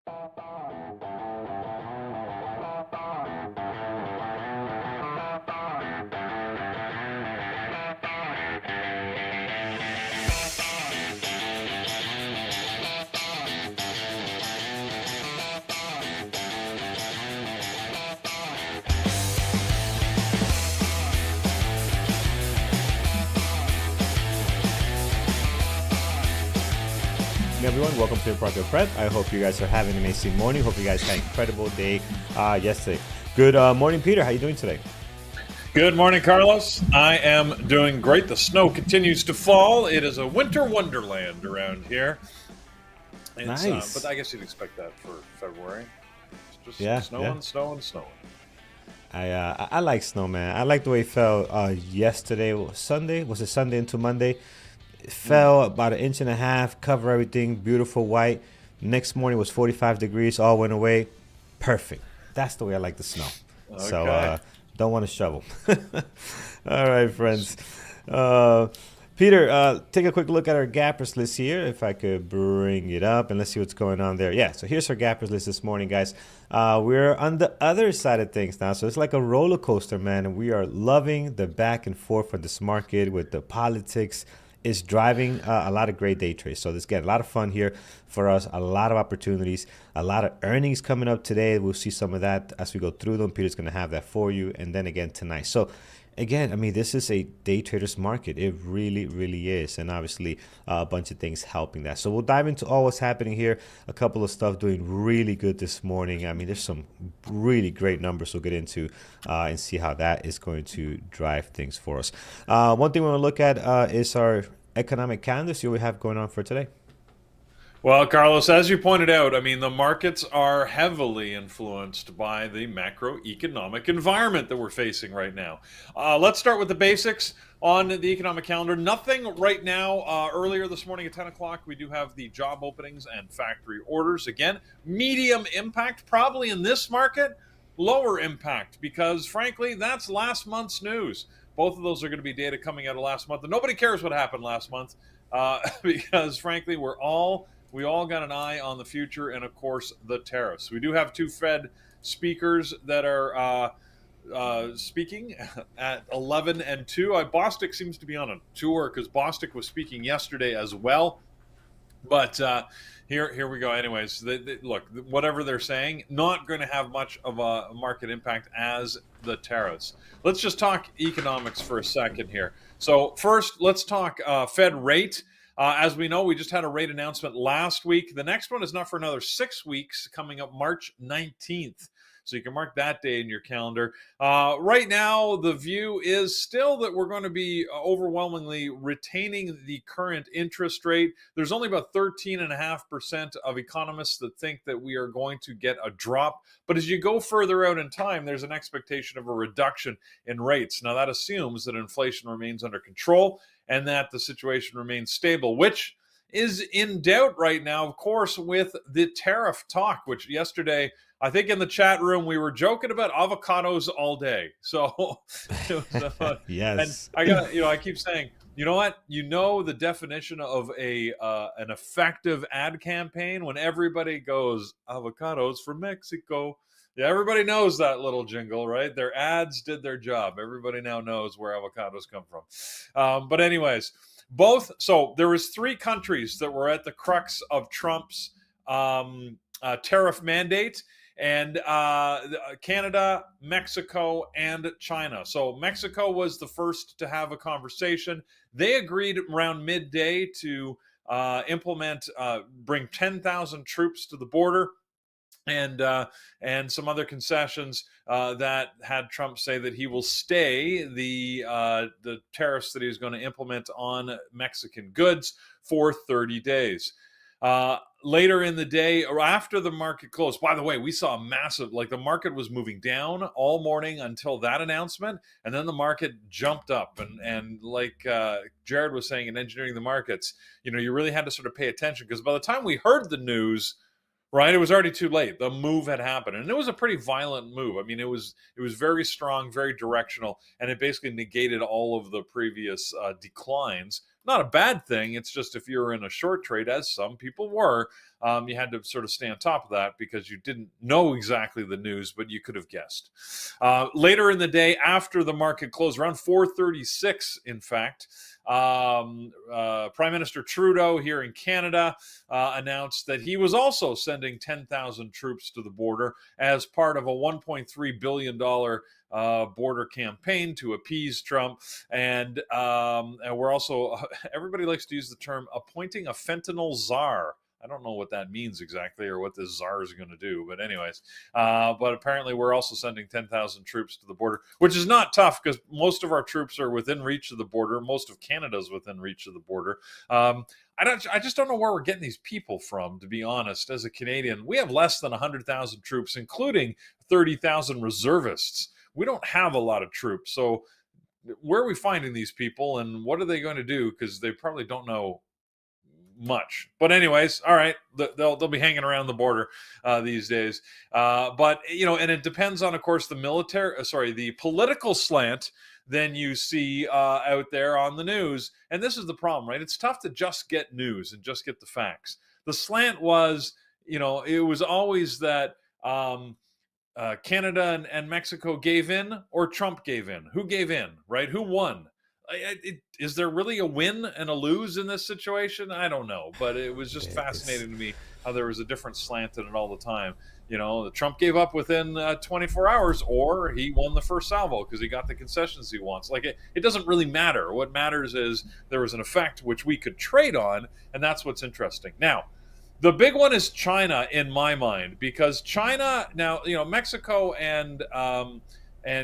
Hey everyone, welcome to the Market Prep. I hope you guys are having an amazing morning. Hope you guys had an incredible day yesterday. Good morning, Peter. How are you doing today? Good morning, Carlos. I am doing great. The snow continues to fall. It is a winter wonderland around here. Nice. But I guess you'd expect that for February. It's just snowing. I like snow, man. I like the way it fell yesterday. Sunday? Was it Sunday into Monday? It fell about 1.5 inches, cover everything, beautiful white. Next morning was 45 degrees, all went away. Perfect. That's the way I like the snow. Okay. So don't want to shovel. All right, friends. Peter, take a quick look at our gappers list here. If I could bring it up and let's see what's going on there. Yeah, so here's our gappers list this morning, guys. We're on the other side of things now. So it's like a roller coaster, man. And we are loving the back and forth of this market with the politics. Is driving a lot of great day trades. So this get a lot of fun here for us, a lot of opportunities, a lot of earnings coming up today. We'll see some of that as we go through them. Peter's going to have that for you. And then again tonight. So again, I mean, this is a day trader's market. It really, really is. And obviously a bunch of things helping that. So we'll dive into all what's happening here. A couple of stuff doing really good this morning. I mean, there's some really great numbers we'll get into and see how that is going to drive things for us. One thing we want to look at is our economic calendar. See what we have going on for today. Well, Carlos, as you pointed out, I mean, the markets are heavily influenced by the macroeconomic environment that we're facing right now. Let's start with the basics on the economic calendar. Nothing right now. Earlier this morning at 10 o'clock, we do have the job openings and factory orders. Again, medium impact, probably in this market, lower impact, because frankly, that's last month's news. Both of those are going to be data coming out of last month. And nobody cares what happened last month because frankly, we all got an eye on the future and, of course, the tariffs. We do have two Fed speakers that are speaking at 11 and 2. Bostic seems to be on a tour because Bostic was speaking yesterday as well. But here we go. Anyways, look, whatever they're saying, not going to have much of a market impact as the tariffs. Let's just talk economics for a second here. So first, let's talk Fed rate. As we know, we just had a rate announcement last week. The next one is not for another 6 weeks, coming up March 19th. So you can mark that day in your calendar. Right now, the view is still that we're going to be overwhelmingly retaining the current interest rate. There's only about 13.5% of economists that think that we are going to get a drop. But as you go further out in time, there's an expectation of a reduction in rates. Now, that assumes that inflation remains under control and that the situation remains stable, which is in doubt right now, of course, with the tariff talk, which yesterday, I think in the chat room, we were joking about avocados all day. So, yes. And I keep saying, you know what? You know the definition of an effective ad campaign when everybody goes, avocados from Mexico. Yeah, everybody knows that little jingle, right? Their ads did their job. Everybody now knows where avocados come from. But anyways, so there was 3 countries that were at the crux of Trump's tariff mandate, and Canada, Mexico, and China. So Mexico was the first to have a conversation. They agreed around midday to bring 10,000 troops to the border, and some other concessions that had Trump say that he will stay the tariffs that he's going to implement on Mexican goods for 30 days. Later in the day, or after the market closed, by the way, we saw a massive, the market was moving down all morning until that announcement, and then the market jumped up. And like Jared was saying in Engineering the Markets, you really had to sort of pay attention, because by the time we heard the news, right, it was already too late. The move had happened, and it was a pretty violent move. I mean, it was very strong, very directional, and it basically negated all of the previous declines not a bad thing. It's just if you're in a short trade, as some people were, you had to sort of stay on top of that because you didn't know exactly the news, but you could have guessed. Later in the day, after the market closed, around 4:36, in fact, Prime Minister Trudeau here in Canada announced that he was also sending 10,000 troops to the border as part of a $1.3 billion border campaign to appease Trump. And we're also, everybody likes to use the term appointing a fentanyl czar. I don't know what that means exactly or what this czar is going to do. But anyways, but apparently we're also sending 10,000 troops to the border, which is not tough because most of our troops are within reach of the border. Most of Canada's within reach of the border. I just don't know where we're getting these people from, to be honest. As a Canadian, we have less than 100,000 troops, including 30,000 reservists. We don't have a lot of troops. So where are we finding these people and what are they going to do? Because they probably don't know much. But anyways, all right, they'll be hanging around the border these days. But and it depends on, of course, the political slant then you see out there on the news. And this is the problem, right? It's tough to just get news and just get the facts. The slant was, it was always that Canada and Mexico gave in or Trump gave in. Who gave in, right? Who won? Is there really a win and a lose in this situation? I don't know, but it was just fascinating to me how there was a different slant in it all the time. The Trump gave up within 24 hours, or he won the first salvo because he got the concessions he wants. Like it doesn't really matter. What matters is there was an effect which we could trade on, and that's what's interesting. Now, the big one is China in my mind, because China now, Mexico and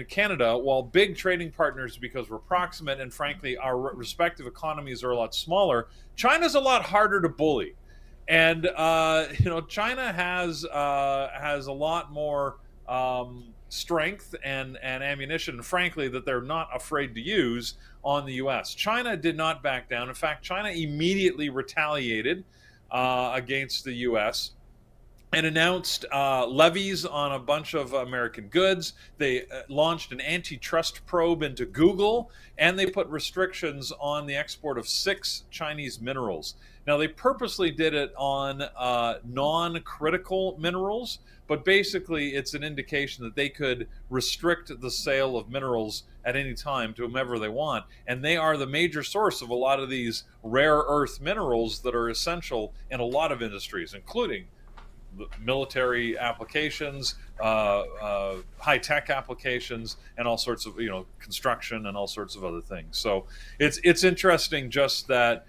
Canada, while big trading partners because we're proximate and frankly our respective economies are a lot smaller, China's a lot harder to bully. And China has a lot more strength and ammunition, frankly, that they're not afraid to use on the U.S. China did not back down. In fact, China immediately retaliated against the U.S. and announced levies on a bunch of American goods. They launched an antitrust probe into Google, and they put restrictions on the export of 6 Chinese minerals. Now, they purposely did it on non-critical minerals, but basically it's an indication that they could restrict the sale of minerals at any time to whomever they want. And they are the major source of a lot of these rare earth minerals that are essential in a lot of industries, including military applications, high-tech applications, and all sorts of construction and all sorts of other things. So it's interesting just that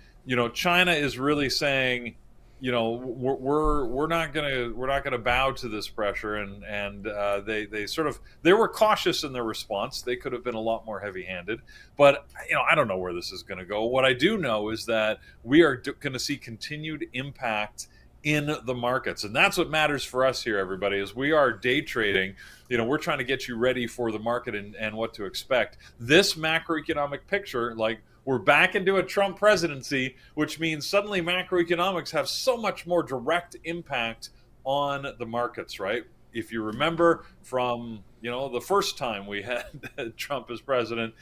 China is really saying we're not gonna bow to this pressure, and they were cautious in their response. They could have been a lot more heavy-handed, but I don't know where this is going to go. What I do know is that we are going to see continued impact in the markets, and that's what matters for us here, everybody. Is we are day trading. We're trying to get you ready for the market and what to expect. This macroeconomic picture, like, we're back into a Trump presidency, which means suddenly macroeconomics have so much more direct impact on the markets, right? If you remember from the first time we had Trump as president,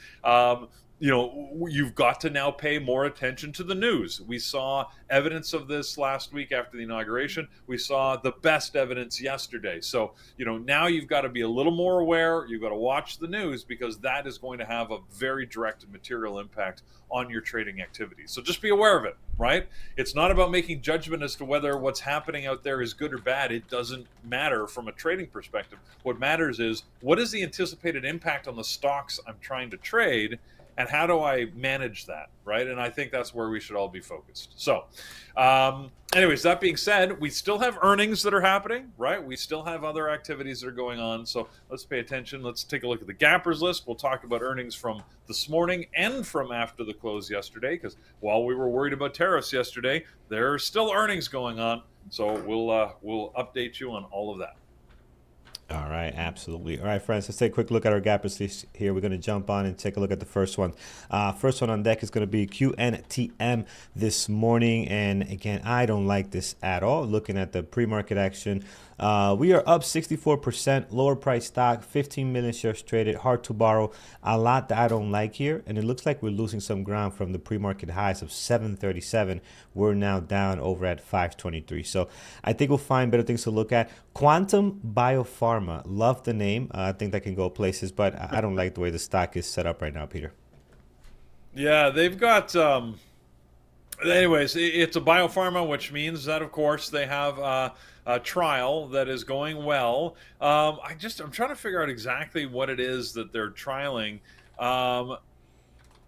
you've got to now pay more attention to the news. We saw evidence of this last week after the inauguration. We saw the best evidence yesterday. So, now you've got to be a little more aware. You've got to watch the news because that is going to have a very direct and material impact on your trading activities. So just be aware of it, right? It's not about making judgment as to whether what's happening out there is good or bad. It doesn't matter from a trading perspective. What matters is, what is the anticipated impact on the stocks I'm trying to trade, and how do I manage that, right? And I think that's where we should all be focused. So anyways, that being said, we still have earnings that are happening, right? We still have other activities that are going on. So let's pay attention. Let's take a look at the gappers list. We'll talk about earnings from this morning and from after the close yesterday, because while we were worried about tariffs yesterday, there's still earnings going on. So we'll update you on all of that. All right, absolutely. All right, friends, let's take a quick look at our gap list here. We're going to jump on and take a look at the first one. First one on deck is going to be QNTM this morning. And again, I don't like this at all. Looking at the pre-market action, we are up 64%, lower price stock, 15 million shares traded, hard to borrow. A lot that I don't like here. And it looks like we're losing some ground from the pre-market highs of 737. We're now down over at 523. So I think we'll find better things to look at. Quantum Biopharma, love the name. I think that can go places, but I don't like the way the stock is set up right now, Peter. Yeah, they've got. Anyways, it's a biopharma, which means that, of course, they have a trial that is going well. I'm trying to figure out exactly what it is that they're trialing. Um,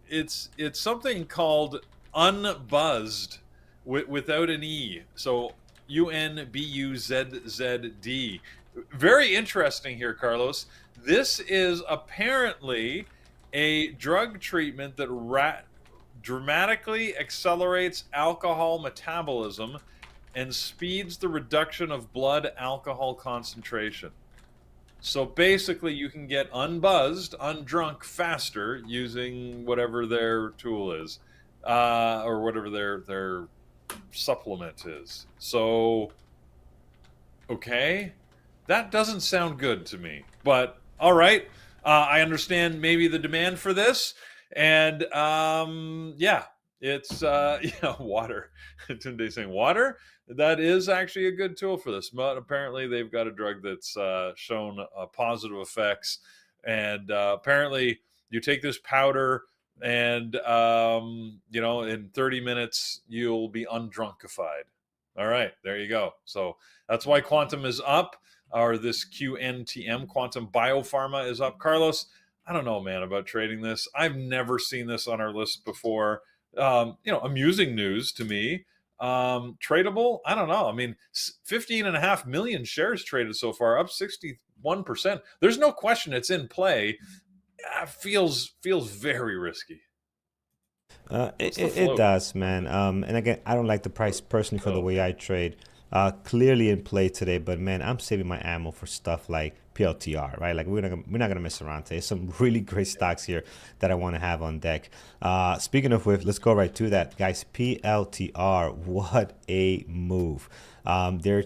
it's something called Unbuzzed without an E. So UNBUZZD. Very interesting here, Carlos. This is apparently a drug treatment that dramatically accelerates alcohol metabolism and speeds the reduction of blood alcohol concentration. So basically, you can get unbuzzed, undrunk faster using whatever their tool is, or whatever their supplement is. So, okay, that doesn't sound good to me. But all right, I understand maybe the demand for this, and yeah, it's yeah, water. Tunde's saying water. That is actually a good tool for this, but apparently they've got a drug that's shown positive effects, and apparently you take this powder, and in 30 minutes you'll be undrunkified. All right, there you go. So that's why quantum is up, or this QNTM, Quantum Biopharma, is up. Carlos, I don't know, man, about trading this. I've never seen this on our list before. Amusing news to me. Tradable, I don't know. I mean, 15.5 million shares traded so far, up 61%. There's no question it's in play. Feels very risky. It does, man. And again, I don't like the price personally for the way I trade. Clearly in play today, but man, I'm saving my ammo for stuff like PLTR, right? Like we're not gonna mess around today. Some really great stocks here that I want to have on deck. Speaking of which, let's go right to that, guys. PLTR, what a move! They're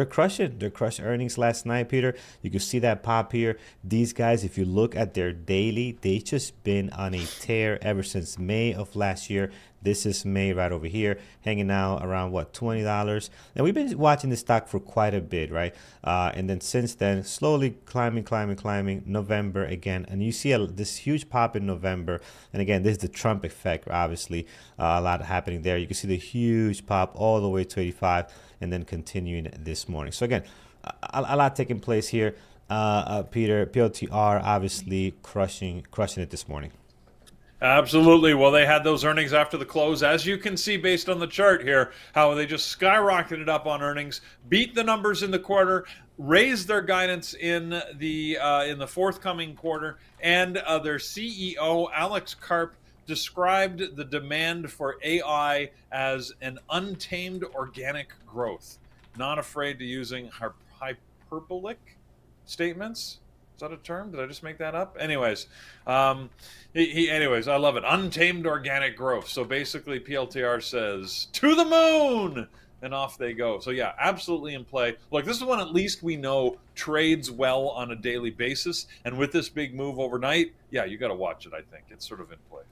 crushing. They're crushing earnings last night, Peter. You can see that pop here. These guys, if you look at their daily, they just been on a tear ever since May of last year. This is May right over here, hanging out around what, $20, and we've been watching this stock for quite a bit, right? And then since then, slowly climbing. November again, and you see this huge pop in November, and again, this is the Trump effect, obviously, a lot happening there. You can see the huge pop all the way to 85, and then continuing this morning. So again, a lot taking place here. Peter, PLTR obviously crushing it this morning. Absolutely. Well, they had those earnings after the close, as you can see based on the chart here, how they just skyrocketed up on earnings, beat the numbers in the quarter, raised their guidance in the forthcoming quarter, and their CEO Alex Karp described the demand for AI as an untamed organic growth. Not afraid to using hyperbolic statements. Is that a term? Did I just make that up? Anyways, anyways, I love it. Untamed organic growth. So basically, PLTR says to the moon, and off they go. So yeah, absolutely in play. Look, this is one at least we know trades well on a daily basis, and with this big move overnight, yeah, you got to watch it. I think it's sort of in play.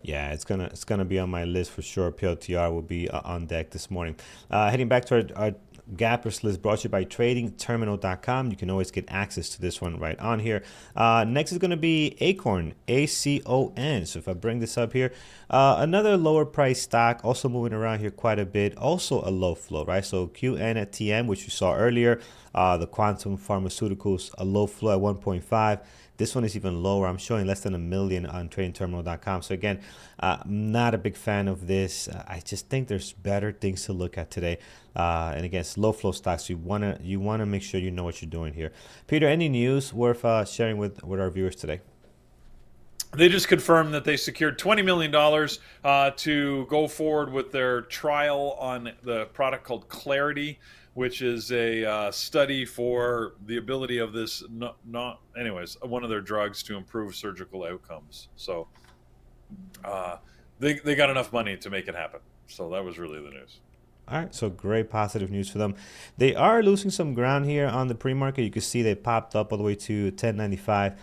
Yeah, it's gonna be on my list for sure. PLTR will be on deck this morning. Heading back to our Gappers list, brought to you by tradingterminal.com. You can always get access to this one right on here. Next is going to be Acorn, ACON. So if I bring this up here, another lower price stock, also moving around here quite a bit, also a low flow, right? So QNTM, which you saw earlier, the Quantum Pharmaceuticals, a low flow at 1.5. This one is even lower. I'm showing less than 1 million on tradingterminal.com. So again, not a big fan of this. I just think there's better things to look at today. And again, it's low flow stocks. You wanna make sure you know what you're doing here. Peter, any news worth sharing with our viewers today? They just confirmed that they secured $20 million to go forward with their trial on the product called Clarity, which is a study for the ability of this, anyways, one of their drugs to improve surgical outcomes. So they got enough money to make it happen. So that was really the news. All right, so great positive news for them. They are losing some ground here on the pre-market. You can see they popped up all the way to 1095,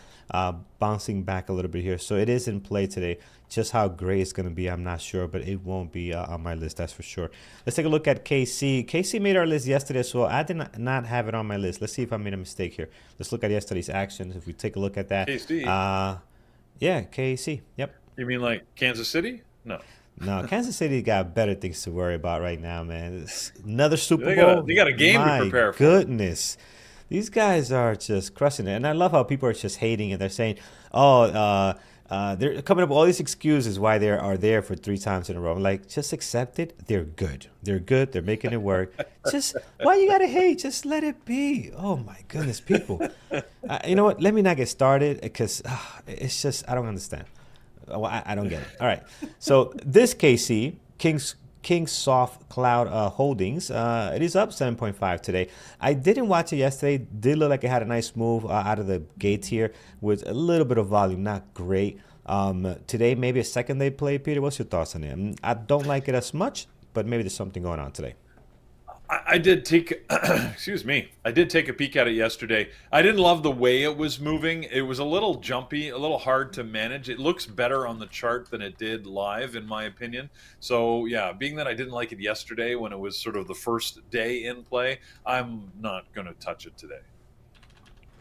bouncing back a little bit here. So it is in play today. Just how great it's going to be, I'm not sure, but it won't be on my list, that's for sure. Let's take a look at KC. KC made our list yesterday, so I did not have it on my list. Let's see if I made a mistake here. Let's look at yesterday's actions. If we take a look at that. KC? Yeah, KC. Yep. You mean like Kansas City? No. No, Kansas City got better things to worry about right now, man. It's another Super Bowl. They got a game to prepare for. My goodness. These guys are just crushing it. And I love how people are just hating and they're saying, oh, they're coming up with all these excuses why they are there for 3 times in a row. I'm like, just accept it. They're good. They're good. They're making it work. Just, why you got to hate? Just let it be. Oh, my goodness, people. You know what? Let me not get started because it's just, I don't understand. Well, I don't get it. All right. So this KC, Kingsoft Cloud Holdings, it is up 7.5 today. I didn't watch it yesterday. Did look like it had a nice move out of the gate here with a little bit of volume. Not great. Today, maybe a second day play. Peter, what's your thoughts on it? I don't like it as much, but maybe there's something going on today. I did take, excuse me, I did take a peek at it yesterday. I didn't love the way it was moving. It was a little jumpy, a little hard to manage. It looks better on the chart than it did live, in my opinion. So yeah, being that I didn't like it yesterday when it was sort of the first day in play, I'm not going to touch it today.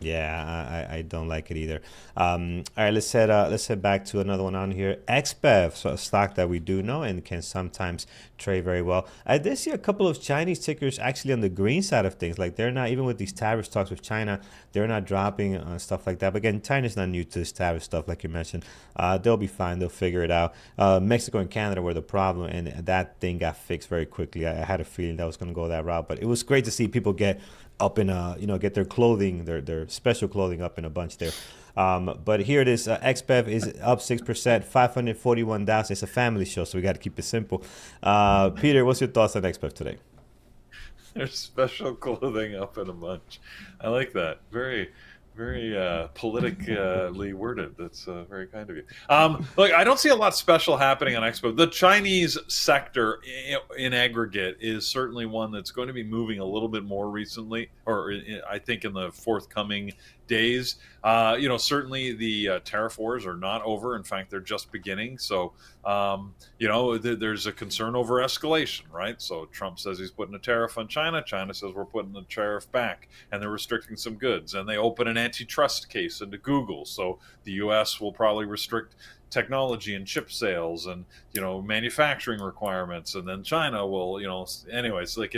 Yeah, I don't like it either. All right, let's head back to another one on here. XBEV, so a stock that we do know and can sometimes trade very well. I did see a couple of Chinese tickers actually on the green side of things. Like they're not, even with these tariff stocks with China, they're not dropping stuff like that. But again, China's not new to this tariff stuff, like you mentioned. They'll be fine. They'll figure it out. Mexico and Canada were the problem, and that thing got fixed very quickly. I had a feeling that was going to go that route, but it was great to see people get up in get their clothing, their special clothing up in a bunch there. But here it is. XBEV is up 6%, 541,000. It's a family show, so we got to keep it simple. Peter, what's your thoughts on XBEV today? There's special clothing up in a bunch. I like that. Very, very politically worded. That's very kind of you. Look, I don't see a lot special happening on Expo. The Chinese sector in aggregate is certainly one that's going to be moving a little bit more recently, or I think in the forthcoming days. Certainly the tariff wars are not over. In fact, they're just beginning. So, there's a concern over escalation, right? So Trump says he's putting a tariff on China. China says we're putting the tariff back, and they're restricting some goods. And they open an antitrust case into Google. So the U.S. will probably restrict technology and chip sales and, manufacturing requirements. And then China will, anyways, like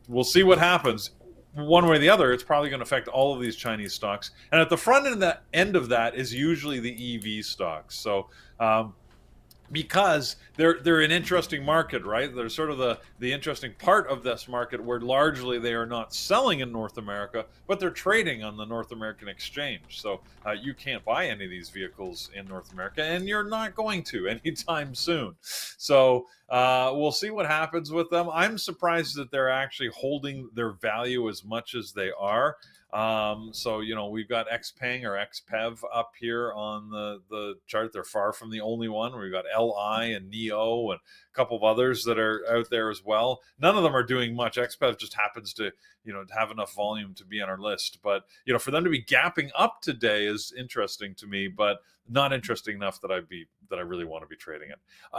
we'll see what happens. One way or the other, it's probably going to affect all of these Chinese stocks. And at the front end of that is usually the EV stocks. So because they're an interesting market, right? They're sort of the interesting part of this market where largely they are not selling in North America, but they're trading on the North American exchange. So you can't buy any of these vehicles in North America, and you're not going to anytime soon. So we'll see what happens with them. I'm surprised that they're actually holding their value as much as they are. We've got XPeng or XPEV up here on the chart. They're far from the only one. We've got LI and NEO and a couple of others that are out there as well. None of them are doing much. XPEV just happens to, have enough volume to be on our list. But, for them to be gapping up today is interesting to me, but not interesting enough that I really want to be trading it.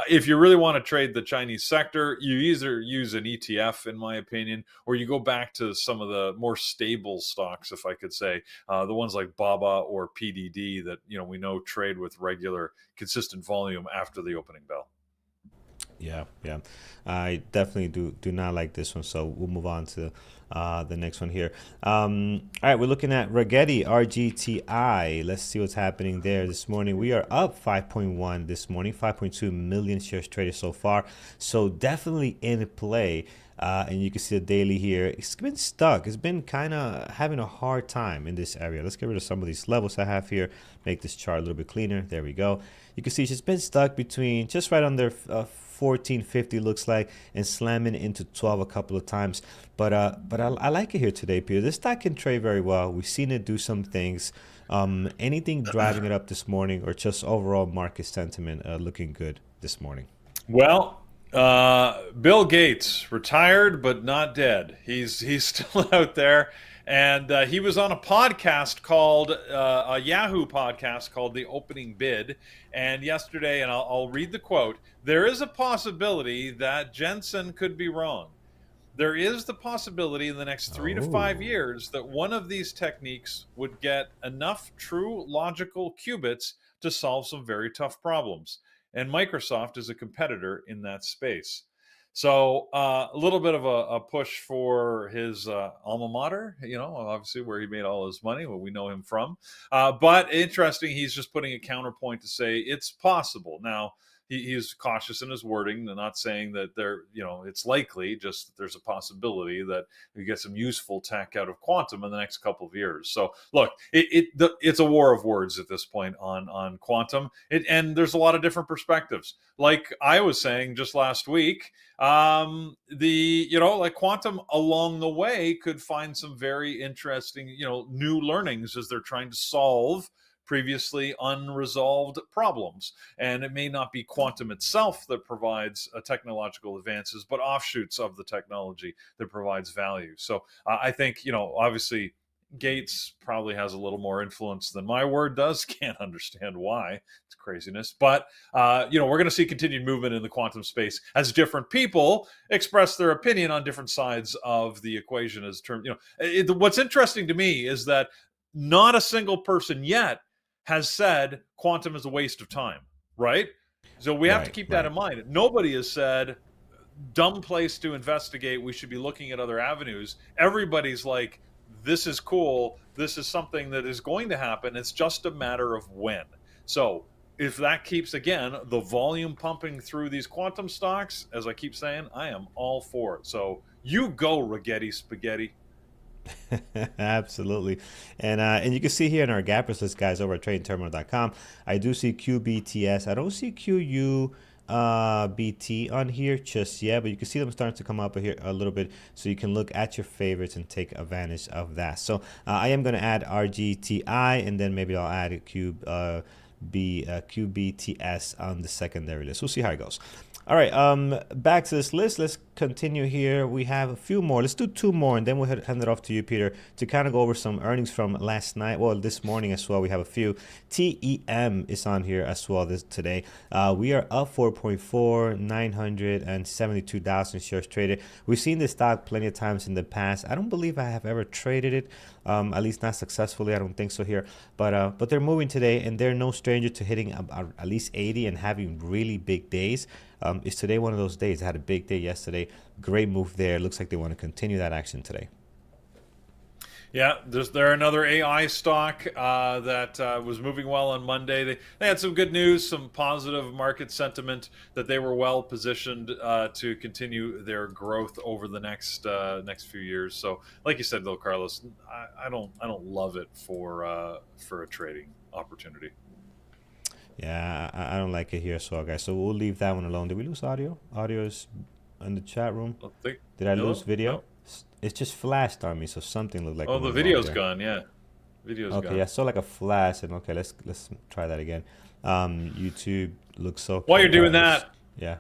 If you really want to trade the Chinese sector, you either use an ETF, in my opinion, or you go back to some of the more stable stocks, if I could say, the ones like BABA or PDD that we know trade with regular, consistent volume after the opening bell. Yeah, yeah. I definitely do not like this one. So we'll move on to the next one here. All right, we're looking at Rigetti RGTI. Let's see what's happening there this morning. We are up 5.1 this morning, 5.2 million shares traded so far. So definitely in play. And you can see the daily here. It's been stuck. It's been kind of having a hard time in this area. Let's get rid of some of these levels I have here. Make this chart a little bit cleaner. There we go. You can see it's been stuck between just right under 1450 looks like, and slamming into 12 a couple of times. But I like it here today, Peter. This stock can trade very well. We've seen it do some things. Anything driving it up this morning, or just overall market sentiment looking good this morning? Well, Bill Gates retired but not dead. He's still out there, and he was on a podcast called a Yahoo podcast called The Opening Bid. And yesterday, and I'll read the quote: "There is a possibility that Jensen could be wrong. There is the possibility in the next 3 to 5 Oh, years that one of these techniques would get enough true logical qubits to solve some very tough problems. And Microsoft is a competitor in that space." So a little bit of a push for his alma mater, obviously where he made all his money, what we know him from. But interesting, he's just putting a counterpoint to say it's possible. Now, he's cautious in his wording, not saying that it's likely, just that there's a possibility that we get some useful tech out of quantum in the next couple of years. So look, it's a war of words at this point on quantum, and there's a lot of different perspectives. Like I was saying just last week, like quantum along the way could find some very interesting, new learnings as they're trying to solve previously unresolved problems. And it may not be quantum itself that provides technological advances, but offshoots of the technology that provides value. So I think, obviously Gates probably has a little more influence than my word does. Can't understand why. It's craziness. But, we're going to see continued movement in the quantum space as different people express their opinion on different sides of the equation. What's interesting to me is that not a single person yet has said quantum is a waste of time, right? So we have to right, keep that right. in mind. Nobody has said dumb place to investigate. We should be looking at other avenues. Everybody's like, this is cool. This is something that is going to happen. It's just a matter of when. So if that keeps, again, the volume pumping through these quantum stocks, as I keep saying, I am all for it. So you go, Rigetti Spaghetti. Absolutely. And you can see here in our gappers list, guys, over at tradingterminal.com, I do see QBTS. I don't see QUBT on here just yet, but you can see them starting to come up here a little bit, so you can look at your favorites and take advantage of that. So I am going to add RGTI, and then maybe I'll add a QBTS on the secondary list. We'll see how it goes. All right, back to this list. Let's continue here. We have a few more. Let's do two more, and then we'll hand it off to you, Peter, to kind of go over some earnings from last night. Well, this morning as well. We have a few. TEM is on here as well today. We are up 4.4, 972,000 shares traded. We've seen this stock plenty of times in the past. I don't believe I have ever traded it, at least not successfully. I don't think so here. But they're moving today, and they're no stranger to hitting at least 80 and having really big days. Is today one of those days? I had a big day yesterday. Great move there. Looks like they want to continue that action today. Yeah, they're another AI stock that was moving well on Monday. They had some good news, some positive market sentiment that they were well positioned to continue their growth over the next few years. So, like you said, though, Carlos, I don't love it for a trading opportunity. Yeah, I don't like it here as well, guys. So we'll leave that one alone. Did we lose audio? Audio is in the chat room. I think, Did I lose hello? video? No. It's just flashed on me, so something looked like Oh, it the went wrong video's there. gone. Yeah, video's Okay, gone. yeah, I saw like a flash, and okay, let's try that again. YouTube looks While okay. you're All doing right, let's, that, yeah.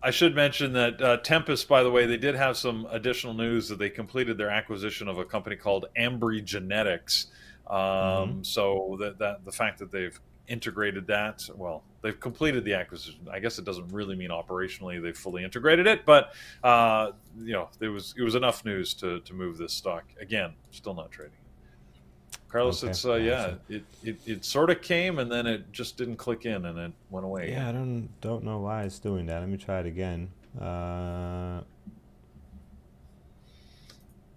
I should mention that Tempest, by the way, they did have some additional news that they completed their acquisition of a company called Ambry Genetics. Mm-hmm. So that the fact that they've integrated that, well, they've completed the acquisition. I guess it doesn't really mean operationally they've fully integrated it, but it was enough news to move this stock. Again, still not trading. Carlos, Okay, it's yeah, gotcha. it sort of came and then it just didn't click in and it went away Yeah, again. I don't know why it's doing that. Let me try it again.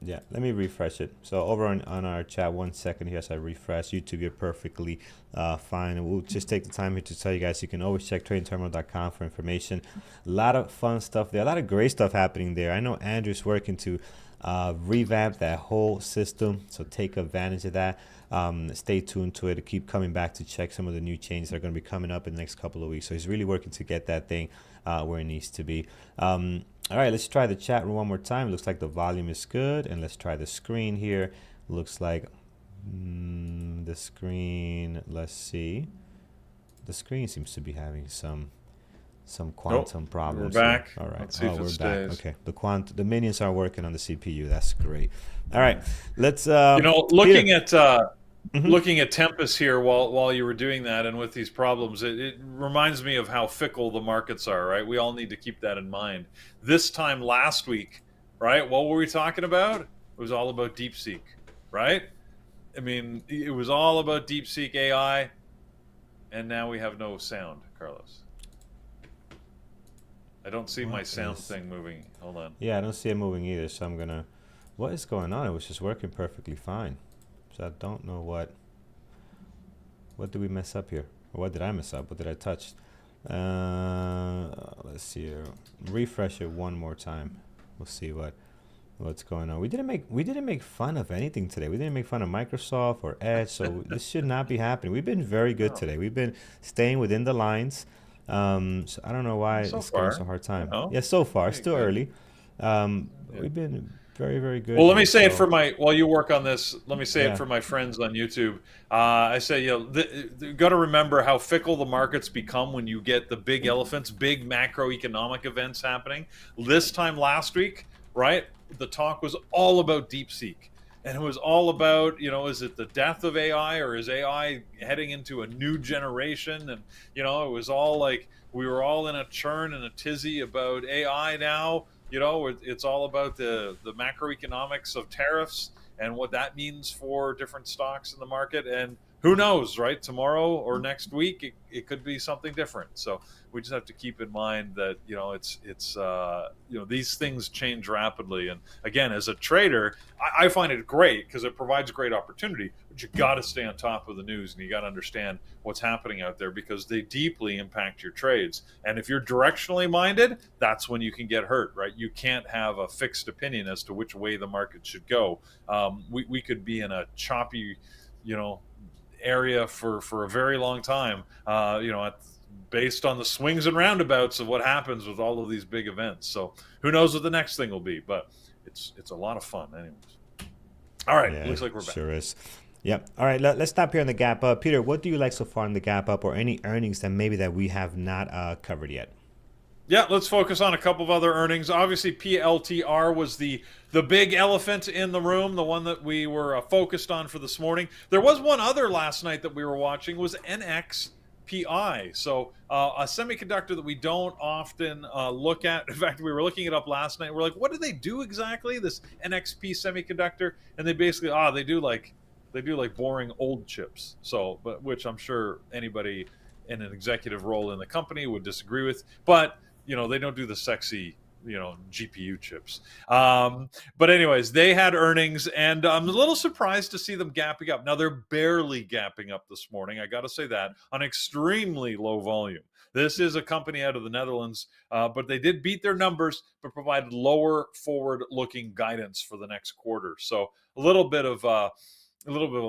Yeah, let me refresh it. So over on our chat, 1 second here as I refresh. YouTube, you're perfectly fine. And we'll just take the time here to tell you guys you can always check tradingterminal.com for information. A lot of fun stuff there, a lot of great stuff happening there. I know Andrew's working to revamp that whole system, so take advantage of that. Stay tuned to it to keep coming back to check some of the new changes that are going to be coming up in the next couple of weeks. So he's really working to get that thing where it needs to be. All right, let's try the chat room one more time. Looks like the volume is good. And let's try the screen here. Looks like the screen, let's see. The screen seems to be having some quantum problems We're here. back. All right. Let's see if it We're back. stays. Okay. The minions are working on the CPU. That's great. All right. Let's Looking Peter. at looking at Tempest here while you were doing that, and with these problems, it reminds me of how fickle the markets are. Right, we all need to keep that in mind. This time last week, right, what were we talking about? It was all about DeepSeek, right? I mean, it was all about DeepSeek AI, and now we have no sound, Carlos. I don't see my sound thing moving. Hold on. Yeah, I don't see it moving either. So I'm gonna. What is going on? It was just working perfectly fine. So I don't know what did we mess up here? Or what did I mess up? What did I touch? Let's see here. Refresh it one more time. We'll see what's going on. We didn't make fun of anything today. We didn't make fun of Microsoft or Edge. So this should not be happening. We've been very good today. We've been staying within the lines. So I don't know why it's giving us a hard time. Yeah, so far, still early. We've been very, very good. Well, let me say it for while you work on this. Let me say Yeah. it for my friends on YouTube. I say, you got to remember how fickle the markets become when you get the big elephants, big macroeconomic events happening. This time last week, right? The talk was all about DeepSeek. And it was all about, is it the death of AI or is AI heading into a new generation? And, it was all like we were all in a churn and a tizzy about AI now. It's all about the macroeconomics of tariffs and what that means for different stocks in the market. And who knows, right? Tomorrow or next week, it could be something different. So we just have to keep in mind that, these things change rapidly. And again, as a trader, I find it great because it provides great opportunity, but you got to stay on top of the news and you got to understand what's happening out there because they deeply impact your trades. And if you're directionally minded, that's when you can get hurt, right? You can't have a fixed opinion as to which way the market should go. We could be in a choppy, area for a very long time, based on the swings and roundabouts of what happens with all of these big events. So who knows what the next thing will be, but it's a lot of fun anyways. All right, Yeah, looks like we're back. Sure is. Yep. All right, let's stop here on the gap up. Peter, what do you like so far in the gap up or any earnings that maybe that we have not covered yet? Yeah, let's focus on a couple of other earnings. Obviously, PLTR was the big elephant in the room, the one that we were focused on for this morning. There was one other last night that we were watching was NXPI. So a semiconductor that we don't often look at. In fact, we were looking it up last night. We're like, what do they do exactly? This NXP semiconductor, and they basically they do like boring old chips. So, but which I'm sure anybody in an executive role in the company would disagree with, but they don't do the sexy, GPU chips. But anyways, they had earnings, and I'm a little surprised to see them gapping up. Now, they're barely gapping up this morning. I got to say that on extremely low volume. This is a company out of the Netherlands, but they did beat their numbers, but provided lower forward-looking guidance for the next quarter. So a little bit of a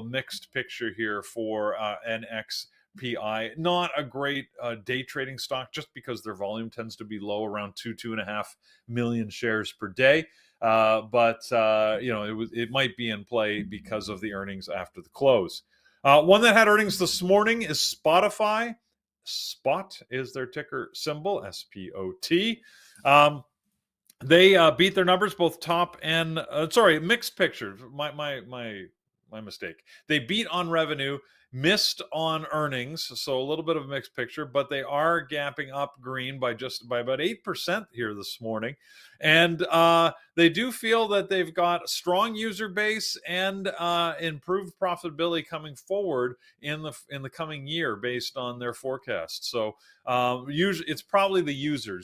mixed picture here for NX. PI, not a great day trading stock just because their volume tends to be low, around 2.5 million shares per day. But it might be in play because of the earnings after the close. One that had earnings this morning is Spotify. Spot is their ticker symbol, SPOT. They beat their numbers, both top and mixed picture. My my mistake. They beat on revenue, missed on earnings, so a little bit of a mixed picture, but they are gapping up green by about 8% here this morning. And they do feel that they've got a strong user base and improved profitability coming forward in the coming year based on their forecast. So usually it's probably the user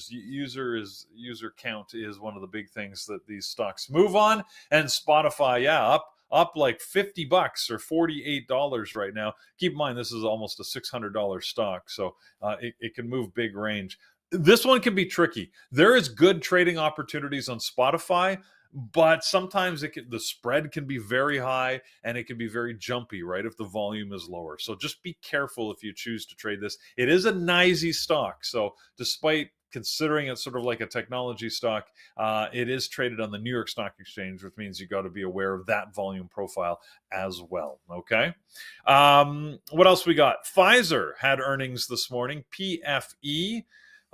count is one of the big things that these stocks move on. And Spotify, up like $50 or $48 right now. Keep in mind, this is almost a $600 stock, so it can move big range. This one can be tricky. There is good trading opportunities on Spotify, but sometimes the spread can be very high and it can be very jumpy, right, if the volume is lower. So just be careful if you choose to trade this. It is a nicey stock, so despite considering it's sort of like a technology stock, it is traded on the New York Stock Exchange, which means you got to be aware of that volume profile as well. Okay. What else we got? Pfizer had earnings this morning. PFE.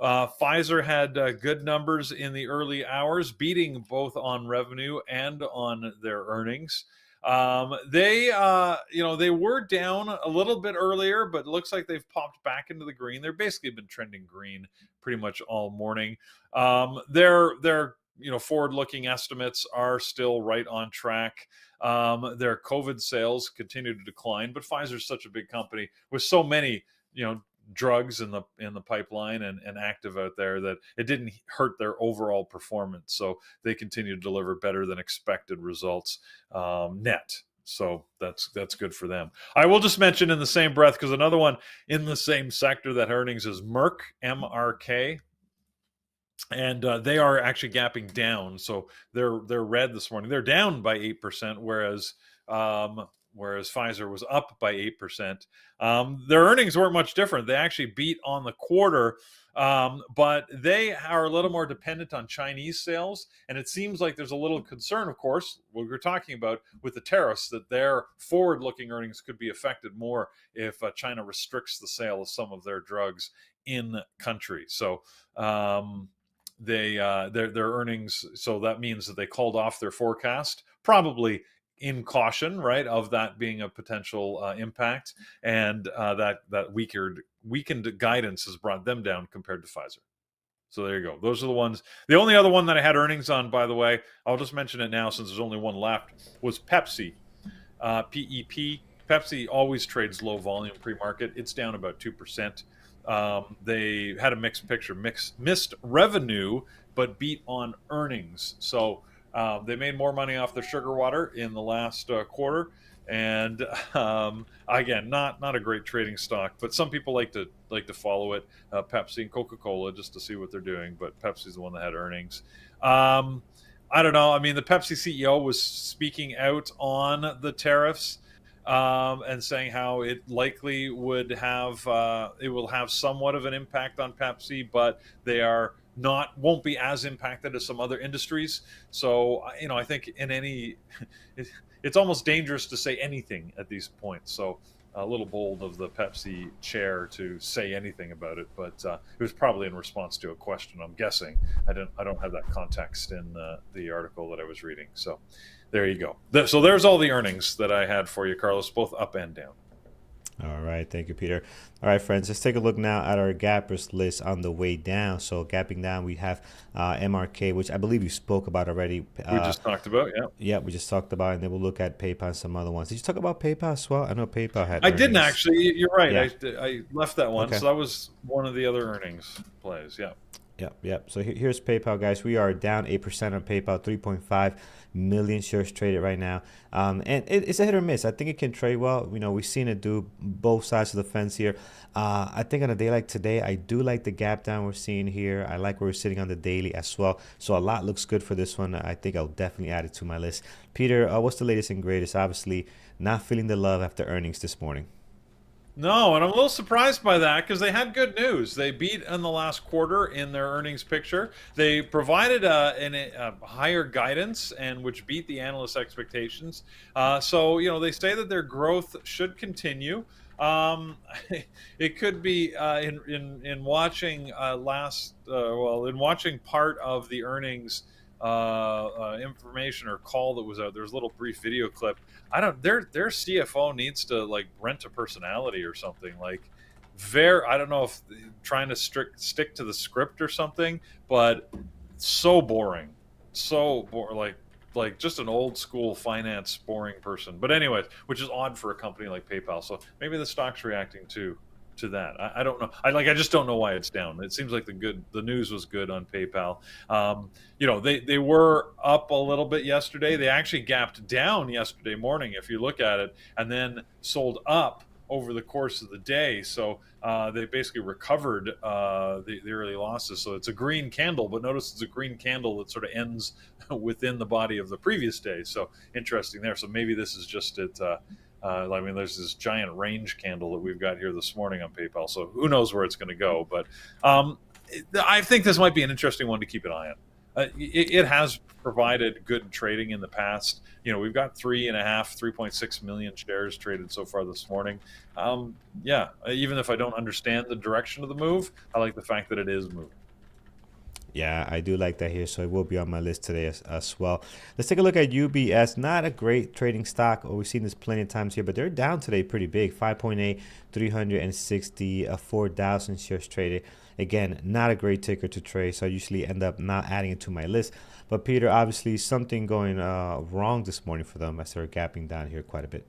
Pfizer had good numbers in the early hours, beating both on revenue and on their earnings. They were down a little bit earlier, but it looks like they've popped back into the green. They're basically been trending green pretty much all morning. Their forward-looking estimates are still right on track. Their COVID sales continue to decline, but Pfizer's such a big company with so many, drugs in the pipeline and active out there that it didn't hurt their overall performance. So they continue to deliver better than expected results net. So that's good for them. I will just mention in the same breath, because another one in the same sector that earnings is Merck, MRK. And they are actually gapping down. So they're red this morning. They're down by 8%, whereas Pfizer was up by 8%. Their earnings weren't much different. They actually beat on the quarter, but they are a little more dependent on Chinese sales. And it seems like there's a little concern, of course, what we're talking about with the tariffs, that their forward-looking earnings could be affected more if China restricts the sale of some of their drugs in country. So their earnings, so that means that they called off their forecast, probably in caution, right, of that being a potential impact, and that weakened guidance has brought them down compared to Pfizer. So there you go. Those are the ones. The only other one that I had earnings on, by the way, I'll just mention it now since there's only one left, was Pepsi. PEP. Pepsi always trades low volume pre-market. It's down about 2%. They had a mixed picture, missed revenue, but beat on earnings. So they made more money off their sugar water in the last quarter. And again, not a great trading stock, but some people like to follow it. Pepsi and Coca-Cola, just to see what they're doing. But Pepsi's the one that had earnings. I don't know. I mean, the Pepsi CEO was speaking out on the tariffs and saying how it likely would have it will have somewhat of an impact on Pepsi, but they won't be as impacted as some other industries. So I think it's almost dangerous to say anything at these points. So a little bold of the Pepsi chair to say anything about it, but it was probably in response to a question, I'm guessing. I don't have that context in the article that I was reading. So there you go. So there's all the earnings that I had for you, Carlos, both up and down. All right, thank you, Peter. All right, friends, let's take a look now at our gappers list on the way down. So gapping down, we have MRK, which I believe you spoke about already. We just talked about, yeah. Yeah, we just talked about, and then we'll look at PayPal and some other ones. Did you talk about PayPal as well? I know PayPal had I earnings. didn't actually. You're right. Yeah. I left that one. Okay. So that was one of the other earnings plays, yeah. Yep. So here's PayPal, guys. We are down 8% on PayPal, 3.5 million shares traded right now. And it's a hit or miss. I think it can trade well. We've seen it do both sides of the fence here. I think on a day like today, I do like the gap down we're seeing here. I like where we're sitting on the daily as well. So a lot looks good for this one. I think I'll definitely add it to my list. Peter, what's the latest and greatest? Obviously, not feeling the love after earnings this morning. No, and I'm a little surprised by that because they had good news. They beat in the last quarter in their earnings picture. They provided a higher guidance, and which beat the analyst expectations. So they say that their growth should continue. It could be in watching in watching part of the earnings information or call that was out. There's a little brief video clip. I don't. Their CFO needs to like rent a personality or something. Like, I don't know if trying to stick to the script or something, but so boring, like just an old school finance boring person. But anyways, which is odd for a company like PayPal. So maybe the stock's reacting to that. I don't know. I just don't know why it's down. It seems like the news was good on PayPal. They were up a little bit yesterday. They actually gapped down yesterday morning if you look at it, and then sold up over the course of the day. So they basically recovered the early losses. So it's a green candle, but notice it's a green candle that sort of ends within the body of the previous day. So interesting there. So maybe this is just it. There's this giant range candle that we've got here this morning on PayPal. So who knows where it's going to go? But I think this might be an interesting one to keep an eye on. It has provided good trading in the past. We've got 3.6 million shares traded so far this morning. Even if I don't understand the direction of the move, I like the fact that it is moving. Yeah, I do like that here, so it will be on my list today as well. Let's take a look at UBS. Not a great trading stock. We've seen this plenty of times here, but they're down today pretty big. 5.8, 364,000 shares traded. Again, not a great ticker to trade, so I usually end up not adding it to my list. But Peter, obviously something going wrong this morning for them as they're gapping down here quite a bit.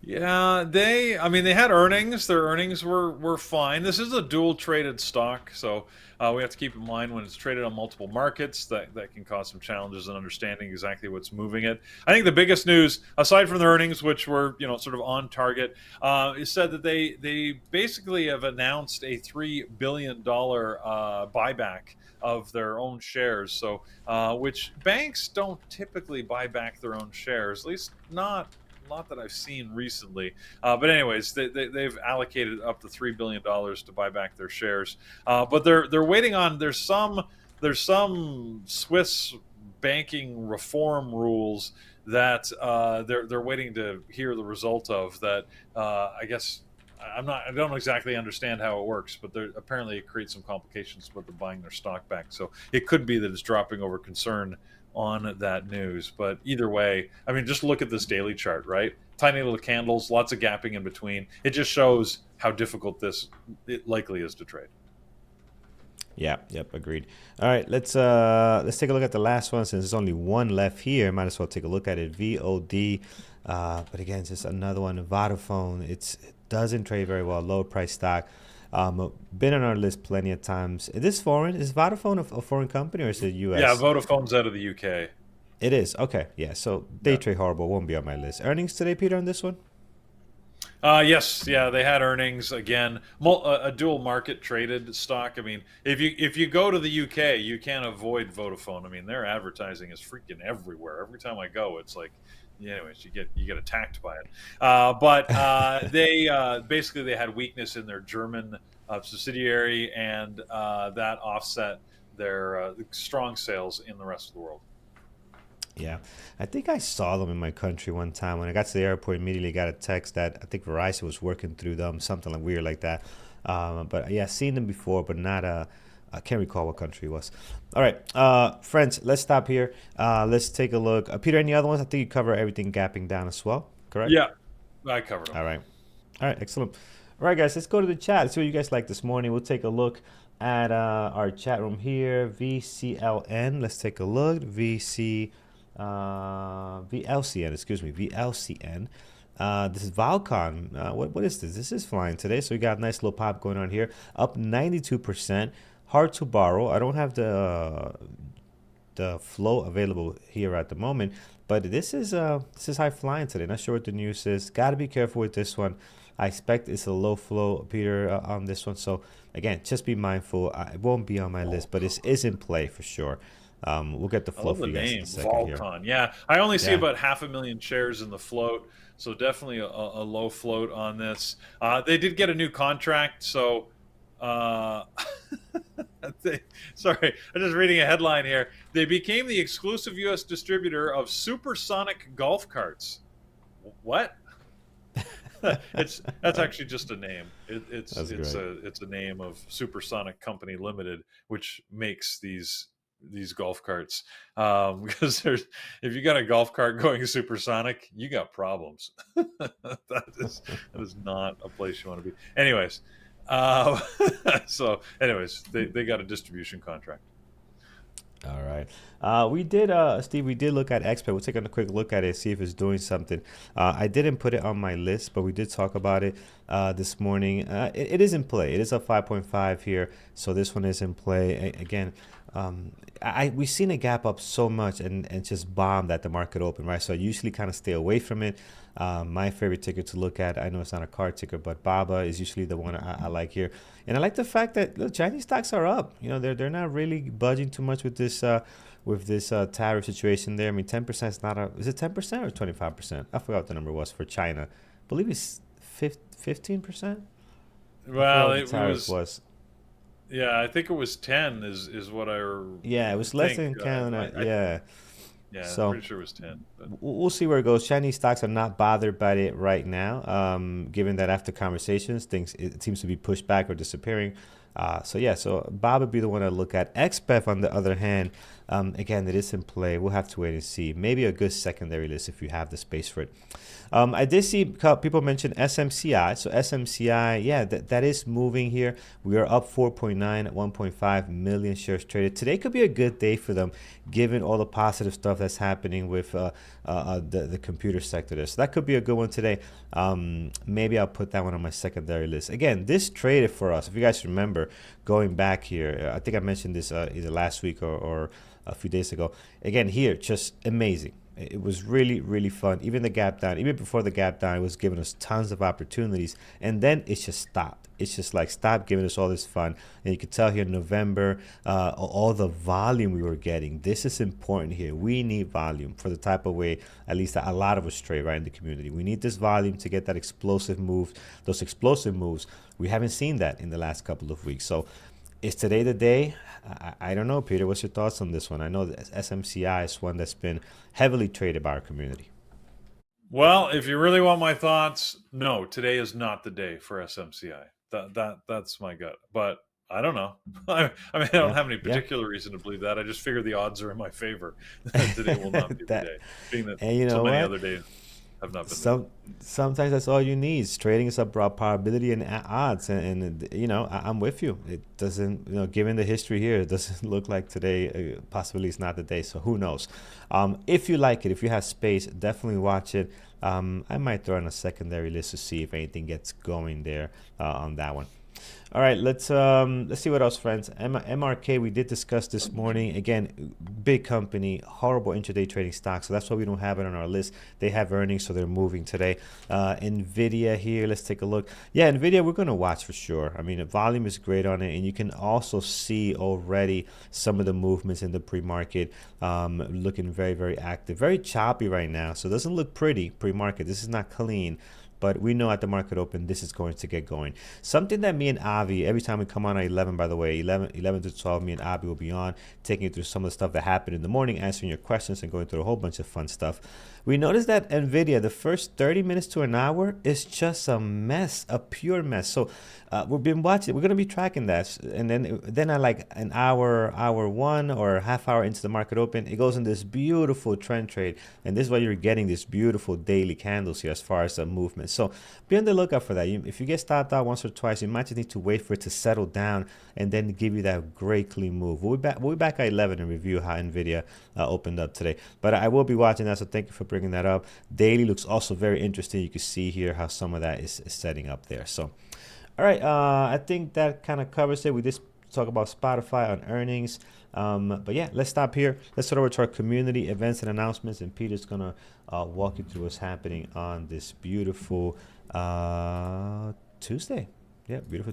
Yeah, they had earnings. Their earnings were fine. This is a dual traded stock, so we have to keep in mind when it's traded on multiple markets that can cause some challenges in understanding exactly what's moving it. I think the biggest news, aside from the earnings, which were sort of on target, is said that they basically have announced a $3 billion buyback of their own shares. So which banks don't typically buy back their own shares, at least not that I've seen recently. But anyways, they've allocated up to $3 billion to buy back their shares. But they're waiting on, there's some Swiss banking reform rules that they're waiting to hear the result of that. I guess I don't exactly understand how it works, but apparently it creates some complications with them buying their stock back. So it could be that it's dropping over concern on that news. But either way, just look at this daily chart, right? Tiny little candles, lots of gapping in between. It just shows how difficult it likely is to trade. Yeah, yep, agreed. All right, let's take a look at the last one since there's only one left here. Might as well take a look at it. VOD, but again, it's just another one. Vodafone, it doesn't trade very well. Low price stock. Been on our list plenty of times. Is this foreign? Is Vodafone a foreign company or is it U.S.? Yeah, Vodafone's out of the UK. It is. Okay, yeah. So they trade horrible. Won't be on my list. Earnings today, Peter, on this one? Yes, yeah, they had earnings again. A dual market traded stock. If you go to the UK, you can't avoid Vodafone. Their advertising is freaking everywhere. Every time I go, it's like, anyways, you get attacked by it. But they basically they had weakness in their German subsidiary, and that offset their strong sales in the rest of the world. Yeah, I think I saw them in my country one time. When I got to the airport, immediately got a text that I think Verizon was working through them, something like weird like that. But yeah, seen them before, but not I can't recall what country it was. All right, friends, let's stop here. Let's take a look. Peter, any other ones? I think you cover everything gapping down as well, correct? Yeah, I covered them. All right, excellent. All right, guys, let's go to the chat. Let's see what you guys like this morning. We'll take a look at our chat room here. VCLN, let's take a look. VLCN, excuse me, VLCN. This is Valcon. What is this? This is flying today. So we got a nice little pop going on here. Up 92%. Hard to borrow. I don't have the flow available here at the moment, but this is high flying today. Not sure what the news is. Got to be careful with this one. I expect it's a low flow, Peter, on this one. So again, just be mindful. It won't be on my list, but it is in play for sure. We'll get the flow for you guys in a second. Valcon. Yeah, I only see about 500,000 shares in the float, so definitely a low float on this. They did get a new contract, so sorry, I'm just reading a headline here. They became the exclusive U.S. distributor of supersonic golf carts. What? That's actually just a name. It's a name of Supersonic Company Limited, which makes these these golf carts, because there's if you got a golf cart going supersonic, you got problems. That is not a place you want to be. Anyways, uh, so anyways, they got a distribution contract. All right. We did, Steve, we did look at XPET. We'll take a quick look at it, see if it's doing something. I didn't put it on my list, but we did talk about it this morning. It is in play. It is a 5.5 here. So this one is in play. Again, we've seen a gap up so much and just bombed at the market open, right? So I usually kind of stay away from it. My favorite ticker to look at, I know it's not a card ticker, but BABA is usually the one I like here. And I like the fact that, look, Chinese stocks are up. You know, they're not really budging too much with this tariff situation there. I mean, 10% is not is it 10% or 25%? I forgot what the number was for China. I believe it's 15%. Well, The tariff was. yeah, I think it was 10 is what Yeah, it was less think. than Canada. Yeah. Yeah, So I'm pretty sure it was 10. But we'll see where it goes. Chinese stocks are not bothered by it right now, given that after conversations, things it seems to be pushed back or disappearing. So yeah, so Bob would be the one to look at. XPEF, on the other hand, again, it is in play. We'll have to wait and see. Maybe a good secondary list if you have the space for it. I did see people mention SMCI. So SMCI, yeah, that is moving here. We are up 4.9 at 1.5 million shares traded. Today could be a good day for them, given all the positive stuff that's happening with the computer sector there. So that could be a good one today. Maybe I'll put that one on my secondary list. Again, this traded for us. If you guys remember, going back here, I think I mentioned this either last week or a few days ago. Again, here, just amazing. It was really, really fun. Even the gap down, even before the gap down, it was giving us tons of opportunities. And then it just stopped. It's just like stopped giving us all this fun. And you could tell here in November, all the volume we were getting. This is important here. We need volume for the type of way, at least a lot of us trade right in the community. We need this volume to get that explosive move, those explosive moves. We haven't seen that in the last couple of weeks. So is today the day? I don't know, Peter. What's your thoughts on this one? I know that SMCI is one that's been heavily traded by our community. well, if you really want my thoughts, no, today is not the day for SMCI. That's my gut. But I don't know. I mean, I don't Yeah, have any yeah. particular reason to believe that. I just figure the odds are in my favor. Today will not be the that day, being that and you so know many what? other days have not been the. Sometimes that's all you need. Trading is about probability and odds, and you know I'm with you. It doesn't, you know, given the history here, it doesn't look like today. Possibly it's not the day. So who knows? If you like it, if you have space, definitely watch it. I might throw in a secondary list to see if anything gets going there on that one. All right, let's see what else, friends. MRK, we did discuss this morning. Again, big company, horrible intraday trading stock, so that's why we don't have it on our list. They have earnings, so they're moving today. Nvidia here, let's take a look. Yeah, Nvidia, we're going to watch for sure. I mean, the volume is great on it, and you can also see already some of the movements in the pre-market looking very, very active, very choppy right now. So it doesn't look pretty pre-market. This is not clean. But we know at the market open, this is going to get going. Something that me and Avi, every time we come on at 11, by the way, 11 to 12, me and Avi will be on, taking you through some of the stuff that happened in the morning, answering your questions and going through a whole bunch of fun stuff. We noticed that NVIDIA, the first 30 minutes to an hour is just a mess, a pure mess. So we've been watching, we're going to be tracking that. And then at like an hour one or a half hour into the market open, it goes in this beautiful trend trade. And this is why you're getting these beautiful daily candles here as far as the movement. So be on the lookout for that. If you get stopped out once or twice, you might just need to wait for it to settle down and then give you that great clean move. We'll be back at 11 and review how NVIDIA opened up today. But I will be watching that, so thank you for bringing that up. Daily looks also very interesting. You can see here how some of that is setting up there. So, all right, I think that kind of covers it. We just talk about Spotify on earnings. But yeah, let's stop here. Let's head over to our community events and announcements, and Peter's gonna walk you through what's happening on this beautiful Tuesday. Yeah, beautiful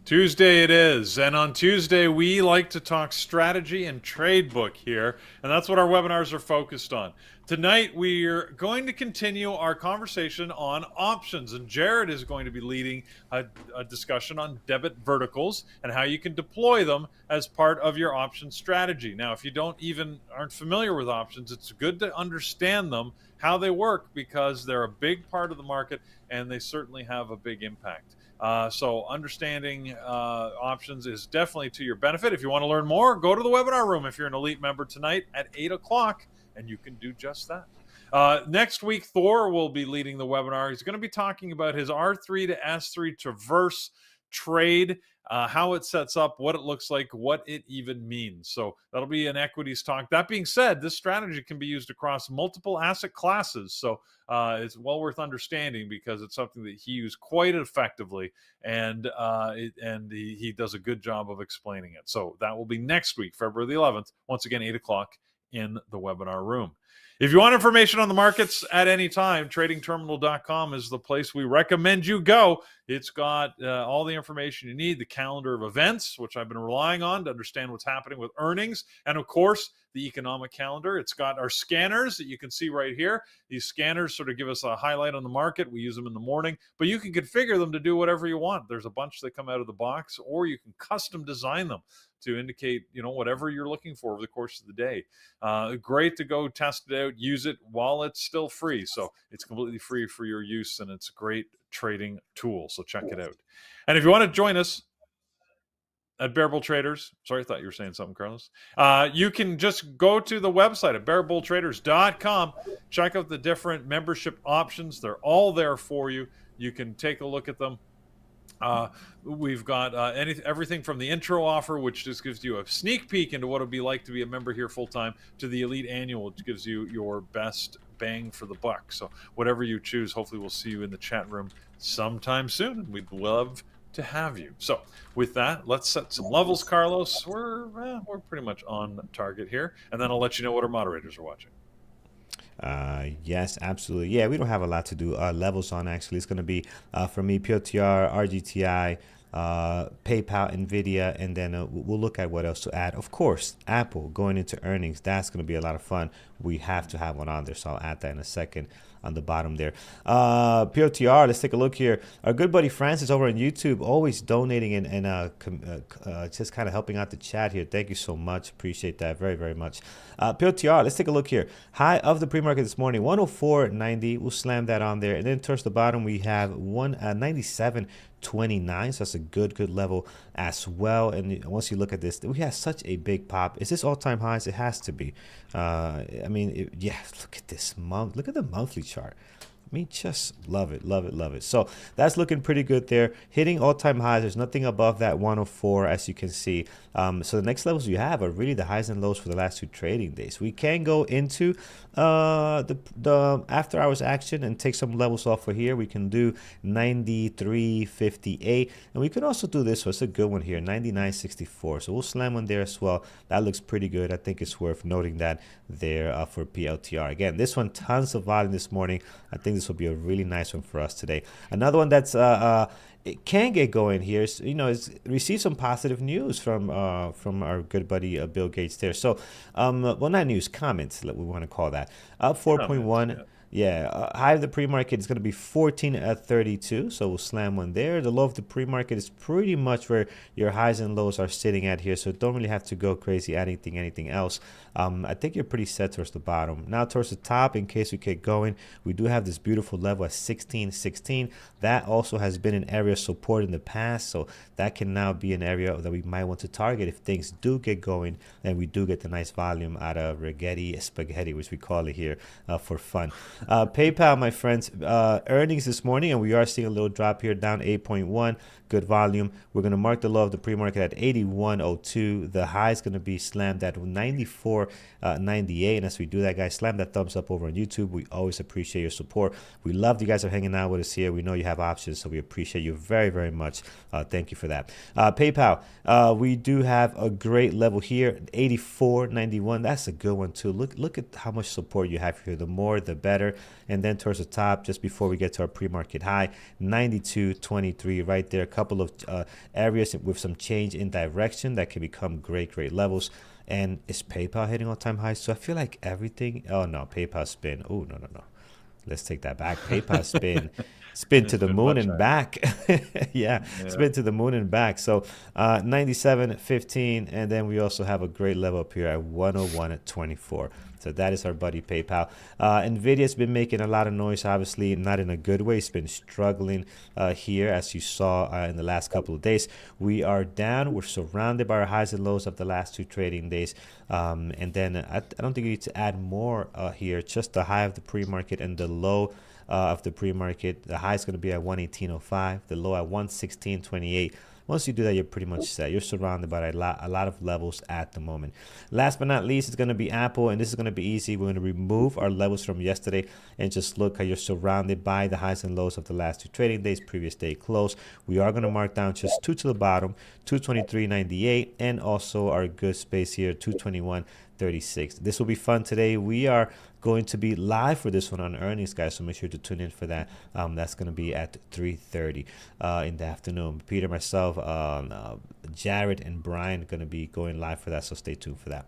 Tuesday it is. And on Tuesday, we like to talk strategy and trade book here. And that's what our webinars are focused on. Tonight, we're going to continue our conversation on options. And Jared is going to be leading a discussion on debit verticals and how you can deploy them as part of your option strategy. Now, if you aren't familiar with options, it's good to understand them, how they work, because they're a big part of the market and they certainly have a big impact. So understanding options is definitely to your benefit. If you want to learn more, go to the webinar room if you're an elite member tonight at 8 o'clock, and you can do just that. Next week, Thor will be leading the webinar. He's going to be talking about his R3 to S3 traverse trade, how it sets up, what it looks like, what it even means. So that'll be an equities talk. That being said, this strategy can be used across multiple asset classes. So it's well worth understanding because it's something that he used quite effectively, and he does a good job of explaining it. So that will be next week, February the 11th, once again, 8 o'clock in the webinar room. If you want information on the markets at any time, tradingterminal.com is the place we recommend you go. It's got all the information you need, the calendar of events, which I've been relying on to understand what's happening with earnings, and of course, the economic calendar. It's got our scanners that you can see right here. These scanners sort of give us a highlight on the market. We use them in the morning, but you can configure them to do whatever you want. There's a bunch that come out of the box, or you can custom design them to indicate, whatever you're looking for over the course of the day. Great to go test it out, use it while it's still free. So it's completely free for your use, and it's a great trading tool. So check it out. And if you want to join us at Bear Bull Traders, sorry, I thought you were saying something, Carlos. You can just go to the website at bearbulltraders.com, check out the different membership options. They're all there for you. You can take a look at them. We've got everything from the intro offer, which just gives you a sneak peek into what it would be like to be a member here full time, to the elite annual, which gives you your best bang for the buck. So whatever you choose, hopefully we'll see you in the chat room sometime soon, and we'd love to have you. So with that, let's set some levels, Carlos. We're pretty much on target here, and then I'll let you know what our moderators are watching. Yes, absolutely. Yeah, we don't have a lot to do levels on, actually. It's going to be for me, PLTR, RGTI, PayPal, Nvidia, and then we'll look at what else to add. Of course, Apple going into earnings. That's going to be a lot of fun. We have to have one on there, so I'll add that in a second on the bottom there. PLTR, let's take a look here. Our good buddy Francis over on YouTube, always donating and just kind of helping out the chat here. Thank you so much. Appreciate that very, very much. PLTR, let's take a look here. High of the pre-market this morning, 104.90. We'll slam that on there. And then towards the bottom, we have 97.29, so that's a good level as well. And once you look at this, we have such a big pop. Is this all-time highs? It has to be. I mean, yeah, look at this month. Look at the monthly chart. I mean, just love it, love it, love it. So that's looking pretty good there. Hitting all-time highs. There's nothing above that 104, as you can see. So the next levels you have are really the highs and lows for the last 2 trading days. We can go into the after-hours action and take some levels off for here. We can do 93.58, and we can also do this. So it's a good one here, 99.64. So we'll slam on there as well. That looks pretty good. I think it's worth noting that there for PLTR. Again, this one, tons of volume this morning. I think this will be a really nice one for us today. Another one that's it can get going here is, is receive some positive news from our good buddy Bill Gates there. So well, not news, comments, we want to call that. Up 4.1. Yeah, high of the pre-market is going to be 14.32, so we'll slam one there. The low of the pre-market is pretty much where your highs and lows are sitting at here, so don't really have to go crazy at anything else. I think you're pretty set towards the bottom. Now towards the top, in case we get going, we do have this beautiful level at 16.16. That also has been an area of support in the past, so that can now be an area that we might want to target if things do get going and we do get the nice volume out of rigetti spaghetti, which we call it here for fun. PayPal, my friends, earnings this morning, and we are seeing a little drop here, down 8.1. Good volume. We're going to mark the low of the pre-market at 81.02. The high is going to be slammed at 94.98. And as we do that, guys, slam that thumbs up over on YouTube. We always appreciate your support. We love you guys are hanging out with us here. We know you have options, so we appreciate you very, very much. Thank you for that. PayPal, we do have a great level here, 84.91. That's a good one too. Look at how much support you have here. The more, the better. And then towards the top, just before we get to our pre-market high, 92.23 right there. A couple of areas with some change in direction that can become great levels. And is PayPal hitting all-time highs? So I feel like everything. Oh no, PayPal spin. Oh no. Let's take that back. PayPal spin to It's the been moon much and higher. back. Yeah, Yeah. spin to the moon and back. So 97.15, and then we also have a great level up here at 101.24. So that is our buddy PayPal. Nvidia's been making a lot of noise, obviously not in a good way. It's been struggling here, as you saw in the last couple of days. We are down. We're surrounded by our highs and lows of the last 2 trading days. And then I don't think you need to add more here. Just the high of the pre-market and the low of the pre-market. The high is going to be at 118.05, the low at 116.28. Once you do that, you're pretty much set. You're surrounded by a lot of levels at the moment. Last but not least, it's going to be Apple, and this is going to be easy. We're going to remove our levels from yesterday and just look how you're surrounded by the highs and lows of the last 2 trading days, previous day close. We are going to mark down just 2 to the bottom, 223.98, and also our good space here, 221.36. This will be fun today. We are going to be live for this one on earnings, guys, so make sure to tune in for that. That's going to be at 3:30 in the afternoon. Peter, myself, Jared, and Brian are going to be going live for that, so stay tuned for that.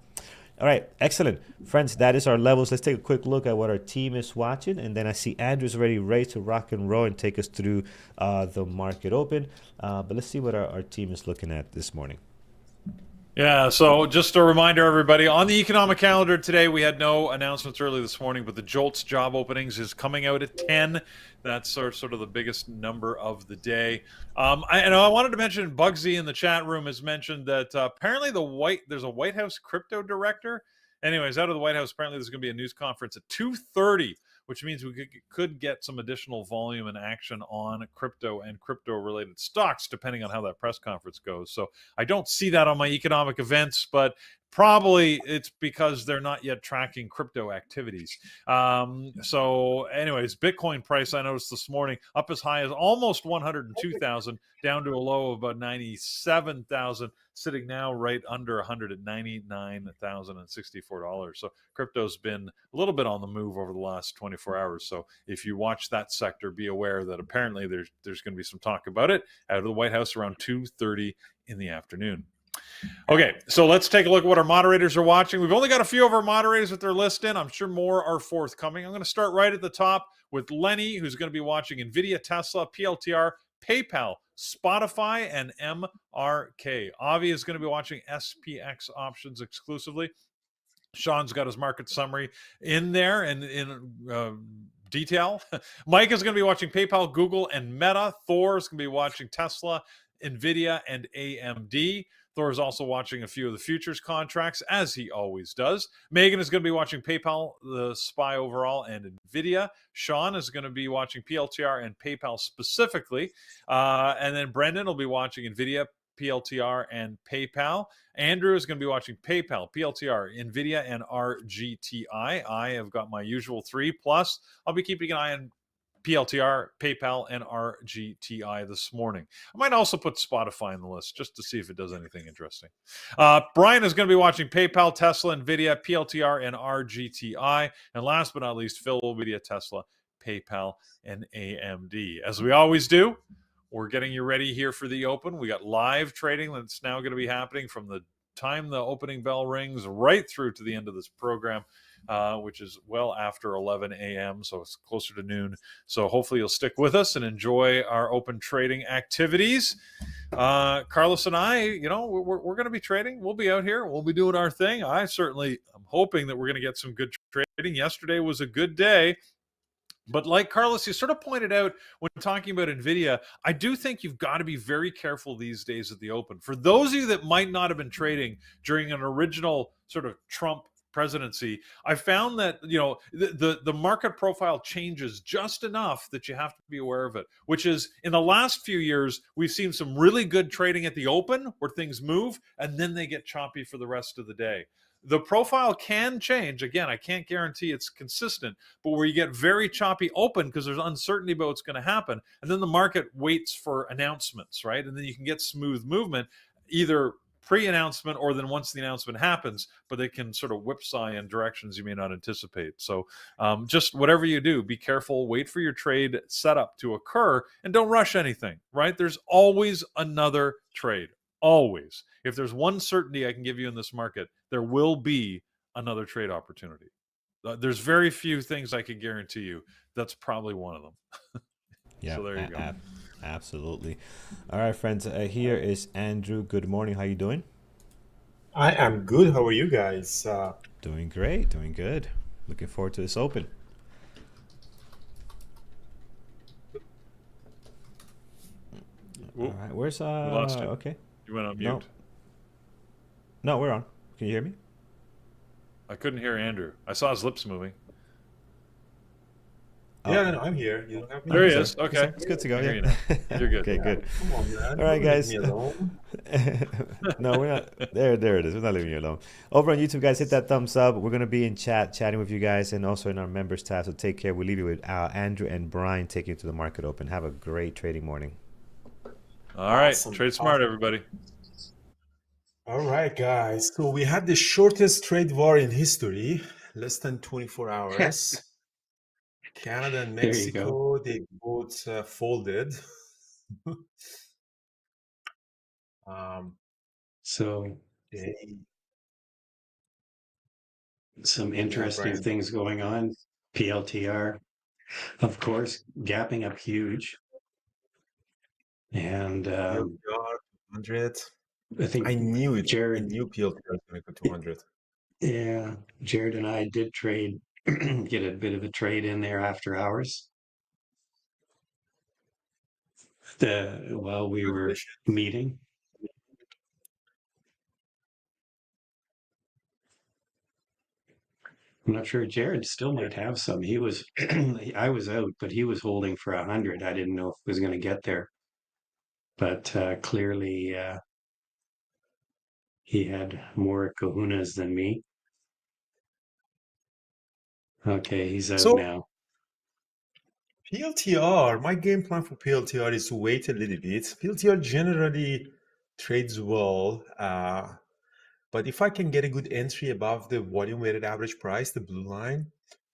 All right, excellent. Friends, that is our levels. Let's take a quick look at what our team is watching, and then I see Andrew's already ready to rock and roll and take us through the market open. But let's see what our team is looking at this morning. Yeah, so just a reminder, everybody, on the economic calendar today, we had no announcements early this morning, but the JOLTS job openings is coming out at 10. That's sort of the biggest number of the day. I wanted to mention, Bugsy in the chat room has mentioned that apparently there's a White House crypto director. Anyways, out of the White House, apparently there's going to be a news conference at 2:30, which means we could get some additional volume and action on crypto and crypto-related stocks, depending on how that press conference goes. So I don't see that on my economic events, but probably it's because they're not yet tracking crypto activities. So anyways, Bitcoin price, I noticed this morning, up as high as almost 102,000, down to a low of about 97,000, sitting now right under 100 at $99,064. So crypto's been a little bit on the move over the last 24 hours. So if you watch that sector, be aware that apparently there's going to be some talk about it out of the White House around 2:30 in the afternoon. Okay, so let's take a look at what our moderators are watching. We've only got a few of our moderators with their list in. I'm sure more are forthcoming. I'm going to start right at the top with Lenny, who's going to be watching NVIDIA, Tesla, PLTR, PayPal, Spotify, and MRK. Avi is going to be watching SPX options exclusively. Sean's got his market summary in there and in detail. Mike is going to be watching PayPal, Google, and Meta. Thor is going to be watching Tesla, NVIDIA, and AMD. Thor is also watching a few of the futures contracts, as he always does. Megan is going to be watching PayPal, the SPY overall, and NVIDIA. Sean is going to be watching PLTR and PayPal specifically. And then Brendan will be watching NVIDIA, PLTR, and PayPal. Andrew is going to be watching PayPal, PLTR, NVIDIA, and RGTI. I have got my usual 3, plus I'll be keeping an eye on PLTR, PayPal, and RGTI this morning. I might also put Spotify on the list just to see if it does anything interesting. Brian is going to be watching PayPal, Tesla, NVIDIA, PLTR, and RGTI. And last but not least, Phil will be at Tesla, PayPal, and AMD. As we always do, we're getting you ready here for the open. We got live trading that's now going to be happening from the time the opening bell rings right through to the end of this program. Which is well after 11 a.m., so it's closer to noon. So hopefully you'll stick with us and enjoy our open trading activities. Carlos and I, we're going to be trading. We'll be out here. We'll be doing our thing. I certainly am hoping that we're going to get some good trading. Yesterday was a good day. But like Carlos, you sort of pointed out when talking about NVIDIA, I do think you've got to be very careful these days at the open. For those of you that might not have been trading during an original sort of Trump presidency, I found that the market profile changes just enough that you have to be aware of it, which is in the last few years we've seen some really good trading at the open where things move and then they get choppy for the rest of the day. The profile can change. Again, I can't guarantee it's consistent, but where you get very choppy open because there's uncertainty about what's going to happen, and then the market waits for announcements, right? And then you can get smooth movement either pre-announcement or then once the announcement happens, but they can sort of whipsaw in directions you may not anticipate. So just whatever you do, be careful, wait for your trade setup to occur, and don't rush anything, right? There's always another trade. Always. If there's one certainty I can give you in this market, there will be another trade opportunity. There's very few things I can guarantee you. That's probably one of them. Yeah, So there you go. absolutely. All right, friends. Here is Andrew. Good morning. How you doing? I am good. How are you guys? Doing great. Doing good. Looking forward to this open. All Whoop, right. Where's we lost you. Okay. You went on No. mute. No, we're on. Can you hear me? I couldn't hear Andrew. I saw his lips moving. Yeah, no, I'm here. You don't have me? There he Sorry. is. Okay. It's good to go. I hear you Yeah. now. You're good. Okay, good. Come on, man. All right, Don't leave guys. me alone. No, we're not. There it is. We're not leaving you alone. Over on YouTube, guys, hit that thumbs up. We're gonna be in chat, chatting with you guys, and also in our members tab. So take care. We'll leave you with Andrew and Brian taking you to the market open. Have a great trading morning. All right. Awesome. Trade smart, everybody. All right, guys. So we had the shortest trade war in history, less than 24 hours. Canada and There you go. Mexico, they both folded. um, So they, some yeah, interesting Brian. things going on. PLTR, of course, gapping up huge. And PLTR 200. I think I knew it. I Jared, knew PLTR was going to go 200. yeah, Jared and I did trade, get a bit of a trade in there after hours. While we were Congratulations. meeting. I'm not sure. Jared still might have some. He was, I was out, but he was holding for 100. I didn't know if it was going to get there, but clearly he had more kahunas than me. Okay, he's out So now. PLTR, my game plan for PLTR is to wait a little bit. PLTR generally trades well, but if I can get a good entry above the volume weighted average price, the blue line,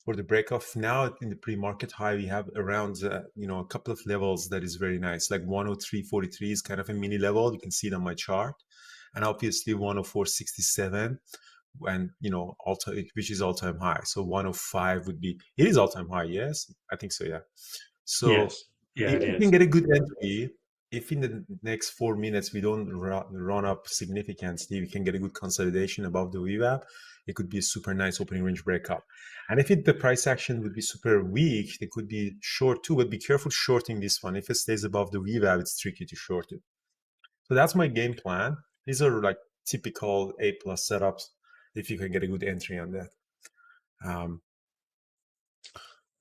for the breakoff now in the pre-market high, we have around a couple of levels that is very nice. Like 103.43 is kind of a mini level. You can see it on my chart, and obviously 104.67, and which is all-time high. So 105 would be, it is all-time high. Yes, I think so. Yeah. So Yes, yeah, if it we can is. get a good entry, if in the next 4 minutes we don't run up significantly, we can get a good consolidation above the VWAP, it could be a super nice opening range breakup. And if the price action would be super weak, they could be short too, but be careful shorting this one. If it stays above the VWAP, it's tricky to short it. So that's my game plan. These are like typical A plus setups if you can get a good entry on that.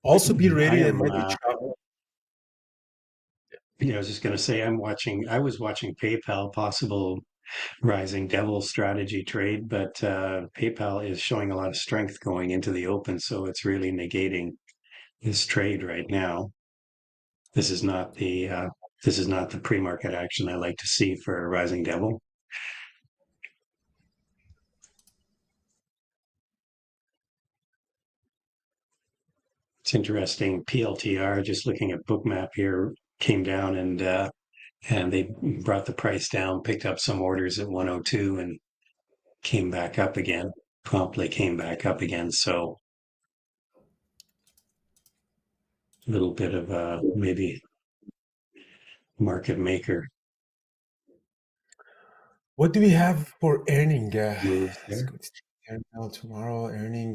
Also be I ready. There am, might be trouble. I was just going to say, I was watching PayPal, possible rising devil strategy trade, but PayPal is showing a lot of strength going into the open. So it's really negating this trade right now. This is not the pre-market action I like to see for a rising devil. It's interesting. PLTR, just looking at Bookmap here, came down and they brought the price down, picked up some orders at 102 and came back up again, promptly came back up again. So a little bit of maybe market maker What do we have for earning? moves Let's there. go to tomorrow earning.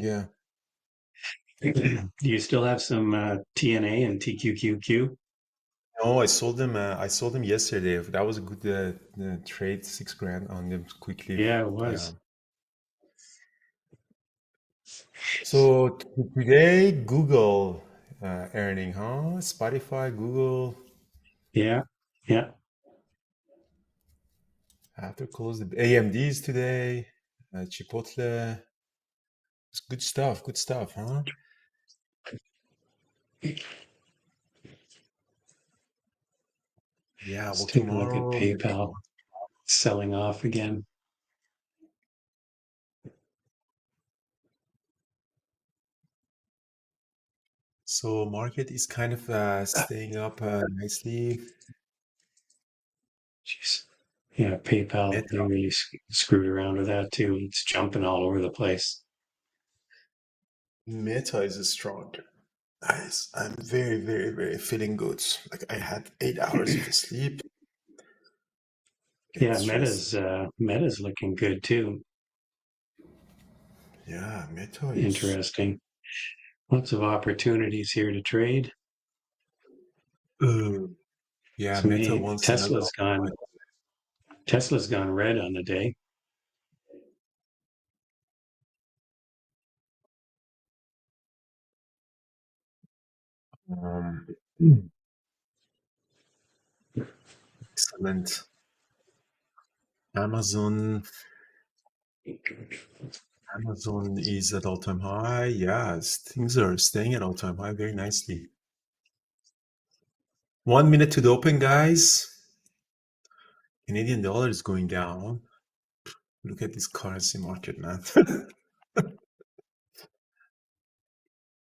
Do you still have some TNA and TQQQ? No, I sold them. I sold them yesterday. That was a good trade. 6 grand on them quickly. Yeah, it was. So today, Google earning, huh? Spotify, Google. Yeah, yeah. After close, the AMDs today. Chipotle. It's good stuff. Good stuff, huh? Yeah. Let's Well, take a look at tomorrow. PayPal selling off again. So market is kind of staying up nicely. Jeez. Yeah, PayPal, they really screwed around with that too. It's jumping all over the place. Meta is strong. Guys, I'm very, very, very feeling good. Like I had 8 hours of sleep. Yeah, It's just, Meta's looking good too. yeah, Meta is. Interesting. Lots of opportunities here to trade. Yeah, To Meta me, wants another. Tesla's gone red on the day. Um, excellent. Amazon. Amazon is at all-time high. Yeah, things are staying at all-time high very nicely. 1 minute to the open, guys. Canadian dollar is going down. Look at this currency market, man.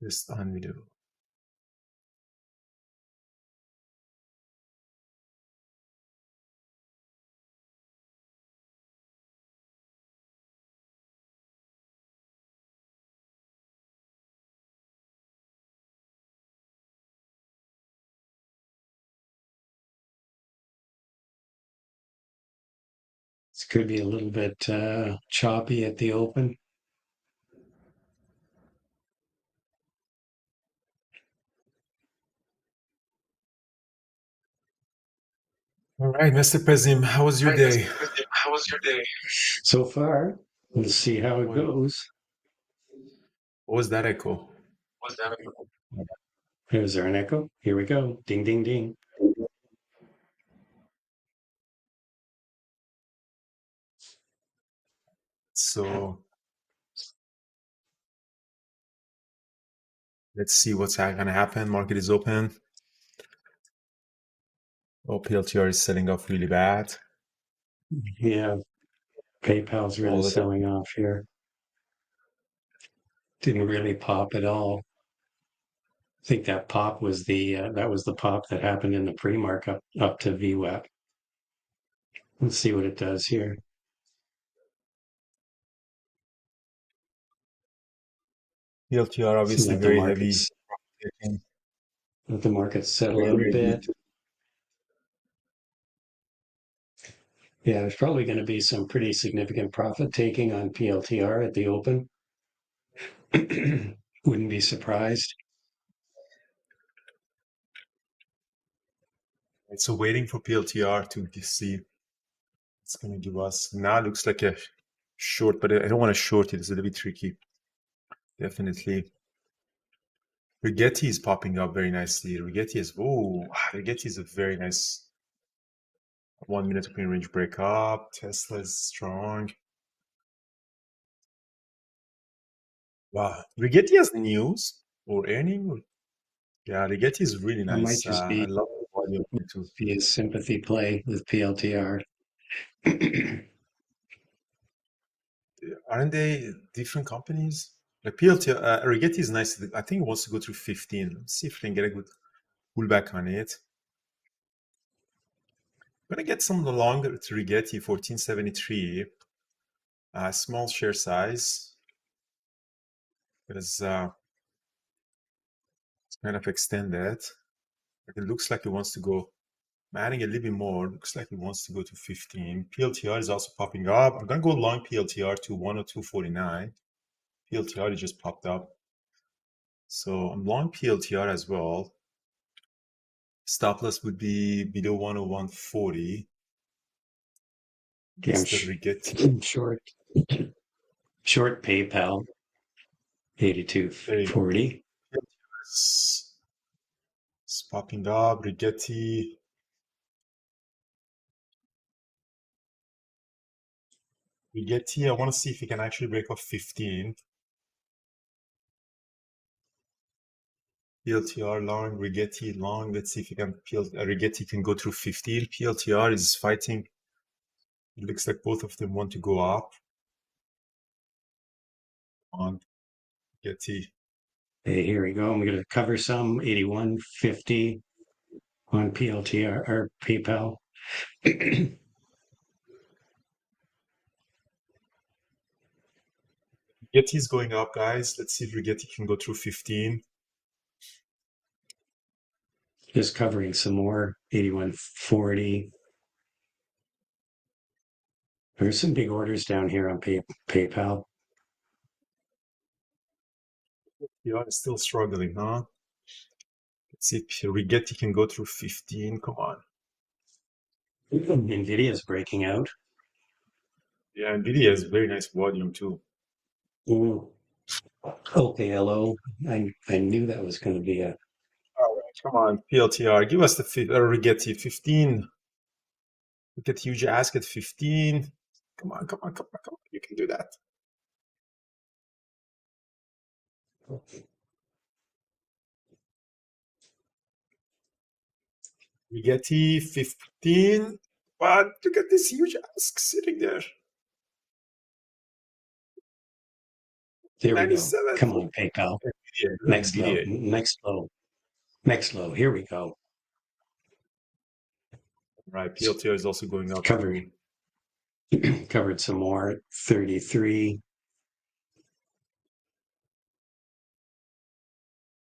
Just unbelievable. This could be a little bit choppy at the open. All right, Mr. Pezim, how was your day? How was your day? So far, we'll see how it goes. What was that echo? Is there an echo? Here we go. Ding, ding, ding. So let's see what's going to happen. Market is open. Oh, PLTR is selling off really bad. Yeah, PayPal's really All of it. selling off here. Didn't really pop at all. I think that pop was the pop that happened in the pre-mark up to VWAP. Let's see what it does here. PLTR obviously very heavy. Let the markets settle out a bit. Yeah, there's probably going to be some pretty significant profit taking on PLTR at the open. Wouldn't be surprised. So waiting for PLTR to see it's going to give us. Now it looks like a short, but I don't want to short it. It's a little bit tricky. Definitely. Rigetti is popping up very nicely. Rigetti is a very nice 1 minute open range breakup. Tesla is strong. Wow. Rigetti has news or earning. Yeah, Rigetti is really That might nice. just I love the volume too. be a sympathy play with PLTR. Aren't they different companies? Like PLTR, Rigetti is nice. I think it wants to go through 15. Let's see if we can get a good pullback on it. I'm gonna get some of the longer to Rigetti 1473. Small share size. Because it's kind of extended. But it looks like it wants to go. I'm adding a little bit more. Looks like it wants to go to 15. PLTR is also popping up. I'm gonna go long PLTR to 102.49. PLTR just popped up. So I'm long PLTR as well. Stop loss would be below 101.40. Damn short PayPal 82.40. It's popping up. Rigetti. I want to see if we can actually break off 15. PLTR long, Rigetti long. Let's see if we can Rigetti can go through 15. PLTR is fighting. It looks like both of them want to go up. On Rigetti. Hey, here we go. I'm going to cover some 81.50 on PLTR or PayPal. Rigetti is going up, guys. Let's see if Rigetti can go through 15. Just covering some more, 81.40. There's some big orders down here on PayPal. Yeah, it's still struggling, huh? Let's see if Rigetti can go through 15. Come on. NVIDIA is breaking out. Yeah, NVIDIA has very nice volume too. Okay, hello. I knew that was going to be a. All right, come on, PLTR. Give us the Rigetti 15. Look at huge ask at 15. Come on, come on, come on, come on. You can do that. Rigetti 15. But look at this huge ask sitting there. There we go. 97. Come on, PayPal. NVIDIA, Next low. NVIDIA. Next low. Next low. Here we go. Right, PLTR is also going up. Covered. Covered some more. 33.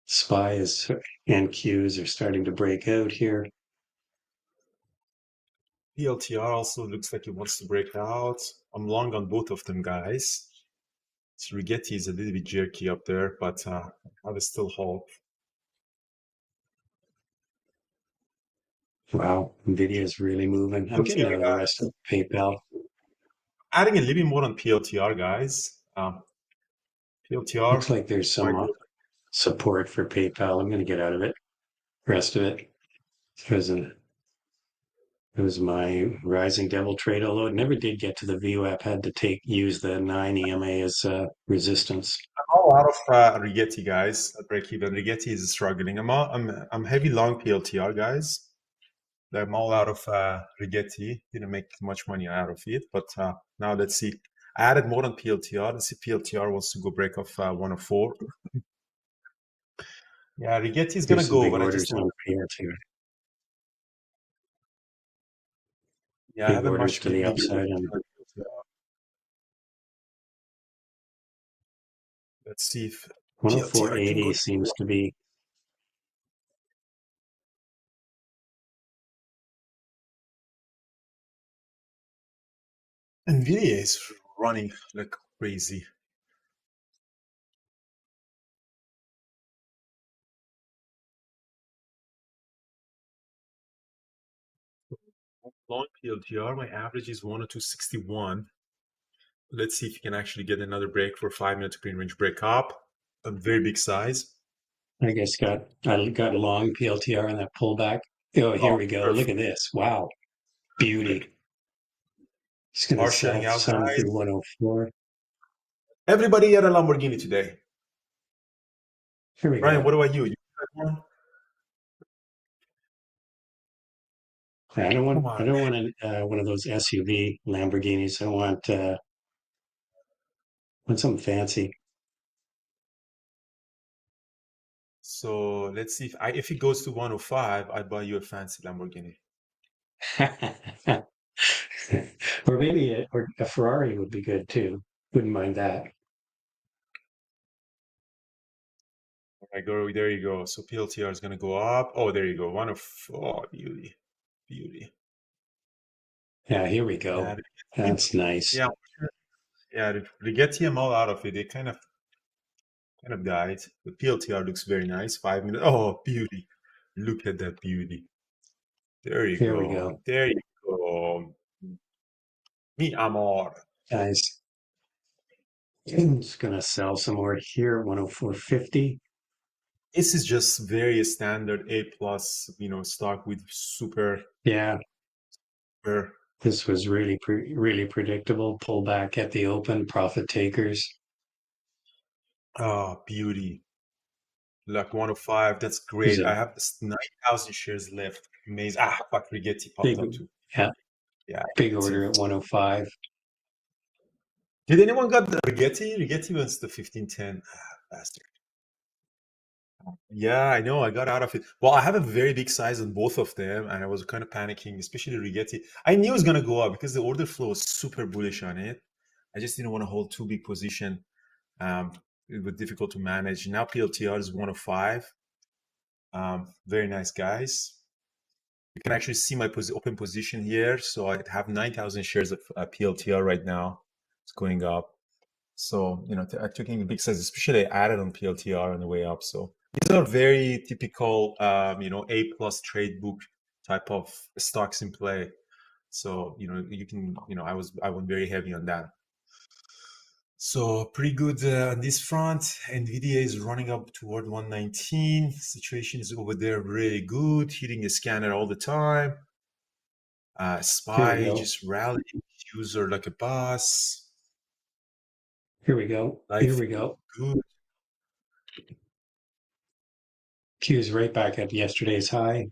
SPY is and Qs are starting to break out here. PLTR also looks like it wants to break out. I'm long on both of them, guys. So Rigetti is a little bit jerky up there, but I have still hope. Wow, NVIDIA is really moving. I'm getting out of the rest of PayPal. Adding a little bit more on PLTR, guys. PLTR. Looks like there's some support for PayPal. I'm going to get out of it. Rest of it. It was my Rising Devil trade, although it never did get to the VWAP. Had to use the 9 EMA as resistance. I'm all out of Rigetti, guys. At break even. Rigetti is struggling. I'm heavy long PLTR, guys. I'm all out of Rigetti. Didn't make much money out of it, but now let's see. I added more on PLTR. Let's see. PLTR wants to go break off 104. Yeah, Rigetti is gonna go, but I just on PLTR. Yeah, I haven't orders much to the upside. Let's see if 104.80 seems to be. NVIDIA is running like crazy. Long PLTR, my average is 102.61. Let's see if you can actually get another break for 5 minutes green range break up. A very big size. I guess I got long PLTR in that pullback. Oh, here we go. Perfect. Look at this. Wow. Beauty. It's going to sell some through 104. Everybody had a Lamborghini today. Here we Ryan, go. what about you? You got one? I don't want one of those SUV Lamborghinis. I want something fancy. So let's see if it goes to 105, I'd buy you a fancy Lamborghini. Or maybe a Ferrari would be good too. Wouldn't mind that. All right, go there you go. So PLTR is gonna go up. Oh, there you go. 104, beauty. Yeah, here we go. Yeah, that's nice. Yeah, Rigetti, I'm all out of it. They kind of died. The PLTR looks very nice. 5 minutes. Oh, beauty. Look at that beauty. There you go. We go. There you go. Mi amor. Guys, I'm just going to sell some more here, 104.50. This is just very standard A+, stock with super. Yeah. This was really predictable. Pullback at the open, profit takers. Oh, beauty. Like 105, that's great. I have 9,000 shares left. Amazing. Fuck, Rigetti popped up too. Yeah. Big order at 105. Did anyone got the Rigetti? Rigetti was the 1510. Bastard. Yeah, I know. I got out of it. Well, I have a very big size on both of them, and I was kind of panicking, especially Rigetti. I knew it was going to go up because the order flow was super bullish on it. I just didn't want to hold too big position. It was difficult to manage. Now PLTR is 105. Very nice, guys. You can actually see my open position here. So I have 9,000 shares of PLTR right now. It's going up. So, you know, I'm taking a big size, especially I added on PLTR on the way up. So these are very typical, you know, A+ trade book type of stocks in play. So, you know, you can, you know, I went very heavy on that. So pretty good on this front. NVIDIA is running up toward 119. Situation is over there really good, hitting the scanner all the time. SPY just rallying, user like a boss. Here we go. Here we go. Good. Q's right back at yesterday's high.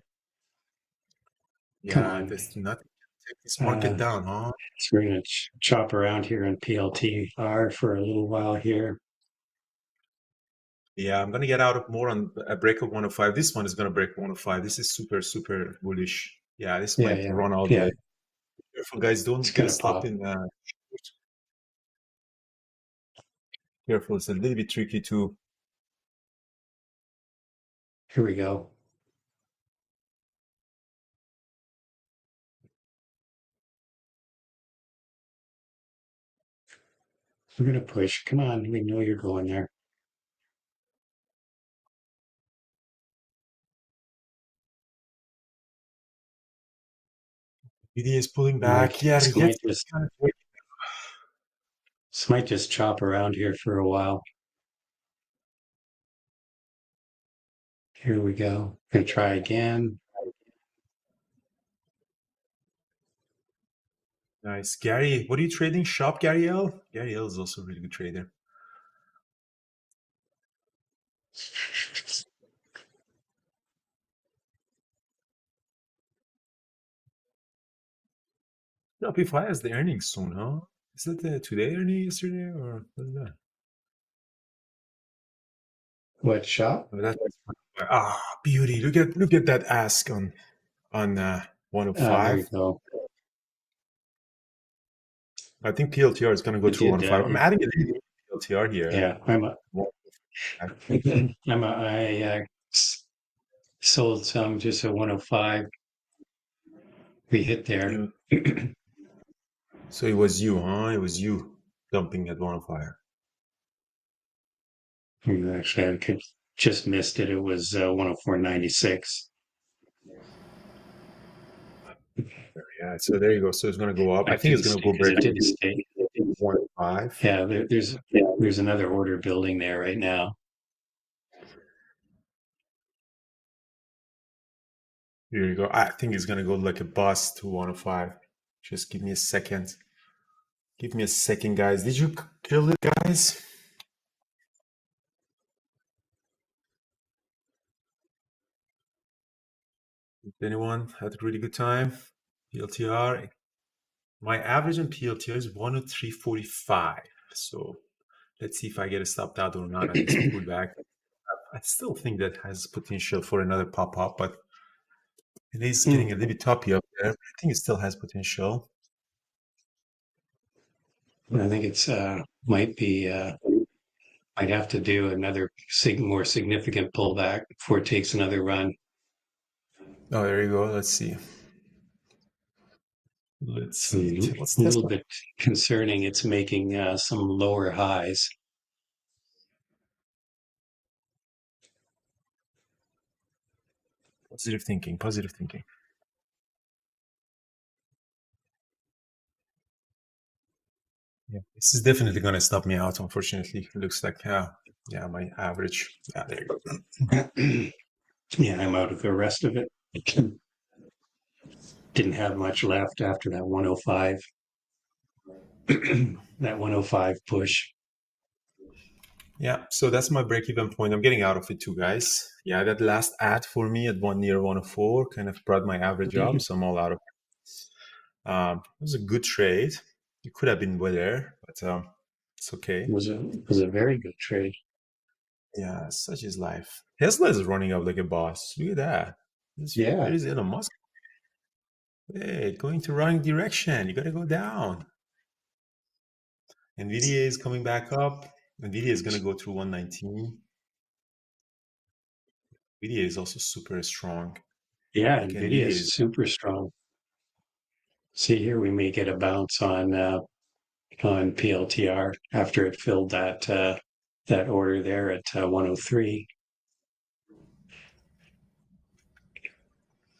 Come on. There's nothing to take this market down, huh? So we're going to chop around here in PLTR for a little while here. Yeah, I'm going to get out of more on a break of 105. This one is going to break 105. This is super, super bullish. Yeah, this might run all day. Careful, guys. Don't get stopped in. Careful. It's a little bit tricky too. Here we go. We're going to push. Come on. We know you're going there. NVIDIA is pulling back. This might just chop around here for a while. Here we go. Gonna try again. Nice. Gary, what are you trading? Shop Gary L? Gary L is also a really good trader. Shopify has the earnings soon, huh? Is that the today earning yesterday or what is that? What shop? Beauty. Look at that ask on 105. There you go. I think PLTR is going to go through 105. I'm adding a little PLTR here. Yeah, I sold some just at 105. We hit there. So it was you, huh? It was you dumping at 105. Actually, I could just missed it. It was 104.96. Yeah, so there you go. So it's going to go up. I think it's going to go break 105. Yeah, there's another order building there right now. Here you go. I think it's going to go like a bus to 105. Just give me a second. Give me a second, guys. Did you kill it, guys? Did anyone had a really good time? PLTR. My average on PLTR is 103.45. So let's see if I get a stop out or not at this pullback. I still think that has potential for another pop-up, but it is getting a little bit toppy up there. I think it still has potential. I think it's might have to do another more significant pullback before it takes another run. Oh, there you go. Let's see. Let's see. It's a little bit concerning. It's making some lower highs. Positive thinking. Positive thinking. Yeah, this is definitely going to stop me out. Unfortunately, it looks like yeah, my average. Yeah, there you go. Yeah, I'm out of the rest of it. Didn't have much left after that 105. That 105 push. Yeah, so that's my break-even point. I'm getting out of it too, guys. Yeah, that last ad for me at near 104 kind of brought my average up, so I'm all out of it. It was a good trade. It could have been better, but it's okay. It was a very good trade. Yeah, such is life. Tesla is running up like a boss. Look at that. There is Elon Musk. Hey, going to wrong direction. You got to go down. NVIDIA is coming back up. NVIDIA is going to go through 119. NVIDIA is also super strong. Yeah, Like NVIDIA is super strong. See here, we may get a bounce on PLTR after it filled that that order there at 103.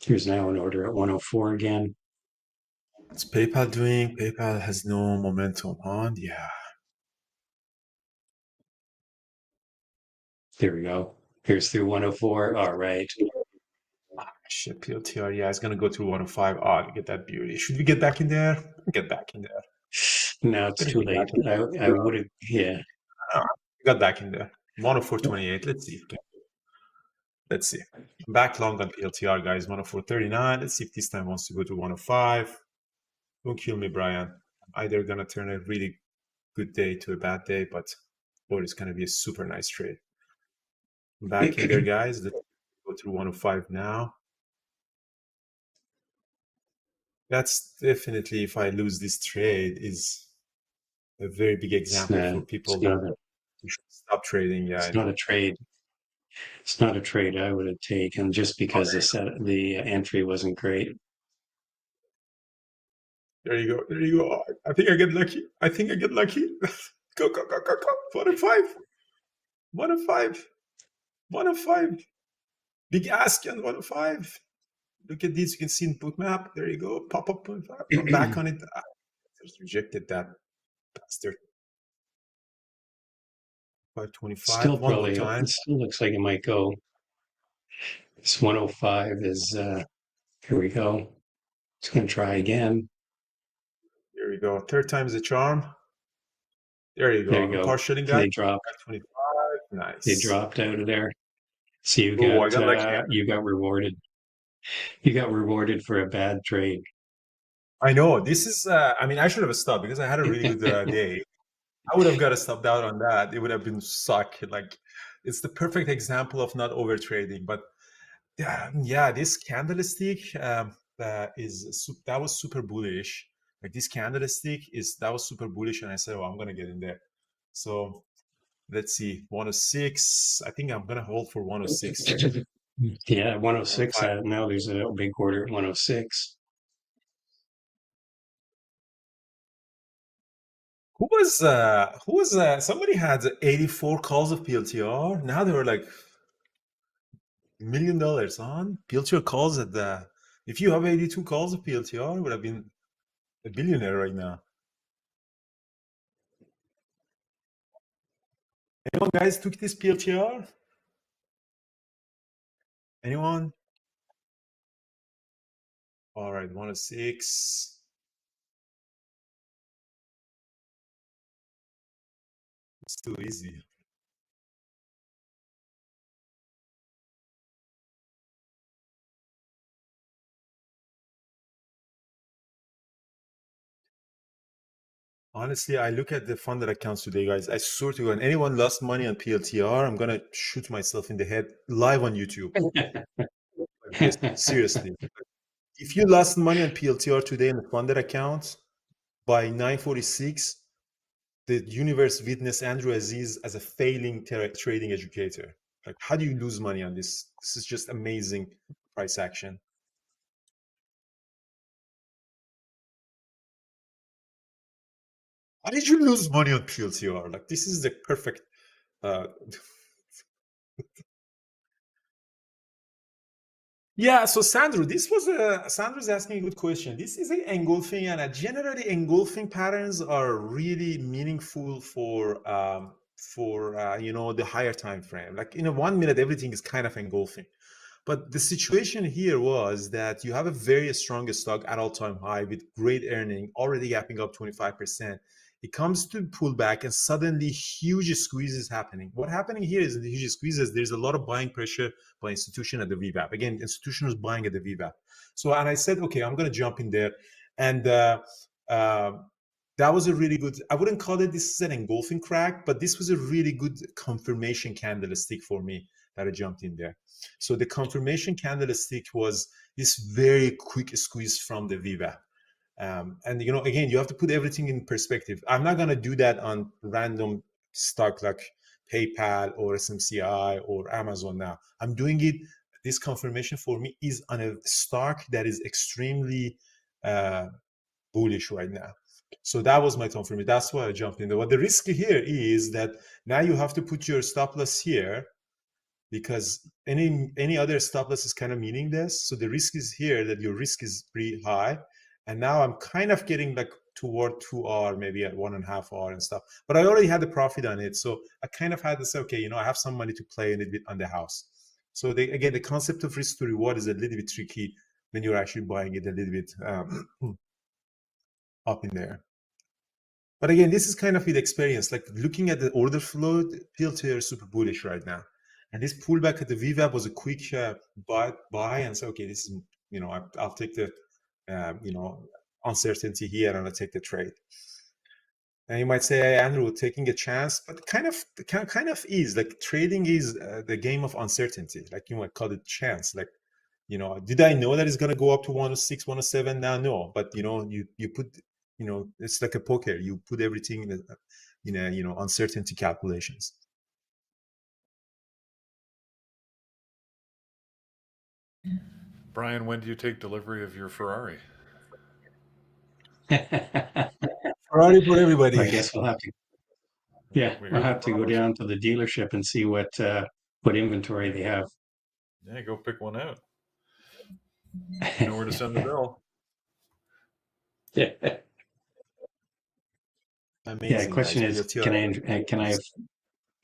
Here's now an order at 104 again. What's PayPal doing? PayPal has no momentum on. Yeah. There we go. Here's through 104. All right. Shit, PLTR. Yeah, it's going to go through 105. Oh, look at that beauty. Should we get back in there? Get back in there. Now it's too late. I would have, yeah. We got back in there. 104.28. Let's see. Let's see. Back long on PLTR, guys. 104.39. Let's see if this time wants to go to 105. Don't kill me, Brian. I'm either going to turn a really good day to a bad day, or it's going to be a super nice trade. Back in there, guys. Let's go through 105 now. That's definitely, if I lose this trade, is a very big example for people to stop trading. Yeah, it's not a trade. It's not a trade I would have taken just because the entry wasn't great. There you go. There you go. I think I get lucky. I think I get lucky. Go, go, go, go, go. 105. 105. 105. Big ask on 105. Look at this. You can see in bookmap. There you go. Pop up 105. I'm back on it. I just rejected that bastard. 525. Still One probably, more time. it still looks like it might go. This 105 is, here we go. It's going to try again. Here we go. Third time is a charm. There you go. There you go. Partially got They dropped. 25. Nice. They dropped out of there. So you you got rewarded. You got rewarded for a bad trade. I know. This is, I mean, I should have stopped because I had a really good day. I would have got to stop out on that. It would have been suck. Like, it's the perfect example of not over trading. But yeah, this candlestick that was super bullish. Like this candlestick that was super bullish, and I said, "Oh, I'm gonna get in there." So let's see, 106. I think I'm gonna hold for 106. Yeah, 106. Now there's a big order at 106. Who was somebody had 84 calls of PLTR. Now they were like $1 million on PLTR calls at the. If you have 82 calls of PLTR, would have been a billionaire right now. Anyone guys took this PLTR? Anyone? All right, 106. It's too easy. Honestly, I look at the funded accounts today, guys. I swear to God, anyone lost money on PLTR, I'm gonna shoot myself in the head live on YouTube. Yes, seriously. If you lost money on PLTR today in the funded accounts by 9:46, the universe witnessed Andrew Aziz as a failing trading educator. Like, how do you lose money on this? This is just amazing price action. How did you lose money on PLTR? Like, this is the perfect. Yeah, so Sandro, Sandro's asking a good question. This is an engulfing, and generally engulfing patterns are really meaningful for the higher time frame. Like in a 1 minute, everything is kind of engulfing. But the situation here was that you have a very strong stock at all-time high with great earning, already gapping up 25%. It comes to pullback and suddenly huge squeezes happening. What happening here is in the huge squeezes, there's a lot of buying pressure by institution at the VWAP. Again, institutions buying at the VWAP. So, and I said, okay, I'm going to jump in there. And that was a really good, I wouldn't call it this is an engulfing crack, but this was a really good confirmation candlestick for me that I jumped in there. So the confirmation candlestick was this very quick squeeze from the VWAP. And again, you have to put everything in perspective. I'm not going to do that on random stock like PayPal or SMCI or Amazon now. I'm doing it. This confirmation for me is on a stock that is extremely bullish right now. So that was my confirmation. That's why I jumped in there. What the risk here is that now you have to put your stop loss here, because any other stop loss is kind of meaningless. So the risk is here that your risk is pretty high. And now I'm kind of getting like toward 2R, maybe at 1.5R and stuff. But I already had the profit on it. So I kind of had to say, okay, I have some money to play a little bit on the house. So again, the concept of risk to reward is a little bit tricky when you're actually buying it a little bit up in there. But again, this is kind of with experience, like looking at the order flow, PLTR is super bullish right now. And this pullback at the VWAP was a quick buy and say, okay, this is, I'll take the, uncertainty here and I'll take the trade. And you might say, hey, Andrew, taking a chance, but kind of is like trading is the game of uncertainty. Like you might call it chance. Like, did I know that it's going to go up to 106, 107 now? No, but you put, it's like a poker. You put everything in a uncertainty calculations. Brian, when do you take delivery of your Ferrari? Ferrari for everybody. I guess we'll have to. Yeah, we'll have to go down to the dealership and see what inventory they have. Yeah, go pick one out. You know where to send the bill. Yeah. Amazing, yeah. The question guys. is,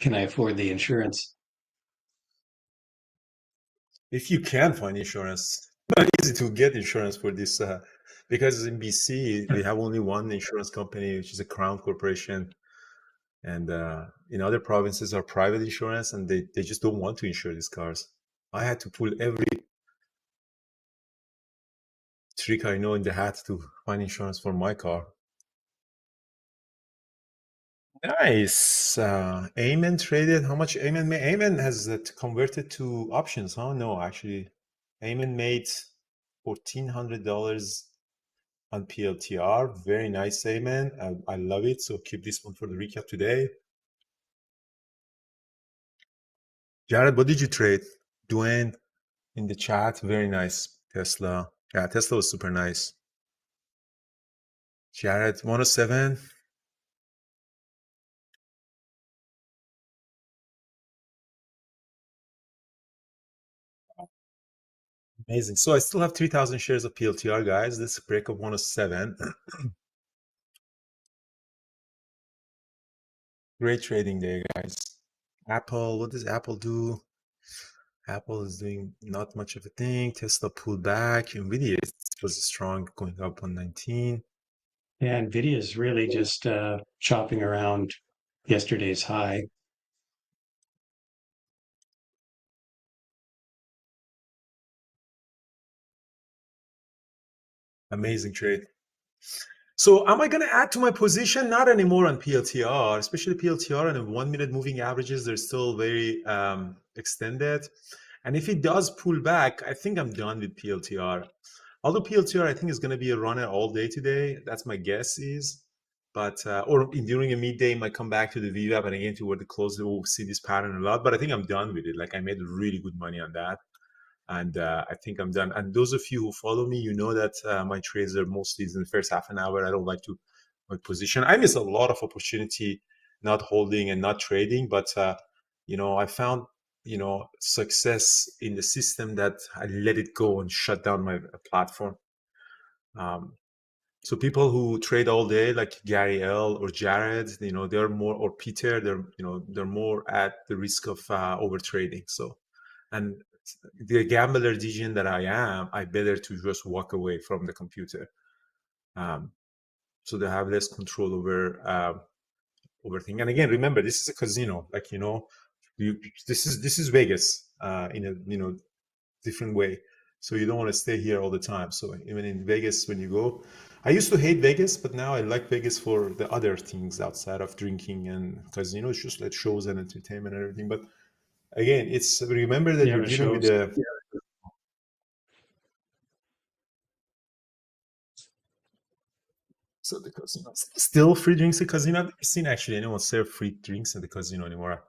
can I afford the insurance? If you can find insurance, it's not easy to get insurance for this because in BC we have only one insurance company, which is a Crown Corporation, and in other provinces are private insurance, and they just don't want to insure these cars. I had to pull every trick I know in the hat to find insurance for my car. Nice. Amen traded. How much Amen made? Amen has converted to options, huh? No, actually, Amen made $1,400 on PLTR. Very nice, Amen. I love it. So keep this one for the recap today. Jared, what did you trade? Dwayne in the chat. Very nice. Tesla. Yeah, Tesla was super nice. Jared, 107. Amazing. So I still have 3,000 shares of PLTR, guys. This break of 107. Great trading day, guys. Apple, what does Apple do? Apple is doing not much of a thing. Tesla pulled back. Nvidia was strong, going up 119. Yeah, Nvidia is really just chopping around yesterday's high. Amazing trade. So am I going to add to my position? Not anymore on PLTR, especially PLTR and the 1 minute moving averages. They're still very extended. And if it does pull back, I think I'm done with PLTR. Although PLTR, I think is going to be a runner all day today. That's my guess is. But or during a midday, might come back to the VWAP and again toward the close, we'll see this pattern a lot. But I think I'm done with it. Like I made really good money on that. And I think I'm done. And those of you who follow me, you know that my trades are mostly in the first half an hour. I don't like to my position. I miss a lot of opportunity not holding and not trading, but I found success in the system that I let it go and shut down my platform. So people who trade all day, like Gary L or Jared, they're more, or Peter, they're more at the risk of over trading. So, and the gambler decision that I am, I better to just walk away from the computer. So they have less control over thing. And again, remember, this is a casino. Like this is Vegas in a different way. So you don't want to stay here all the time. So even in Vegas, when you go, I used to hate Vegas, but now I like Vegas for the other things outside of drinking and because it's just like shows and entertainment and everything. But again, it's remember that you're dealing with the So the casino, still free drinks at the casino. I've never seen actually anyone serve free drinks at the casino anymore.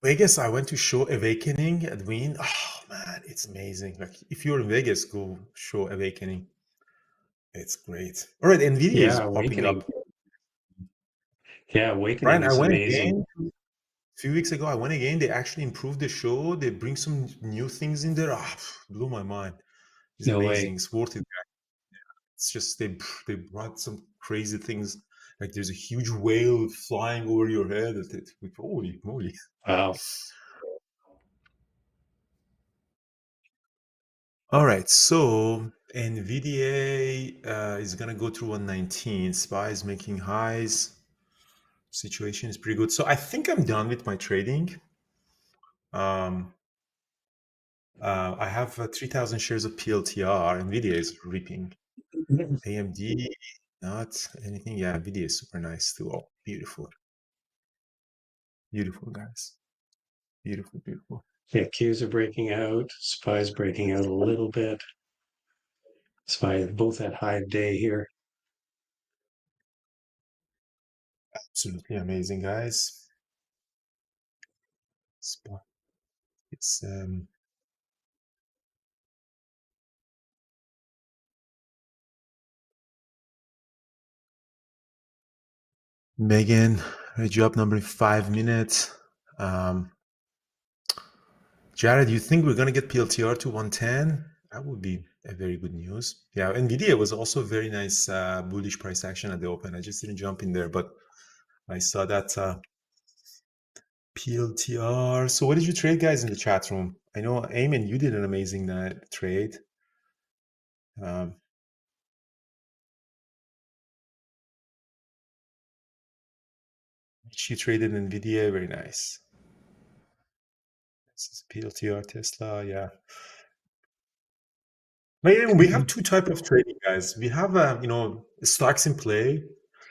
Vegas, I went to show Awakening at Wien. Oh man, it's amazing. Like if you're in Vegas, go show Awakening. It's great. All right, Nvidia is Yeah, popping Awakening. up. Yeah, Awakening Brian, I is went amazing. again a few weeks ago. I went again. They actually improved the show. They bring some new things in there. Ah, blew my mind. It's No amazing. way. It's worth it. It's just they brought some crazy things. Like there's a huge whale flying over your head. Holy moly! Wow. All right, so NVDA is gonna go through 119. SPY is making highs. Situation is pretty good. So I think I'm done with my trading. I have 3,000 shares of PLTR. NVIDIA is ripping. AMD, not anything. Yeah, NVIDIA is super nice too. Oh, beautiful. Beautiful, guys. Beautiful, beautiful. Yeah, Qs are breaking out. SPY's breaking out a little bit. SPY both at high day here. Absolutely amazing, guys. SPY. It's Megan, job number in 5 minutes. Jared, you think we're going to get PLTR to 110? That would be a very good news. Yeah, NVIDIA was also a very nice bullish price action at the open. I just didn't jump in there, but I saw that PLTR. So what did you trade, guys, in the chat room? I know, Eamon, you did an amazing trade. She traded NVIDIA, very nice. This is PLTR, Tesla, yeah. We have two type of trading, guys. We have, stocks in play,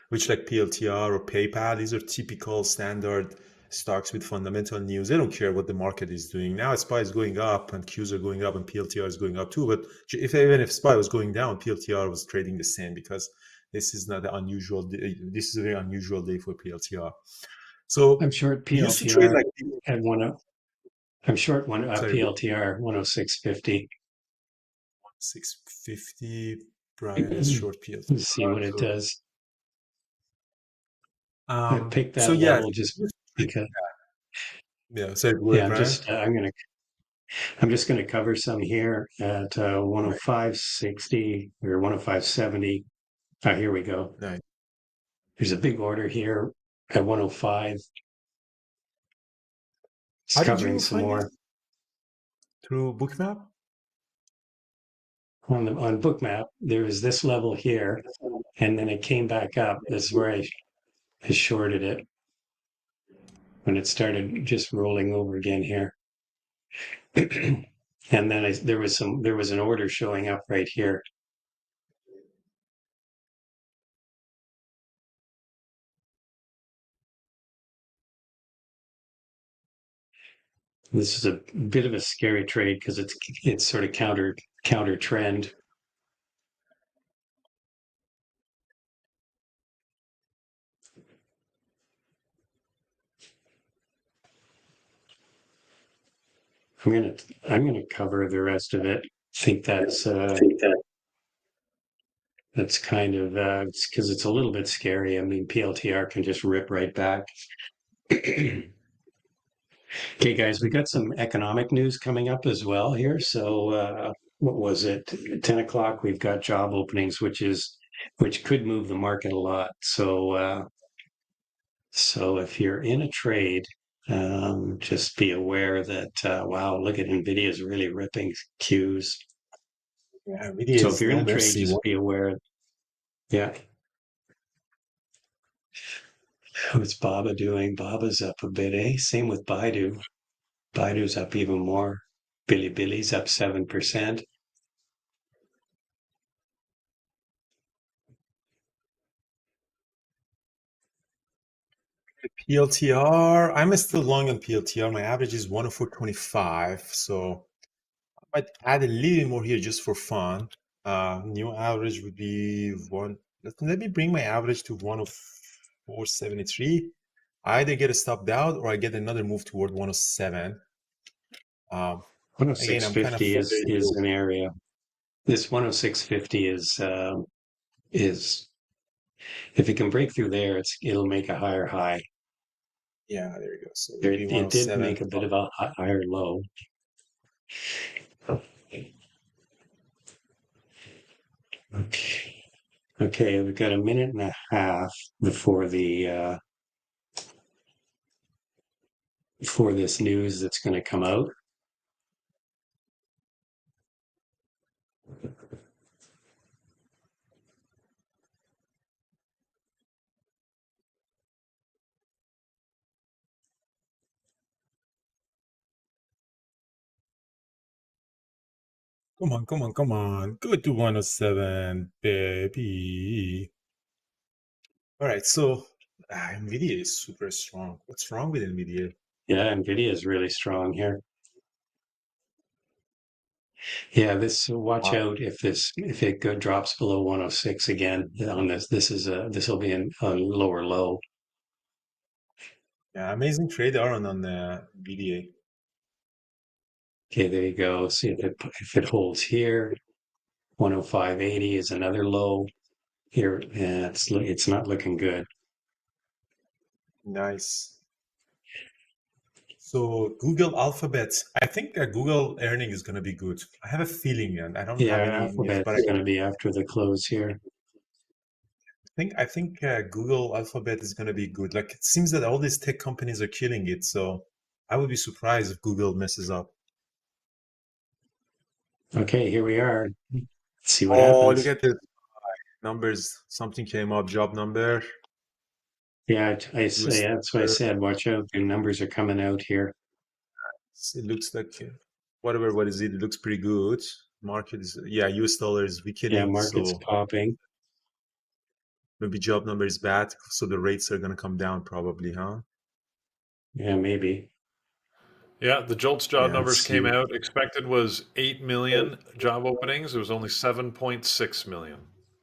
which like PLTR or PayPal. These are typical standard stocks with fundamental news. They don't care what the market is doing. Now SPY is going up and Qs are going up and PLTR is going up too. But even if SPY was going down, PLTR was trading the same because this is not an unusual. This is a very unusual day for PLTR. So I'm short we used to trade PLTR like at I'm short sorry, PLTR 106.50. 650. Brian is short PLTR. Let's see what it So, does. I picked so that yeah, level just because. yeah. Sorry, go ahead, Yeah, Brian. I'm just gonna cover some here at 105.60 or 105.70. Here we go. Nice. There's a big order here at 105. It's How did covering you some find more this? Through Bookmap? on Bookmap. There was this level here, and then it came back up. This is where I shorted it when it started just rolling over again here. And then there was an order showing up right here. This is a bit of a scary trade because it's sort of counter trend. I'm gonna cover the rest of it. I think that's kind of it's because it's a little bit scary. I mean, PLTR can just rip right back. Okay, guys, we got some economic news coming up as well here. So, what was it? 10 o'clock, we've got job openings, which could move the market a lot. So if you're in a trade, just be aware that, wow, look at NVIDIA's really ripping Qs. Yeah, NVIDIA So if is you're in no a trade, mercy. just be aware. Yeah. What's Baba doing? Baba's up a bit, eh? Same with Baidu. Baidu's up even more. Bilibili's up 7%. PLTR, I'm still long on PLTR. My average is 104.25. So I might add a little more here just for fun. New average would be one. Let me bring my average to 104.73. I either get a stop down or I get another move toward 107. Again, I'm kind of 106.50 is an area. This 106.50 is if it can break through there, it'll make a higher high. Yeah, there you go. So There, it'll be it did 107. make a bit of a higher low. Okay, we've got a minute and a half before the before this news that's going to come out. Come on, come on, come on. Go to 107, baby. All right, so NVIDIA is super strong. What's wrong with NVIDIA? Yeah, NVIDIA is really strong here. Yeah, watch out if it drops below 106 again on this. This will be a lower low. Yeah, amazing trade on the NVIDIA. Okay, there you go. See if it holds here. 105.80 is another low here. Yeah, it's not looking good. Nice. So Google Alphabet, I think Google earning is going to be good. I have a feeling, and I don't have Yeah, any news, but Alphabet's going to be after the close here. I think Google Alphabet is going to be good. Like it seems that all these tech companies are killing it, so I would be surprised if Google messes up. Okay, here we are. Let's see what Oh, happens. look at the numbers. Something came up. Job number. Yeah, US that's what I said. Watch out. The numbers are coming out here. It looks like whatever. What is it? It looks pretty good. Market is US dollar is Yeah, weakening, market's so popping. maybe job number is bad, so the rates are going to come down probably, huh? Yeah, maybe. Yeah, the JOLTS job Yeah, let's numbers see. came out. Expected was 8 million job openings. It was only 7.6 million.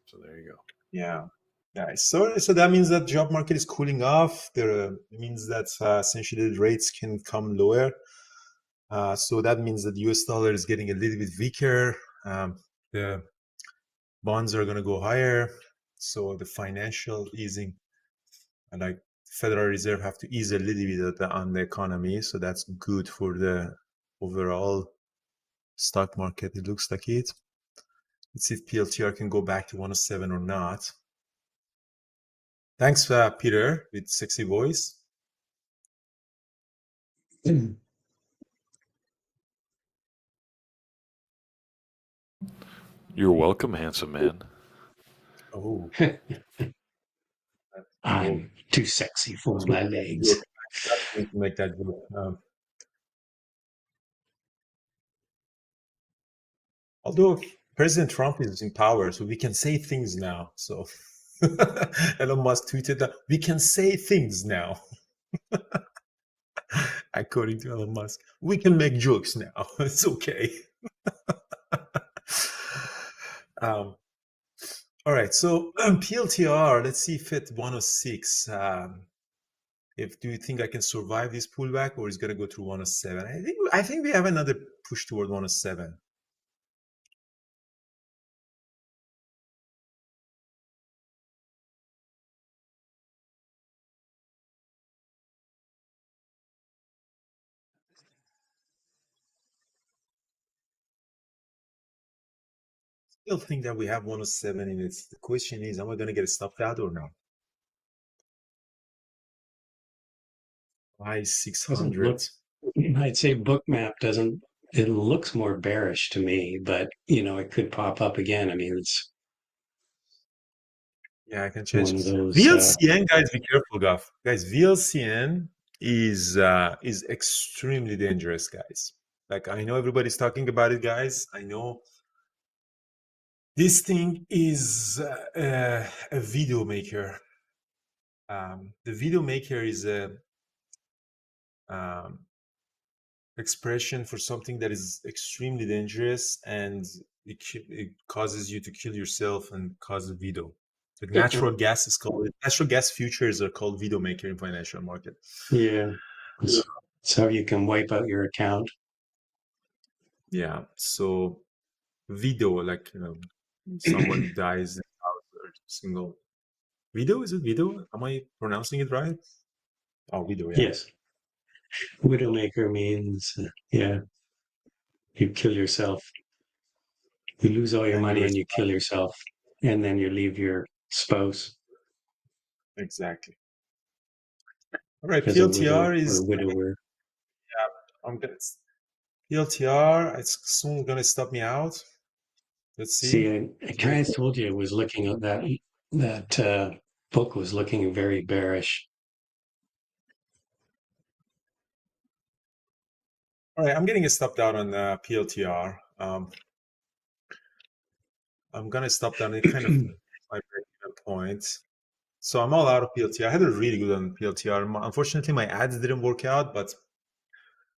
So there you go. Yeah. Nice. So that means that job market is cooling off. There means that essentially the rates can come lower. So that means that the US dollar is getting a little bit weaker. The bonds are going to go higher. So the financial easing, and like Federal Reserve have to ease a little bit on the economy. So that's good for the overall stock market. It looks like it. Let's see if PLTR can go back to 107 or not. Thanks, Peter, with sexy voice. You're welcome, handsome man. Oh, I'm too sexy for my legs. to make that joke. Although President Trump is in power, so we can say things now. So Elon Musk tweeted that we can say things now. According to Elon Musk, we can make jokes now. It's okay. All right, so PLTR, let's see if at 106. Do you think I can survive this pullback, or is it going to go through 107? I think we have another push toward 107. Still think that we have 107 in it. The question is, am I going to get stopped out or not? Why 600? I'd say Bookmap doesn't. It looks more bearish to me, but it could pop up again. I mean, it's Yeah, I can change. one of those. VLCN, guys, be careful, Guff. Guys, VLCN is extremely dangerous, guys. Like I know everybody's talking about it, guys. I know this thing is a video maker. The video maker is a expression for something that is extremely dangerous, and it causes you to kill yourself and cause a veto. Like natural gas futures are called veto maker in financial market. Yeah. It's how you can wipe out your account. Yeah. So veto, like someone dies in a house or single. Veto, is it veto? Am I pronouncing it right? Oh, veto, yeah. Yes. Widowmaker means, yeah, you kill yourself. You lose all your And money you're and you kill yourself. And then you leave your spouse exactly. All right, as a widow PLTR or is widower. I'm gonna PLTR. It's soon gonna stop me out. Let's see. See, I kind of told you I was looking at that book was looking very bearish. All right, I'm getting a stopped out on PLTR. I'm gonna stop down at kind of my break-even point. So I'm all out of PLTR. I had a really good on PLTR. Unfortunately, my ads didn't work out, but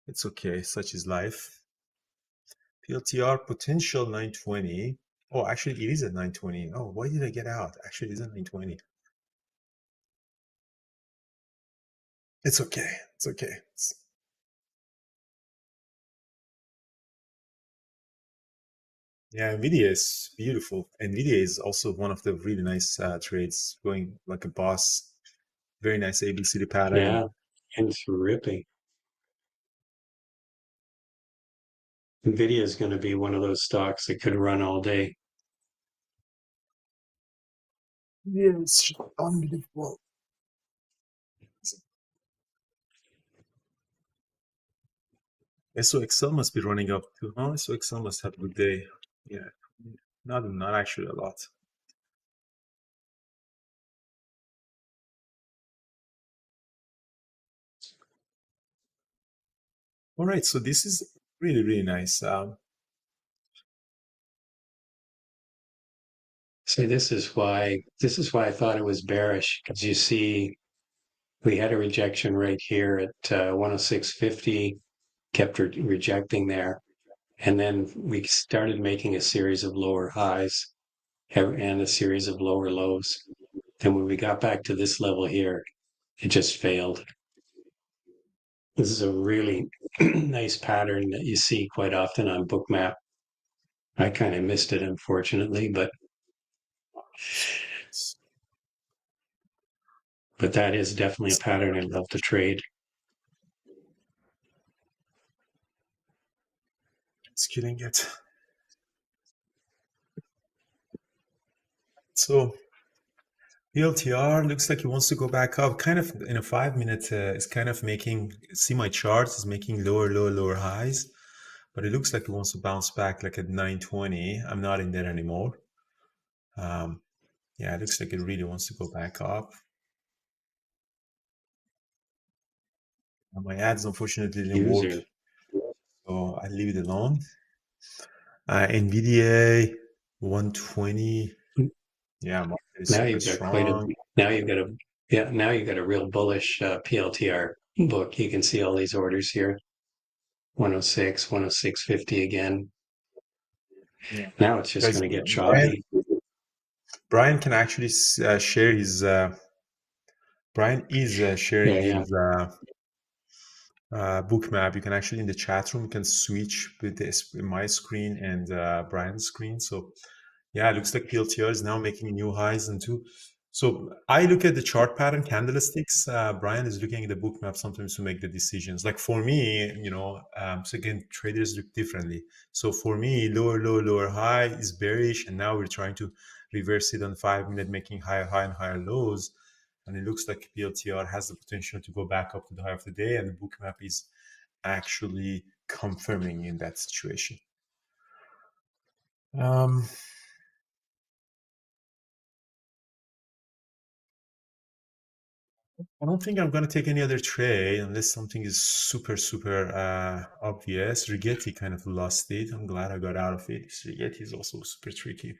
it's okay. Such is life. PLTR potential 920. Oh, actually, it is at 920. Oh, why did I get out? Actually, it is at 920. It's okay. It's okay. Yeah, NVIDIA is beautiful. NVIDIA is also one of the really nice trades, going like a boss. Very nice ABCD pattern. Yeah, and it's ripping. Nvidia is going to be one of those stocks that could run all day. Yeah, it's just unbelievable. So Excel must be running up too. Oh, so Excel must have a good day. Yeah, not actually a lot. All right, so this is really nice. So this is why I thought it was bearish, because you see we had a rejection right here at 106.50, kept rejecting there. And then we started making a series of lower highs and a series of lower lows. And when we got back to this level here, it just failed. This is a really nice pattern that you see quite often on Bookmap. I kind of missed it, unfortunately, but that is definitely a pattern I'd love to trade. It's killing it. So PLTR looks like it wants to go back up. Kind of in a 5 minute, it's kind of making. See my charts is making lower highs, but it looks like it wants to bounce back like at 920. I'm not in there anymore. Yeah, it looks like it really wants to go back up. My ads unfortunately didn't work, User. so I leave it alone. NVDA 120. Yeah, market is Now super you've got quite a strong. now you've got a yeah now you've got a real bullish PLTR book. You can see all these orders here. 106, 106.50 again. Yeah, Now it's just guys, going to get Brian, choppy. Brian can actually share his. Brian is sharing Yeah, yeah. his book map. You can actually in the chat room you can switch with this my screen and Brian's screen. So yeah, it looks like PLTR is now making new highs and too. So I look at the chart pattern candlesticks. Brian is looking at the book map sometimes to make the decisions. Like for me, so again, traders look differently. So for me, lower high is bearish, and now we're trying to reverse it on 5 minute, making higher high and higher lows. And it looks like PLTR has the potential to go back up to the high of the day, and the book map is actually confirming in that situation. I don't think I'm going to take any other trade unless something is super obvious. Rigetti kind of lost it. I'm glad I got out of it. Rigetti is also super tricky.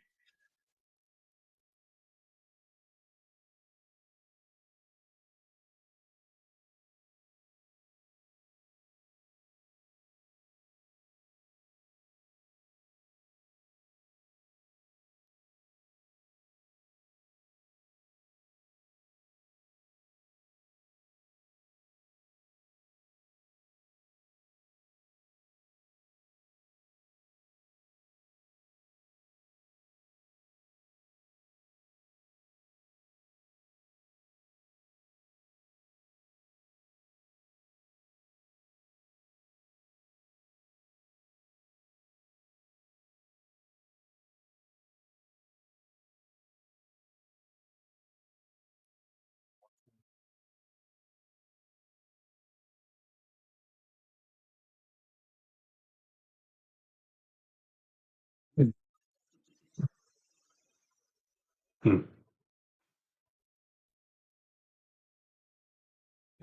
Hmm.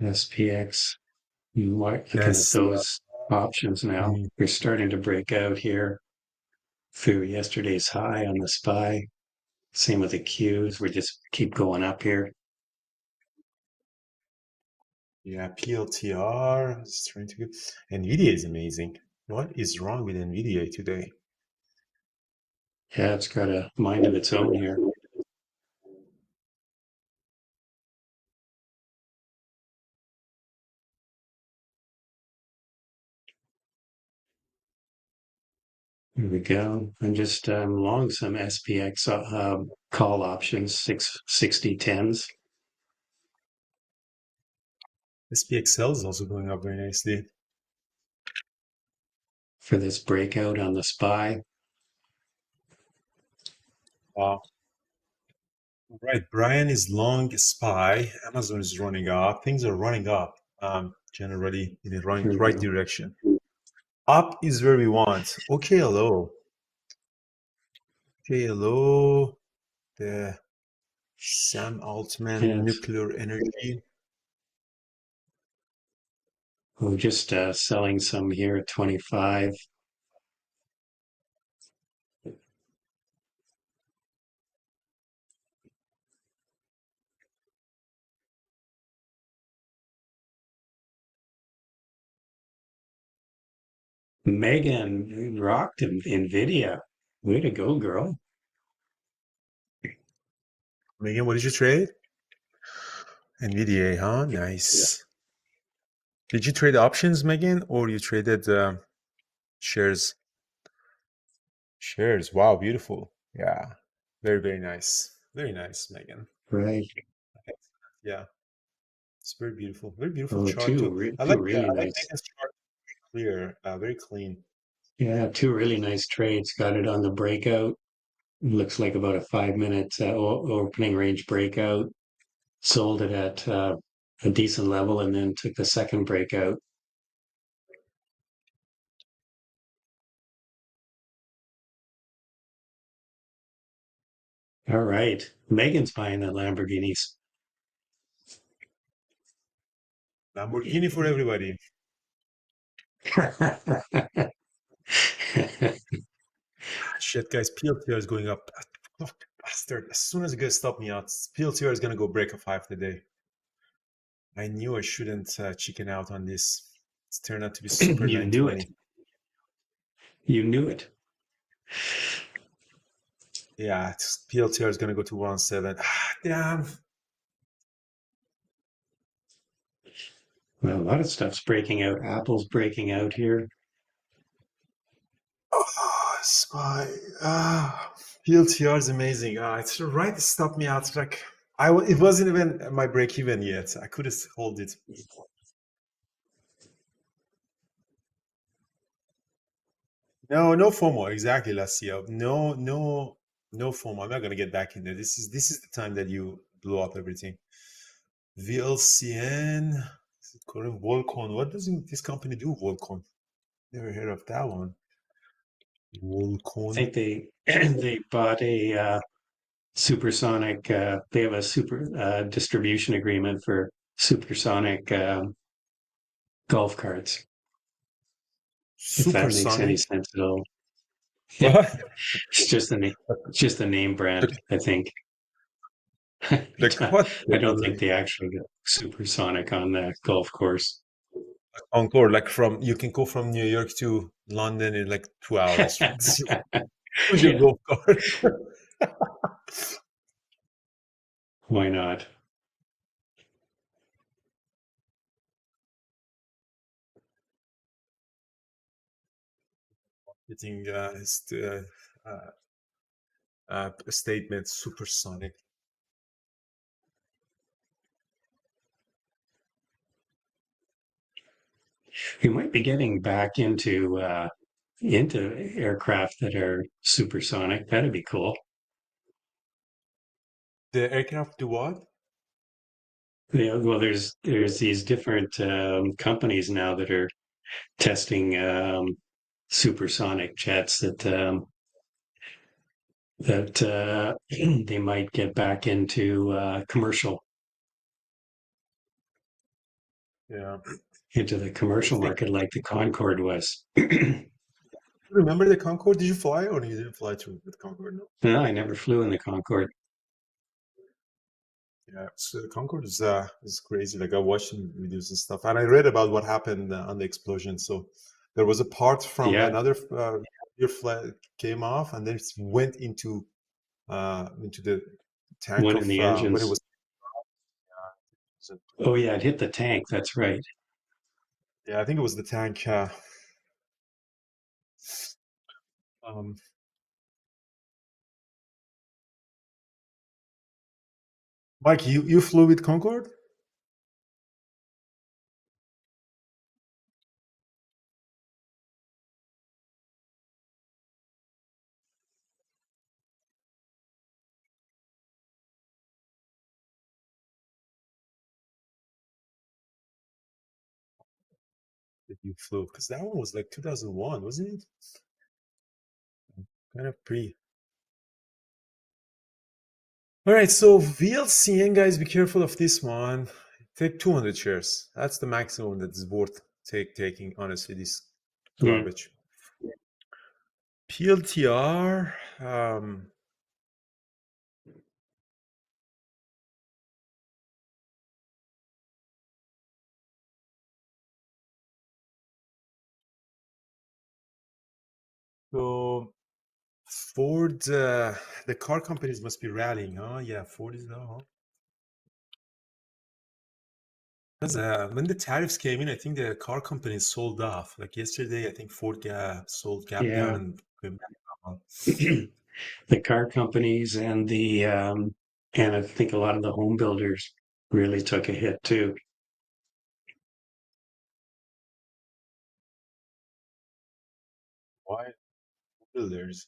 SPX. Looking at Yes. those options now. Mm, We're starting to break out here through yesterday's high on the SPY. Same with the Qs. We just keep going up here. yeah, PLTR is trying to get. NVIDIA is amazing. What is wrong with NVIDIA today? Yeah, it's got a mind of its own here. Here we go. I'm just long some SPX call options, 660 10s SPXL is also going up very nicely. for this breakout on the SPY. Wow. All right, Brian is long SPY. Amazon is running up. Things are running up. Generally in the Here we right go. direction. Up is where we want. Okay, hello. Okay, hello. The Sam Altman Yes. nuclear energy. We're just selling some here at 25. Megan rocked NVIDIA. Way to go, girl. Megan, what did you trade? NVDA, huh? Nice. Did you trade options, Megan, or you traded shares? Shares. Wow, beautiful. Yeah. Very, very nice. Very nice, Megan. Right. Yeah. It's very beautiful. Very beautiful Oh, chart too. two really I like nice. Megan's chart. Clear, very clean. Yeah, two really nice trades. Got it on the breakout. Looks like about a 5 minute opening range breakout. Sold it at a decent level and then took the second breakout. All right. Megan's buying the Lamborghinis. Lamborghini for everybody. Shit, guys, PLTR is going up. Oh, bastard. As soon as you guys stop me out, PLTR is going to go break a 5 today. I knew I shouldn't chicken out on this. It's turned out to be super You knew it. 920. You knew it. Yeah, PLTR is going to go to 117. Ah, damn. Well, a lot of stuff's breaking out. Apple's breaking out here. Oh, spy. PLTR is amazing. It's right to stop me out. Like it wasn't even my break even yet. I could have hold it. No, no FOMO. Exactly, Lacio. No FOMO. I'm not gonna get back in there. This is the time that you blow up everything. VLCN. Korean Volcon. What does this company do? Volcon. Never heard of that one. I Volcon. think they they bought a supersonic. They have a super distribution agreement for supersonic golf carts. If that makes any Supersonic. sense at all. What? It's just the name. It's just the name brand. I think. Like what? I don't think they actually go supersonic on the golf course. Encore, like from you can go from New York to London in like 2 hours. With your Yeah, golf cart. why not? Getting a statement supersonic. We might be getting back into aircraft that are supersonic. That'd be cool. The aircraft do what? Yeah, well, there's these different companies now that are testing supersonic jets that that they might get back into commercial, Yeah. into the commercial Think- market like the Concorde was. Remember the Concorde? Did you fly or you didn't fly through with Concorde? No. No, I never flew in the Concorde. Yeah, so the Concorde is crazy. Like I watched some videos and stuff, and I read about what happened on the explosion. So there was a part from Yeah, another your flight came off, and then it went into the tank one of in the when it engines. was. Oh yeah, it hit the tank. That's right. Yeah, I think it was the tank. Um, Mike, you flew with Concorde? That you flew? Because that one was like 2001, wasn't it? Kind of pre. All right, so VLCN guys, be careful of this one. Take 200 shares. That's the maximum that's worth taking. Honestly, this Mm. garbage. PLTR. So Ford, the car companies must be rallying, huh? Yeah, Ford is now. Huh? Because when the tariffs came in, I think the car companies sold off. Like yesterday, I think Ford sold gap down Yeah. and came back up. The car companies and I think a lot of the home builders really took a hit too. Why builders?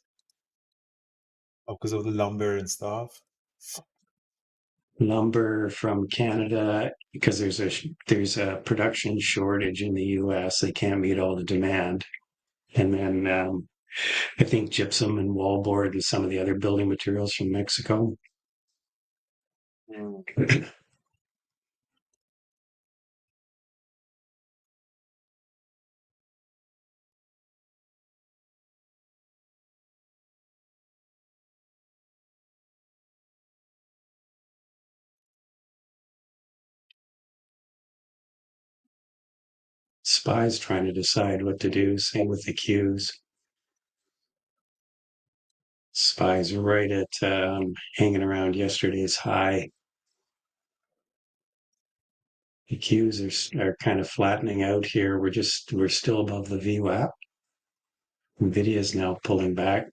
Oh, because of the lumber and stuff. Lumber from Canada, because there's a production shortage in the U.S. They can't meet all the demand, and then I think gypsum and wallboard and some of the other building materials from Mexico. Spies trying to decide what to do. Same with the Qs. Spies right at hanging around yesterday's high. The Qs are kind of flattening out here. We're still above the VWAP. Nvidia is now pulling back.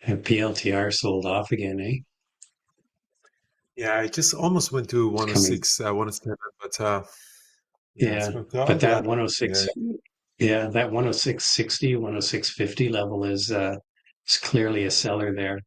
And PLTR sold off again, eh? Yeah, it just almost went to It's coming. 106, 107, but yeah, it's Yeah, going to. I'm but glad. that 106, yeah, that 106.60, 106.50 level is clearly a seller there.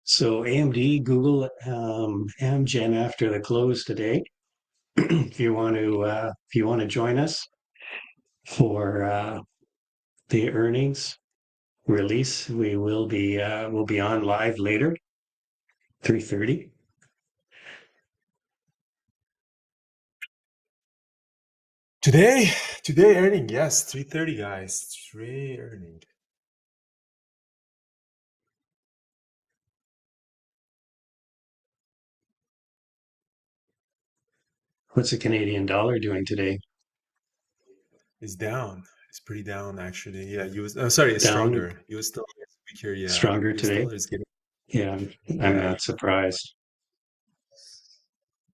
So AMD, Google, Amgen after the close today. If you want to join us for the earnings release, we'll be on live later, 3:30. Today, today earning, yes, 3:30, guys. Today earning. What's the Canadian dollar doing today? Is down. It's pretty down actually. Yeah, US. Sorry, it's Down, stronger. US dollar is weaker. Yeah, stronger US today? dollar is getting. Yeah, I'm Yeah, not surprised.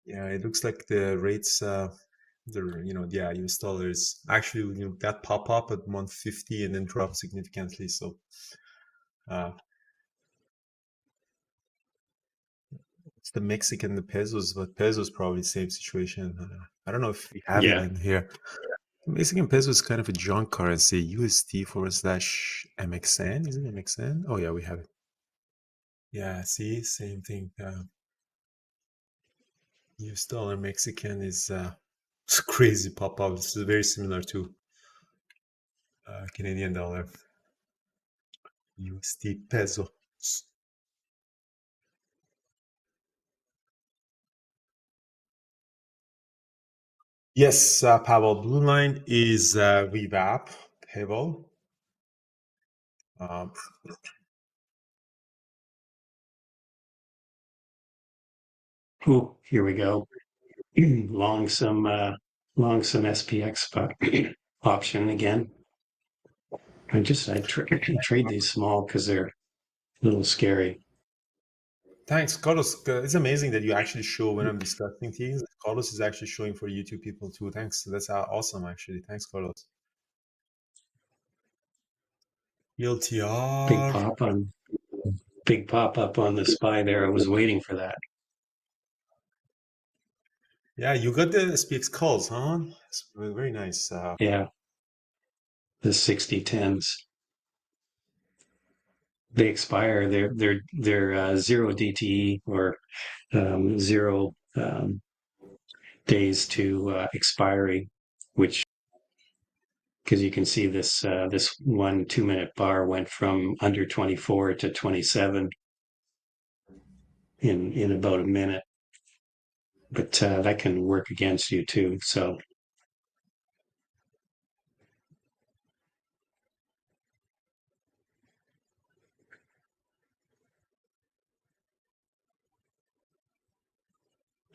yeah. It looks like the rates. the US dollar is actually that pop up at 150 and then drop significantly. So it's the Mexican, the pesos, but pesos probably same situation. I don't know if we have it Yeah. in here. Mexican peso is kind of a junk currency. USD/MXN. Is it MXN? Oh yeah, we have it. Yeah, see, same thing. US dollar Mexican is it's crazy pop up. This is very similar to Canadian dollar. USD peso. Yes, Pavel. Blue line is VWAP, Pavel. Ooh, here we go. long some SPX option again. I trade these small because they're a little scary. Thanks, Carlos. It's amazing that you actually show when I'm discussing things. Carlos is actually showing for YouTube people too. Thanks. That's awesome, actually. Thanks, Carlos. Big PLTR. pop up on the SPY there. I was waiting for that. Yeah, you got the SPX calls, huh? It's very nice. Yeah, the 60/10s. They expire. They're 0 DTE or 0 days to expiry, which because you can see this 1 2 minute bar went from under 24 to 27 in about a minute, but that can work against you too. So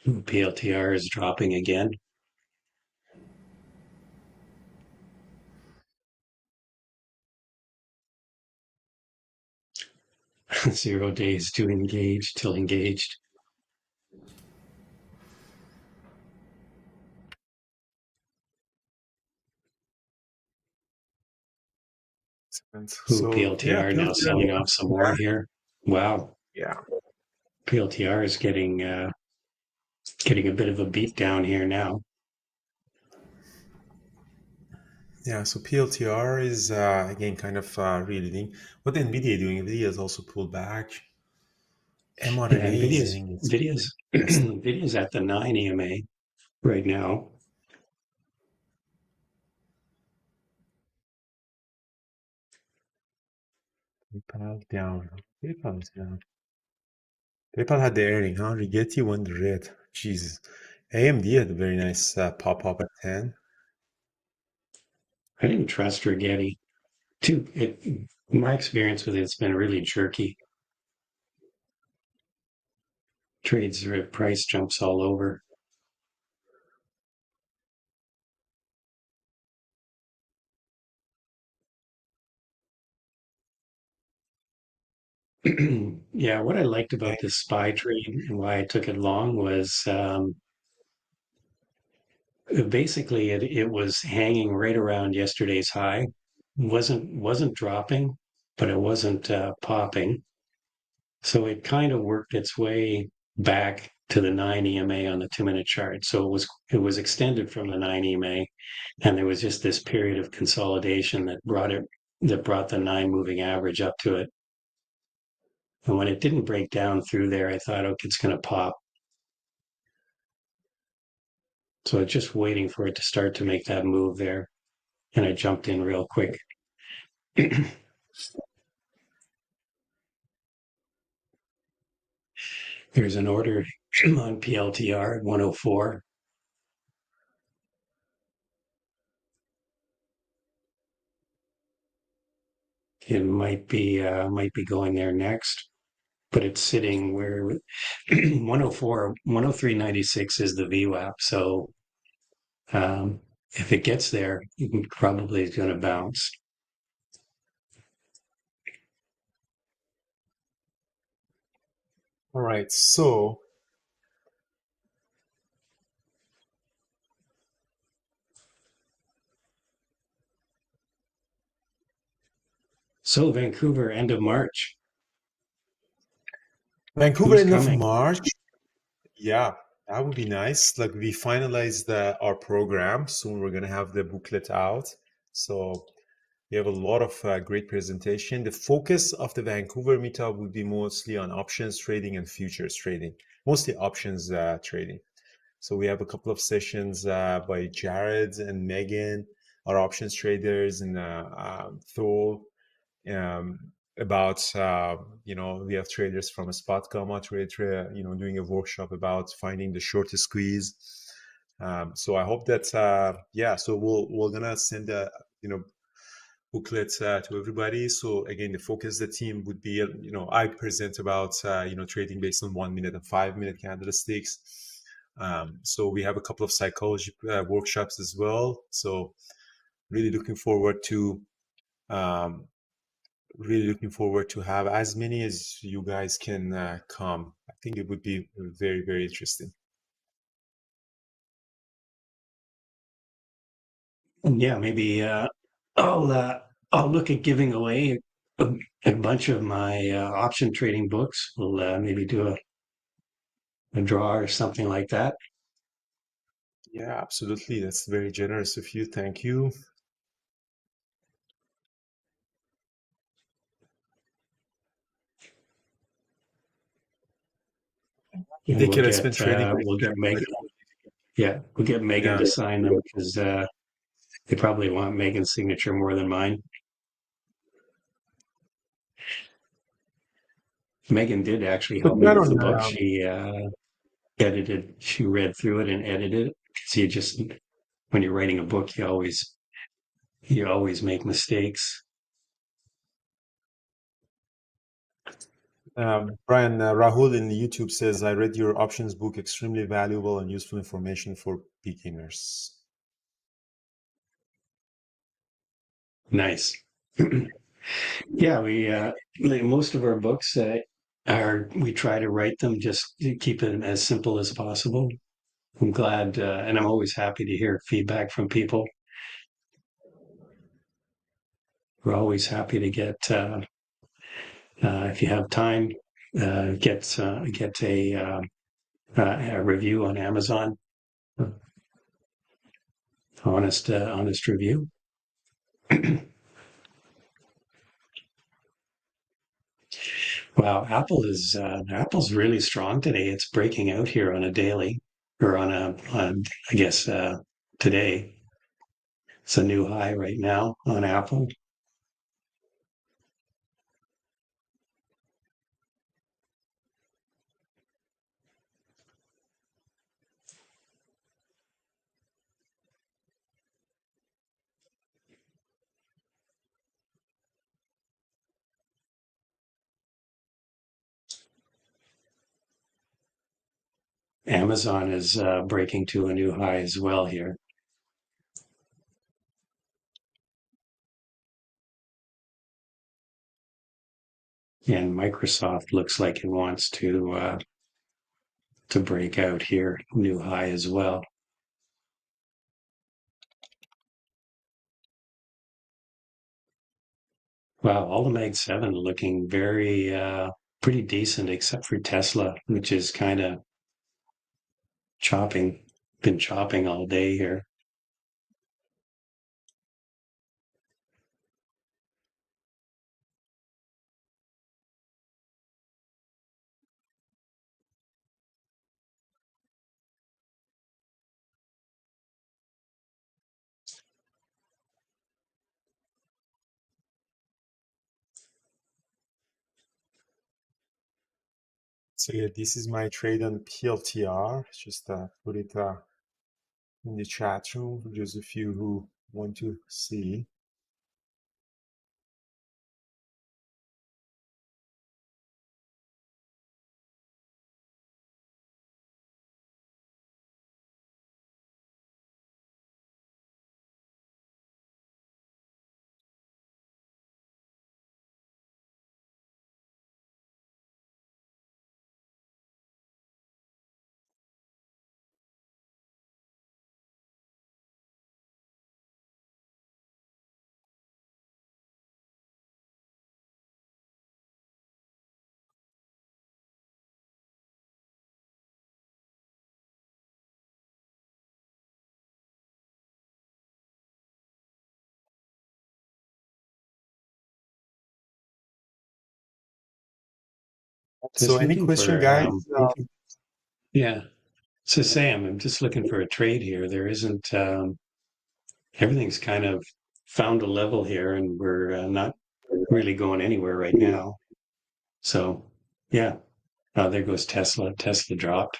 PLTR is dropping again. Zero days to engage till engaged. Ooh, So yeah, PLTR now PLTR. selling off some more here. Wow, Yeah. PLTR is getting a bit of a beat down here now. Yeah, so PLTR is again kind of reading. What NVIDIA doing? NVIDIA has also pulled back. Yeah, mRNA is doing its Nvidia's at the 9 EMA right now. PayPal down. PayPal is down. PayPal had the earning, huh? Rigetti went red. Jesus. AMD had a very nice pop up at 10. I didn't trust Rigetti. My experience with it's been really jerky. Trades or price jumps all over. Yeah, what I liked about this SPY trade and why I took it long was basically it was hanging right around yesterday's high. Wasn't dropping, but it wasn't popping. So it kind of worked its way back to the 9 EMA on the 2 minute chart. So it was extended from the 9 EMA, and there was just this period of consolidation that brought the 9 moving average up to it. And when it didn't break down through there, I thought, okay, it's going to pop. So I was just waiting for it to start to make that move there, and I jumped in real quick. There's an order on PLTR at 104. It might be going there next, but it's sitting where 104, 103.96 is the VWAP. So if it gets there, it probably is going to bounce. All right, so So Vancouver, end of March. Vancouver, Who's end of coming? March. Yeah, that would be nice. Like we finalized our program. Soon we're gonna have the booklet out. So we have a lot of great presentation. The focus of the Vancouver meetup would be mostly on options trading and futures trading, mostly options trading. So we have a couple of sessions by Jared and Megan, our options traders, and Thor, about we have traders from a spot gamma trader, doing a workshop about finding the shortest squeeze. So I hope that so we're gonna send a booklet to everybody. So again, the focus of the team would be I present about trading based on 1 minute and 5 minute candlesticks. So we have a couple of psychology workshops as well. So really looking forward to um, have as many as you guys can come. I think it would be very, very interesting. Yeah, maybe I'll look at giving away a bunch of my option trading books. We'll maybe do a draw or something like that. Yeah, absolutely. That's very generous of you. Thank you. And They can spend trading. we'll get Megan. Yeah, we'll get Megan Yeah. to sign them because they probably want Megan's signature more than mine. Megan did actually But help me not with the on. book. She read through it and edited it. So you just, when you're writing a book, you always make mistakes. Brian, Rahul in YouTube says, I read your options book, extremely valuable and useful information for beginners. Nice. Yeah, like most of our books we try to write them just to keep it as simple as possible. I'm glad, and I'm always happy to hear feedback from people. We're always happy to get, if you have time, get a review on Amazon. Honest review. Wow, Apple's really strong today. It's breaking out here on a daily, or I guess today. It's a new high right now on Apple. Amazon is breaking to a new high as well here. And Microsoft looks like it wants to break out here, new high as well. Wow, all the Mag 7 looking very pretty decent, except for Tesla, which is kind of been chopping all day here. So yeah, this is my trade on PLTR. Just put it in the chat room for those of you who want to see. So Just any looking question, for, guys? yeah. So Sam, I'm just looking for a trade here. There isn't, everything's kind of found a level here and we're not really going anywhere right now. So, yeah. There goes Tesla. Tesla dropped.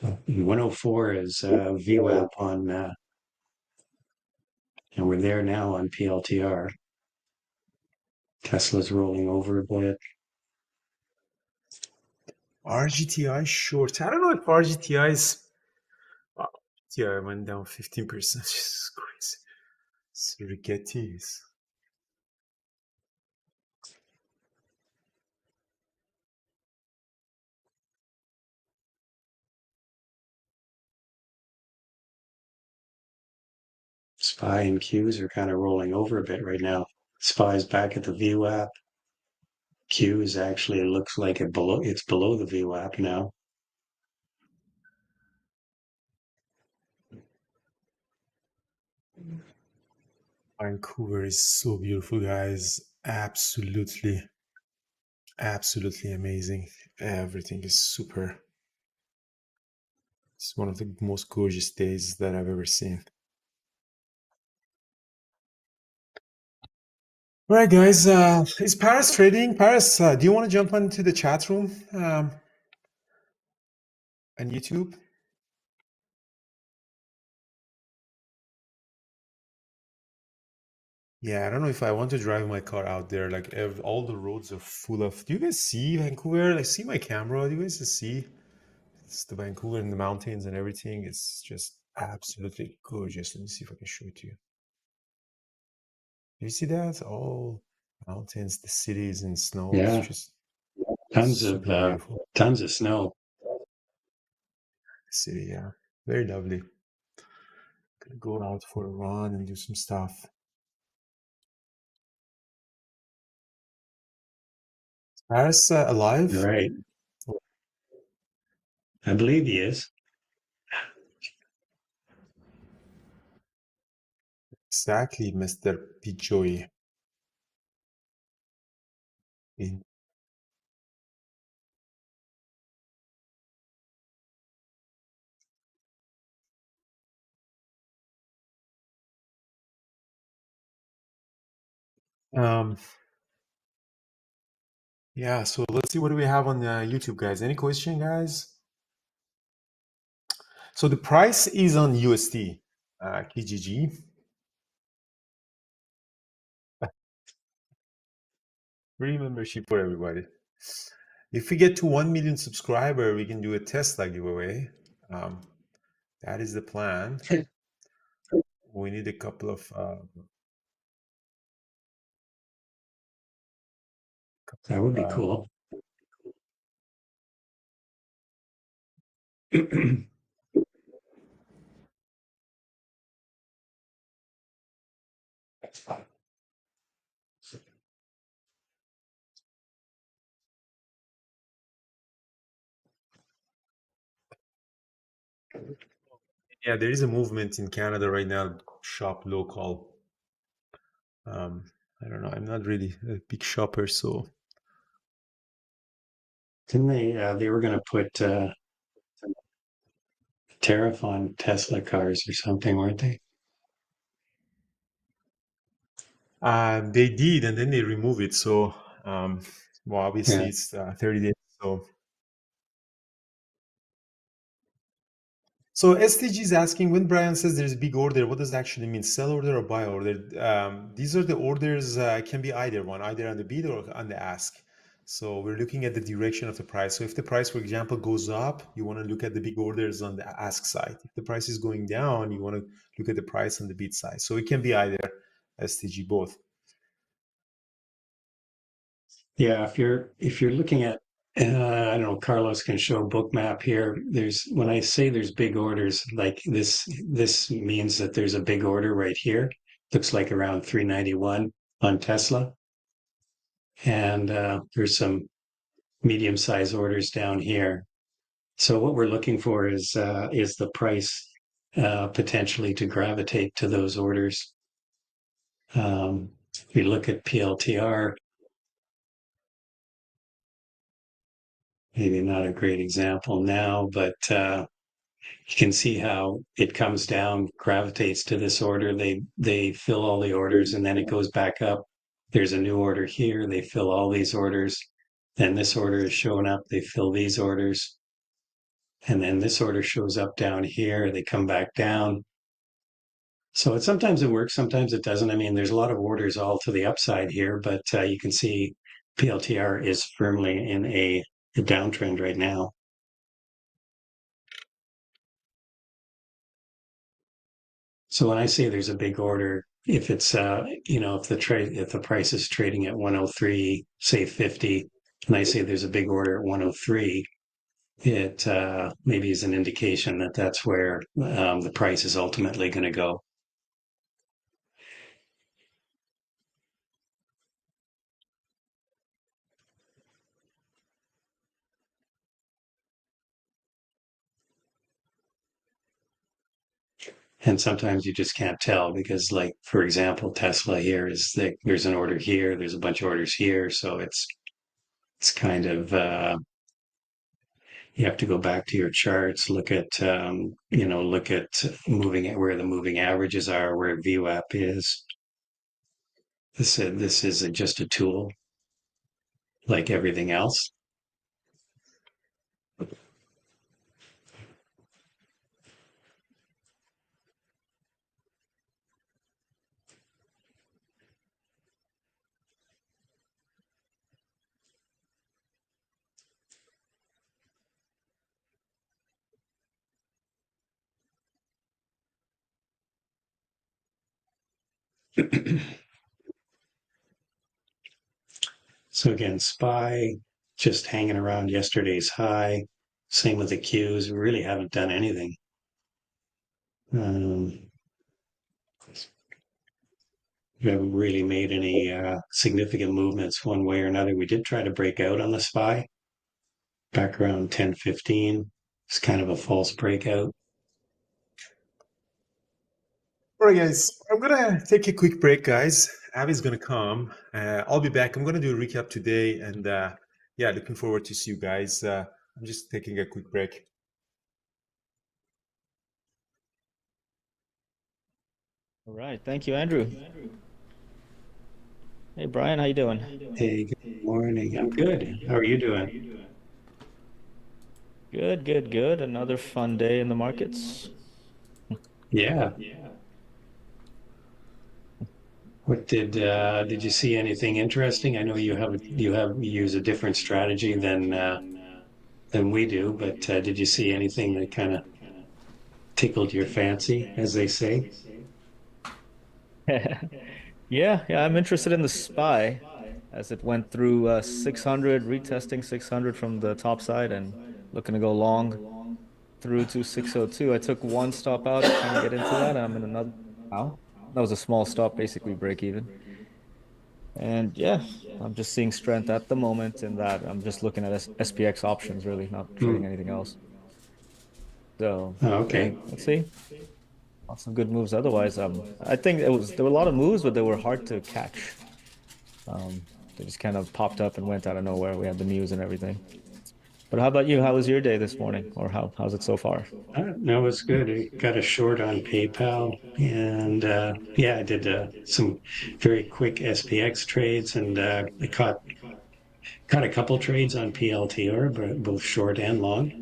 And 104 is VWAP on, and we're there now on PLTR. Tesla's rolling over a bit. RGTI short. I don't know if RGTI is. Wow, RGTI went down 15%. Jesus Christ. It's ridiculous. SPY and Qs are kind of rolling over a bit right now. SPY's back at the VWAP. Q is actually, it looks like it's below the VWAP now. Vancouver is so beautiful, guys. Absolutely, absolutely amazing. Everything is super. It's one of the most gorgeous days that I've ever seen. All right, guys. Is Paris trading? Paris, do you want to jump into the chat room and YouTube? Yeah, I don't know if I want to drive my car out there. Like all the roads are full of. Do you guys see Vancouver? I see my camera. Do you guys see? It's the Vancouver and the mountains and everything. It's just absolutely gorgeous. Let me see if I can show it to you. Do you see that? All mountains, the cities and snow. Yeah. It's just Super beautiful. tons of snow. City, yeah. Very lovely. Gonna go out for a run and do some stuff. Is Paris alive? Right. I believe he is. Exactly, Mr. Pijoy. Yeah, so let's see what do we have on YouTube, guys. Any question, guys? So the price is on USD, KGG. Free membership for everybody. If we get to 1 million subscriber, we can do a Tesla giveaway. That is the plan. We need a couple of That would be cool. yeah, there is a movement in Canada right now, shop local. I don't know. I'm not really a big shopper, so Didn't they were going to put tariff on Tesla cars or something, weren't they? they did, and then they remove it. So, well, obviously Yeah. it's 30 days. So STG is asking, when Brian says there's a big order, what does it actually mean? Sell order or buy order? These are the orders, can be either one, either on the bid or on the ask. So we're looking at the direction of the price. So if the price, for example, goes up, you want to look at the big orders on the ask side. If the price is going down, you want to look at the price on the bid side. So it can be either, STG, both. Yeah, if you're looking at I don't know, Carlos can show a book map here. There's when I say there's big orders, like this means that there's a big order right here. Looks like around 391 on Tesla. And there's some medium-sized orders down here. So what we're looking for is the price potentially to gravitate to those orders. If we look at PLTR, maybe not a great example now, but you can see how it comes down, gravitates to this order. They fill all the orders, and then it goes back up. There's a new order here. They fill all these orders. Then this order is showing up. They fill these orders. And then this order shows up down here. They come back down. So sometimes it works, sometimes it doesn't. I mean, there's a lot of orders all to the upside here, but you can see PLTR is firmly in a downtrend right now. So when I say there's a big order, if it's if the price is trading at 103, say 50, and I say there's a big order at 103, it maybe is an indication that that's where the price is ultimately going to go. And sometimes you just can't tell because, like, for example, Tesla here is that there's an order here, there's a bunch of orders here, so it's kind of you have to go back to your charts, look at look at where the moving averages are, where VWAP is. This is just a tool, like everything else. So again, SPY just hanging around yesterday's high. Same with the Qs. We really haven't done anything. We haven't really made any significant movements one way or another. We did try to break out on the SPY back around 10:15. It's kind of a false breakout. All right, guys, I'm gonna take a quick break, guys. Abby's gonna come. I'll be back. I'm gonna do a recap today, and yeah, looking forward to see you guys. I'm just taking a quick break. All right, thank you, Andrew. Hey, Brian, how you doing? Hey, good morning. I'm good. How are you doing? Good, good, good. Another fun day in the markets. Yeah. What did you see anything interesting? I know you use a different strategy than we do, but did you see anything that kind of tickled your fancy, as they say? Yeah, I'm interested in the SPY as it went through 600, retesting 600 from the top side and looking to go long through to 602. I took one stop out trying to get into that. I'm in another now. That was a small stop, basically break even. And yeah, I'm just seeing strength at the moment in that. I'm just looking at SPX options, really, not trading anything else. So, Oh, okay. yeah, let's see. Lots of good moves otherwise. I think there were a lot of moves, but they were hard to catch. They just kind of popped up and went out of nowhere. We had the news and everything. But how about you? How was your day this morning? Or how's it so far? No, it's good. I got a short on PayPal, and yeah, I did some very quick SPX trades, and I caught a couple trades on PLTR, but both short and long.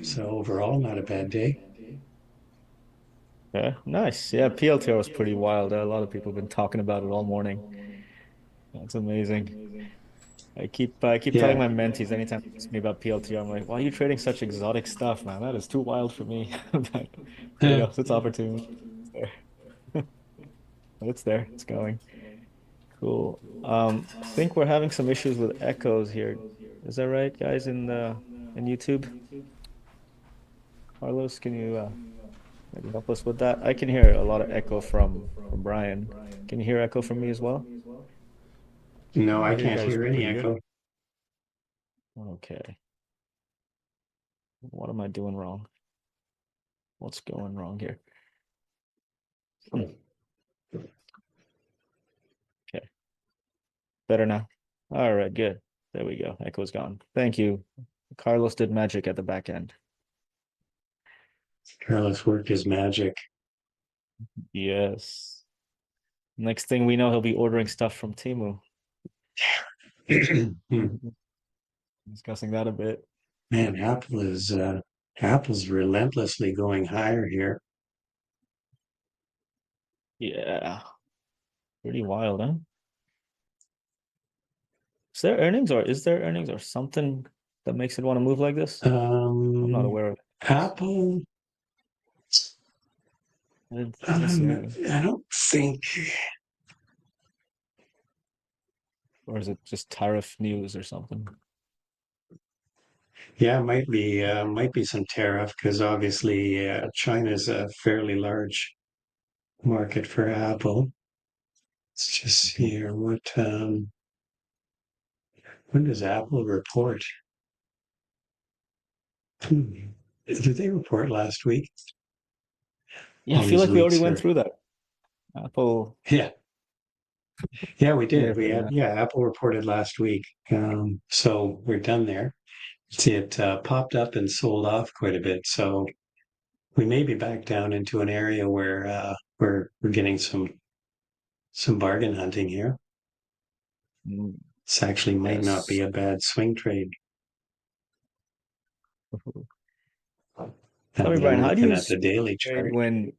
So overall, not a bad day. Yeah, nice. Yeah, PLTR was pretty wild. A lot of people have been talking about it all morning. That's amazing. I keep telling my mentees anytime they ask me about PLTR, I'm like, why are you trading such exotic stuff, man? That is too wild for me. But it's opportunity. It's there. But it's there. It's going. Cool. I think we're having some issues with echoes here. Is that right, guys, in YouTube? Carlos, can you maybe help us with that? I can hear a lot of echo from Brian. Can you hear echo from me as well? No, I Yeah, you can't guys hear are any pretty good. echo. Okay. What am I doing wrong? What's going wrong here? Okay. Better now. All right, good. There we go. Echo's gone. Thank you. Carlos did magic at the back end. Carlos worked his magic. Yes. Next thing we know, he'll be ordering stuff from Temu. Discussing that a bit. Man, Apple's relentlessly going higher here. Yeah. Pretty wild, huh? Is there earnings or something that makes it want to move like this? I'm not aware of it. Apple, It doesn't seem like I don't think. or is it just tariff news or something? Yeah, might be some tariff because obviously China's a fairly large market for Apple. Let's just see here. When does Apple report? Did they report last week? Yeah, I All feel these like we already weeks went are. through that. Apple, Yeah, yeah, we did. We had, yeah. yeah, Apple reported last week. So we're done there. See, it popped up and sold off quite a bit. So we may be back down into an area where we're getting some bargain hunting here. Mm, This actually might not be yes. a bad swing trade. Tell me, But Brian, I'm how do looking you at the swing daily trade chart. when,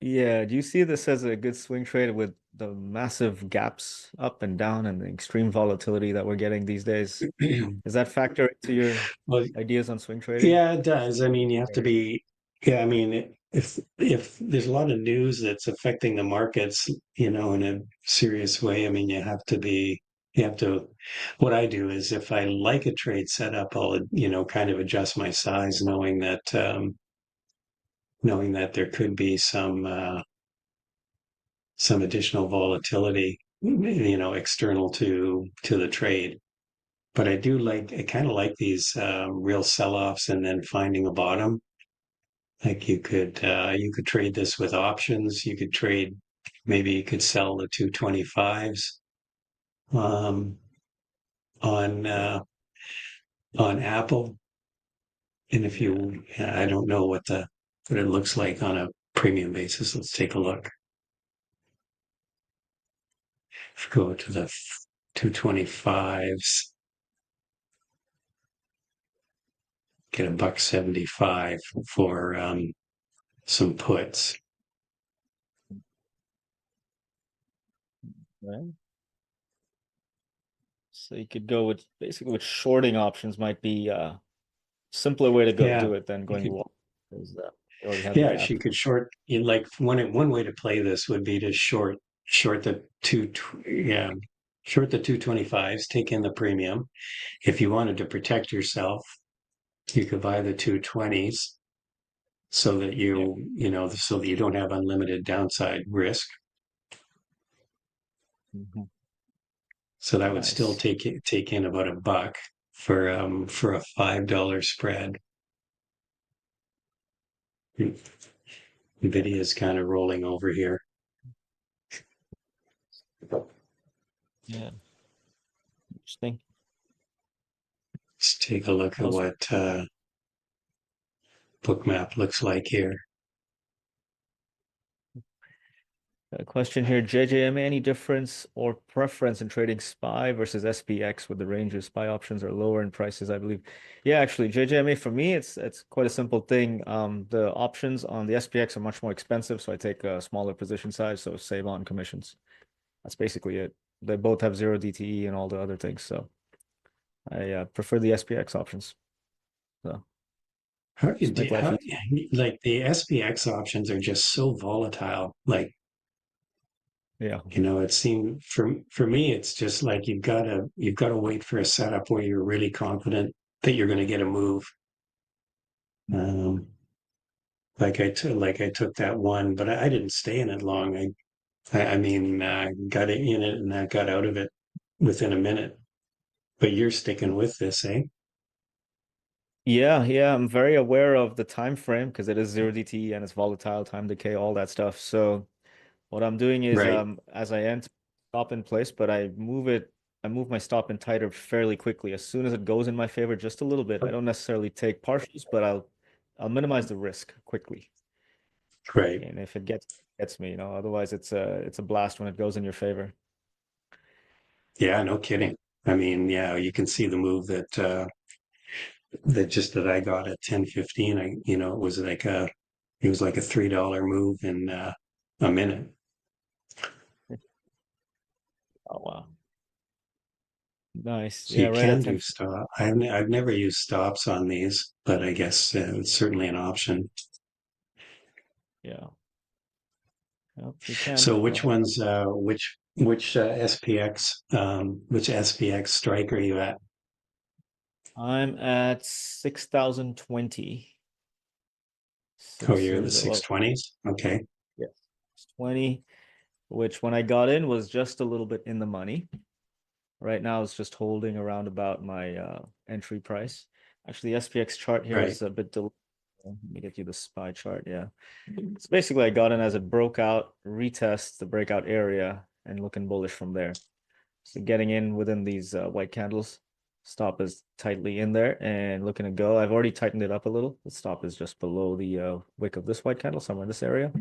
yeah, do you see this as a good swing trade with the massive gaps up and down and the extreme volatility that we're getting these days? Does that factor into your Well, ideas on swing trading? yeah, it does. I mean, you have to Or- be, yeah, I mean, if there's a lot of news that's affecting the markets, in a serious way, I mean, you have to, what I do is if I like a trade setup, I'll, kind of adjust my size, knowing that there could be some additional volatility, external to the trade. But I kind of like these real sell-offs and then finding a bottom. Like you could trade this with options. Maybe you could sell the 225s um, on on Apple. And if Yeah. you, I don't know what it looks like on a premium basis. Let's take a look. Go to the 225s. Get a $1.75 for some puts. Right. So you could go with basically with shorting options might be a simpler way to go Yeah, do it than you going could. long because you already have the Yeah, gap. she could short. You like one way to play this would be to short the yeah, short the 225s, take in the premium. If you wanted to protect yourself, you could buy the 220s so that Yeah. so that you don't have unlimited downside risk. Mhm. So that would still Nice. take in about $1 for a $5 spread. Yeah. Nvidia is kind of rolling over here. Yeah. Interesting. Let's take a look at How's what Bookmap looks like here. a question here? JJMA, any difference or preference in trading SPY versus SPX with the range of SPY options are lower in prices, I believe. Yeah, actually, JJMA for me, it's quite a simple thing. The options on the SPX are much more expensive, so I take a smaller position size, so save on commissions. That's basically it. They both have zero DTE and all the other things, so I prefer the SPX options. So How do you just make do, life how, easy. like the SPX options are just so volatile. Like, Yeah. it seemed for me, it's just like you've gotta wait for a setup where you're really confident that you're going to get a move. Um, like I took that one, but I didn't stay in it long. I mean, got in it and I got out of it within a minute. But you're sticking with this, eh? Yeah, yeah, I'm very aware of the time frame because it is 0 DTE and it's volatile, time decay, all that stuff. So what I'm doing is Right. as I enter stop in place, but I move my stop in tighter fairly quickly. As soon as it goes in my favor just a little bit, I don't necessarily take partials, but I'll minimize the risk quickly. Right. And if it gets me, otherwise it's a blast when it goes in your favor. Yeah, no kidding. I mean, yeah, you can see the move that I got at 10:15. It was like a $3 move in a minute. Oh wow. Nice. So Yeah, you right at can 10. do stop. I've never used stops on these, but I guess it's certainly an option. Yeah. Yep, you can. So which SPX strike are you at? I'm at 6,020. Oh, you're in the Well, 620s. Okay. yeah, 20, which when I got in was just a little bit in the money. Right now it's just holding around about my entry price. Actually, the SPX chart here Right. is a bit delayed. Let me get you the SPY chart. Yeah. So basically I got in as it broke out, retest the breakout area and looking bullish from there. So getting in within these white candles, stop is tightly in there and looking to go. I've already tightened it up a little. The stop is just below the wick of this white candle, somewhere in this area,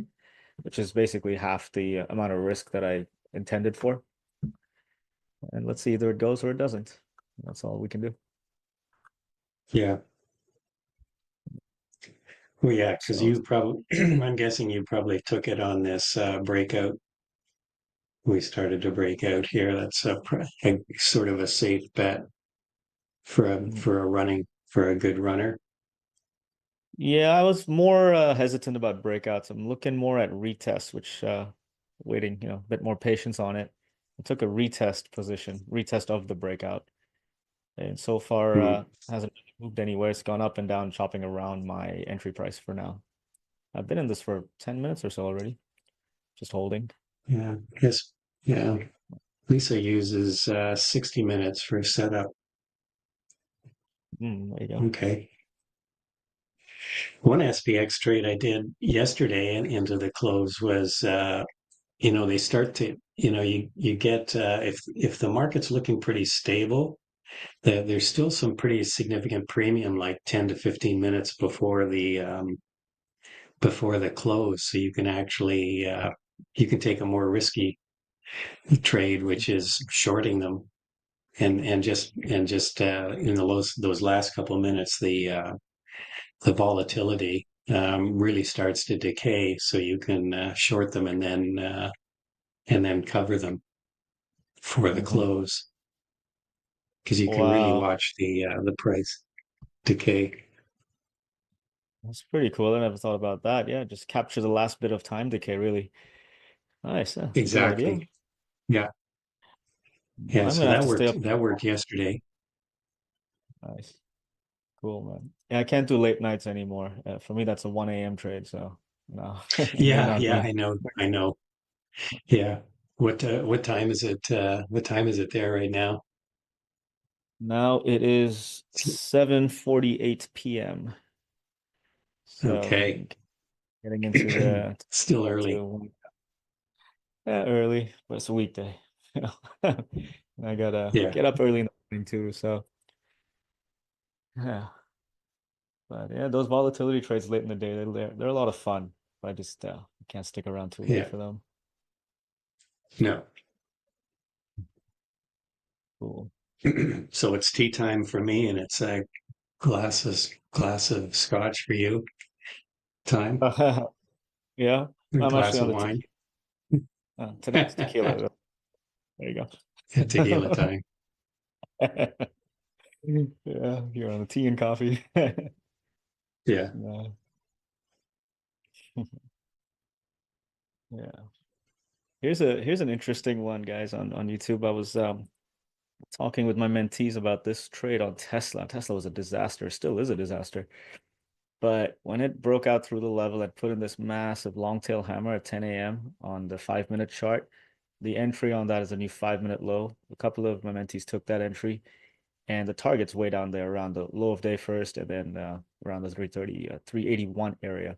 which is basically half the amount of risk that I intended for. And let's see, either it goes or it doesn't. That's all we can do. Yeah. Well, yeah, because So you probably, I'm guessing you probably took it on this breakout. We started to break out here. That's a sort of a safe bet for a good runner. yeah, I was more hesitant about breakouts. I'm looking more at retests, which waiting, a bit more patience on it. I took a retest position, retest of the breakout. And so far, Hmm. hasn't moved anywhere. It's gone up and down, chopping around my entry price for now. I've been in this for 10 minutes or so already, just holding. Yeah, yes, yeah. Lisa uses 60 minutes for setup. There you go. Okay. One SPX trade I did yesterday and into the close was, they start to, you get if the market's looking pretty stable, there's still some pretty significant premium, like 10 to 15 minutes before the close. So you can actually you can take a more risky trade, which is shorting them, and just in those last couple of minutes, the volatility really starts to decay, so you can short them and then cover them for the Mhm. close, because you can really Wow, watch the price decay. that's pretty cool. I never thought about that. Yeah, just capture the last bit of time decay, really. Nice. Yeah, that's a good idea. Exactly. Yeah. Yeah. I'm So gonna have that to stay worked. up. That worked yesterday. Nice. Cool, man. Yeah, I can't do late nights anymore. For me, that's a 1 a.m. trade, so no, it may Yeah. not Yeah. be. I know. I know. Yeah. What time is it? What time is it there right now? Now it is 7:48 p.m. So Okay. getting into the Still early. into early, but it's a weekday. And I gotta Yeah. get up early in the morning too. So yeah, but yeah, those volatility trades late in the day, they're a lot of fun. But I just can't stick around too late Yeah. for them. No. Cool. So it's tea time for me, and it's a glass of scotch for you. Time. Yeah, A I'm actually glass on of the wine. tequila. Tonight's tequila. There you Tequila go. time. Yeah, you're on the tea and coffee. Yeah. Yeah. Yeah. Here's an interesting one, guys, on YouTube. I was talking with my mentees about this trade on Tesla. Tesla was a disaster, still is a disaster. But when it broke out through the level, it put in this massive long tail hammer at 10 a.m. on the 5 minute chart. The entry on that is a new 5 minute low. A couple of my mentees took that entry. and the target's way down there around the low of day first, and then around the 330, 381 area.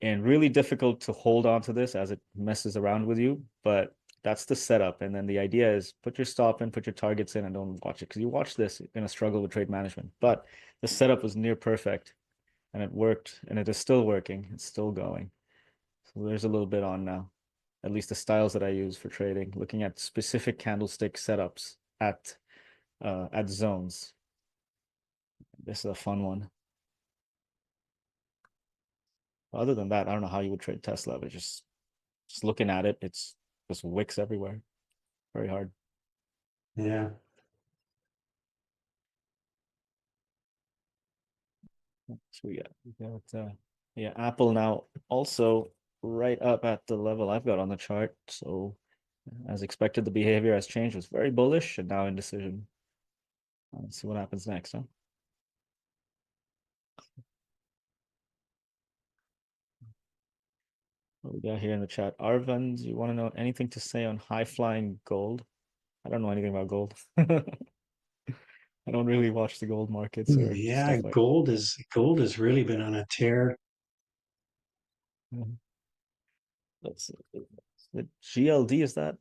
And really difficult to hold on to this as it messes around with you, but that's the setup. And then the idea is put your stop in, put your targets in, and don't watch it, because you watch this, you're going to struggle with trade management. But the setup was near perfect, and it worked, and it is still working. It's still going. So there's a little bit on now, at least the styles that I use for trading, looking at specific candlestick setups at zones. This is a fun one. Other than that, I don't know how you would trade Tesla, but just looking at it, it's just wicks everywhere. Very hard. Yeah. So we got yeah, Apple now also right up at the level I've got on the chart. So as expected, the behavior has changed. It was very bullish and now indecision. Let's see what happens next, huh? What we got here in the chat? Arvind, you want to know anything to say on high flying gold? I don't know anything about gold. I don't really watch the gold markets or Yeah, stuff like gold has really been on a tear. that. Let's see. The GLD, is that?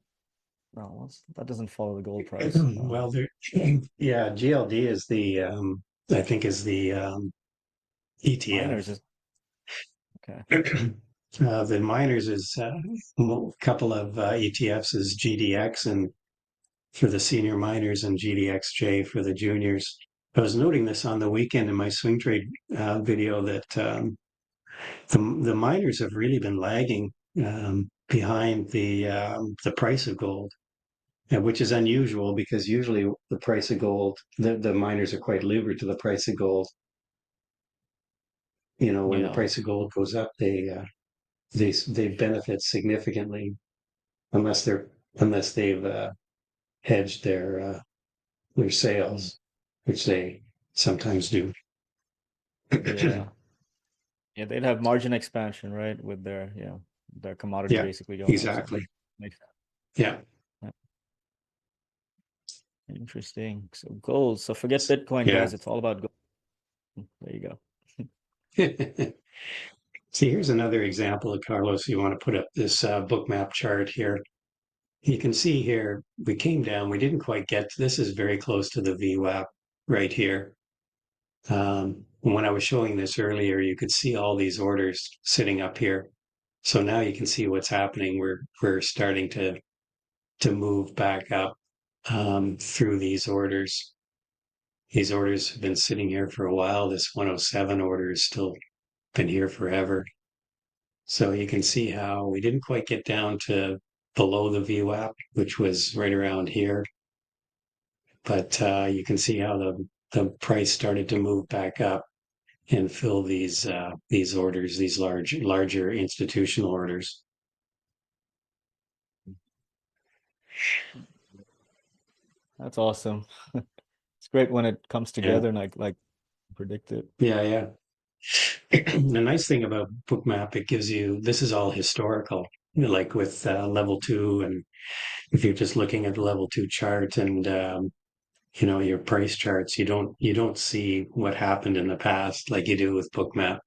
No, that doesn't follow the gold price. Well, there, yeah, GLD is the I think is the Miners ETF. is okay. The miners is a couple of ETFs is GDX and for the senior miners and GDXJ for the juniors. I was noting this on the weekend in my swing trade video that the miners have really been lagging behind the price of gold, which is unusual because usually the price of gold, the miners are quite levered to the price of gold. You know, when the Yeah. price of gold goes up, they benefit significantly unless they've hedged their sales, which they sometimes do. Yeah. Yeah, they'd have margin expansion, right? With their, their commodity Yeah, basically going up. So exactly. makes sense. Yeah. Yeah. Interesting. So gold. So forget Bitcoin, Yeah. guys. It's all about gold. There you go. See, here's another example of Carlos. You want to put up this book map chart here. You can see here, we came down, we didn't quite get to this, is very close to the VWAP right here. When I was showing this earlier, you could see all these orders sitting up here. So now you can see what's happening. We're starting to move back up through these orders. These orders have been sitting here for a while. This 107 order has still been here forever. So you can see how we didn't quite get down to below the VWAP, which was right around here. But you can see how the price started to move back up and fill these orders, these larger institutional orders. That's awesome. It's great when it comes Yeah, together and like predict it. yeah, yeah. The nice thing about Bookmap, it gives you, this is all historical, like with level 2, and if you're just looking at the level 2 chart and your price charts, you don't see what happened in the past like you do with Bookmap.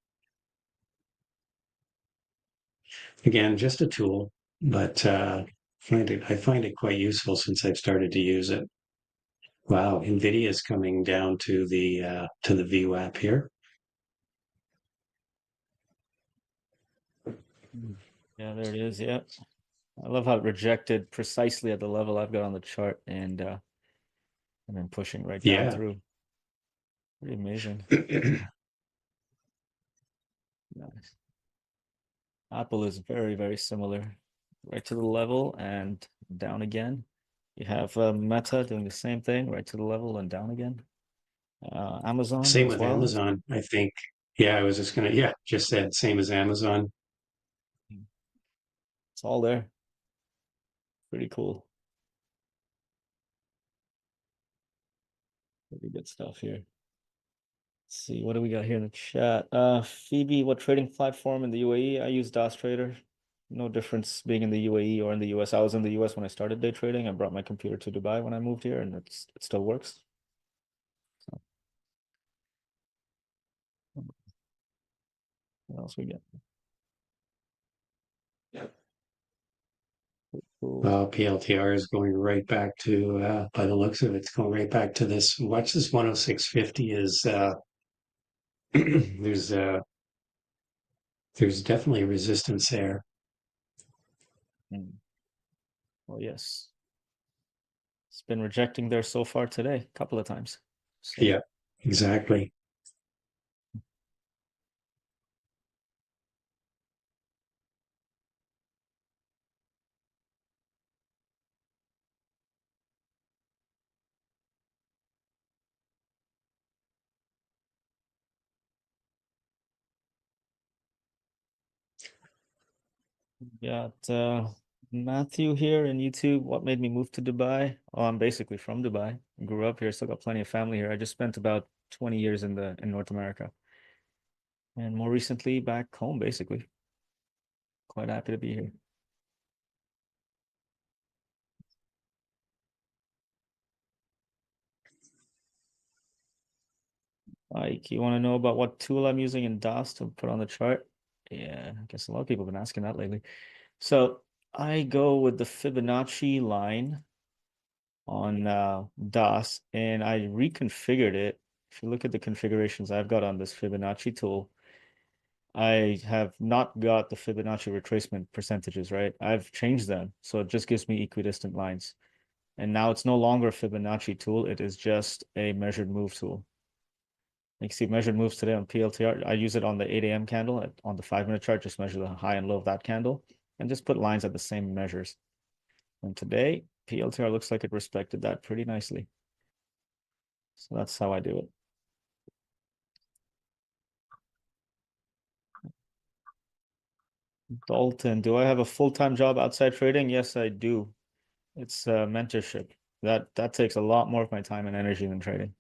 Again, just a tool, but I find it quite useful since I've started to use it. Wow, NVIDIA is coming down to the VWAP here. Yeah, there it is. Yeah. I love how it rejected precisely at the level I've got on the chart and then pushing right down Yeah. through. Pretty amazing. Nice. Apple is very, very similar. Right to the level and down again. You have Meta doing the same thing, right to the level and down again. Amazon Same as with well. Amazon, I think. Yeah, I was just said same as Amazon. It's all there. Pretty cool. Pretty good stuff here. Let's see, what do we got here in the chat? Phoebe, what trading platform in the UAE? I use DOS Trader. No difference being in the UAE or in the US. I was in the US when I started day trading. I brought my computer to Dubai when I moved here, and it still works. What else we get? Well, PLTR is going right back to, by the looks of it, it's going right back to this. Watch this 106.50 is, there's, there's definitely resistance there. Well, yes. It's been rejecting there so far today, a couple of times. So. Yeah, exactly. Got Matthew here in YouTube. What made me move to Dubai? Oh, I'm basically from Dubai. Grew up here, still got plenty of family here. I just spent about 20 years in North America. And more recently back home, basically. Quite happy to be here. Like, you want to know about what tool I'm using in DOS to put on the chart? Yeah, I guess a lot of people have been asking that lately. So I go with the Fibonacci line on DOS, and I reconfigured it. If you look at the configurations I've got on this Fibonacci tool, I have not got the Fibonacci retracement percentages, right? I've changed them, so it just gives me equidistant lines. And now it's no longer a Fibonacci tool, it is just a measured move tool. You can see measured moves today on PLTR. I use it on the 8 a.m. candle on the 5-minute chart, just measure the high and low of that candle and just put lines at the same measures. And today, PLTR looks like it respected that pretty nicely. So that's how I do it. Dalton, do I have a full-time job outside trading? Yes, I do. It's mentorship. That takes a lot more of my time and energy than trading.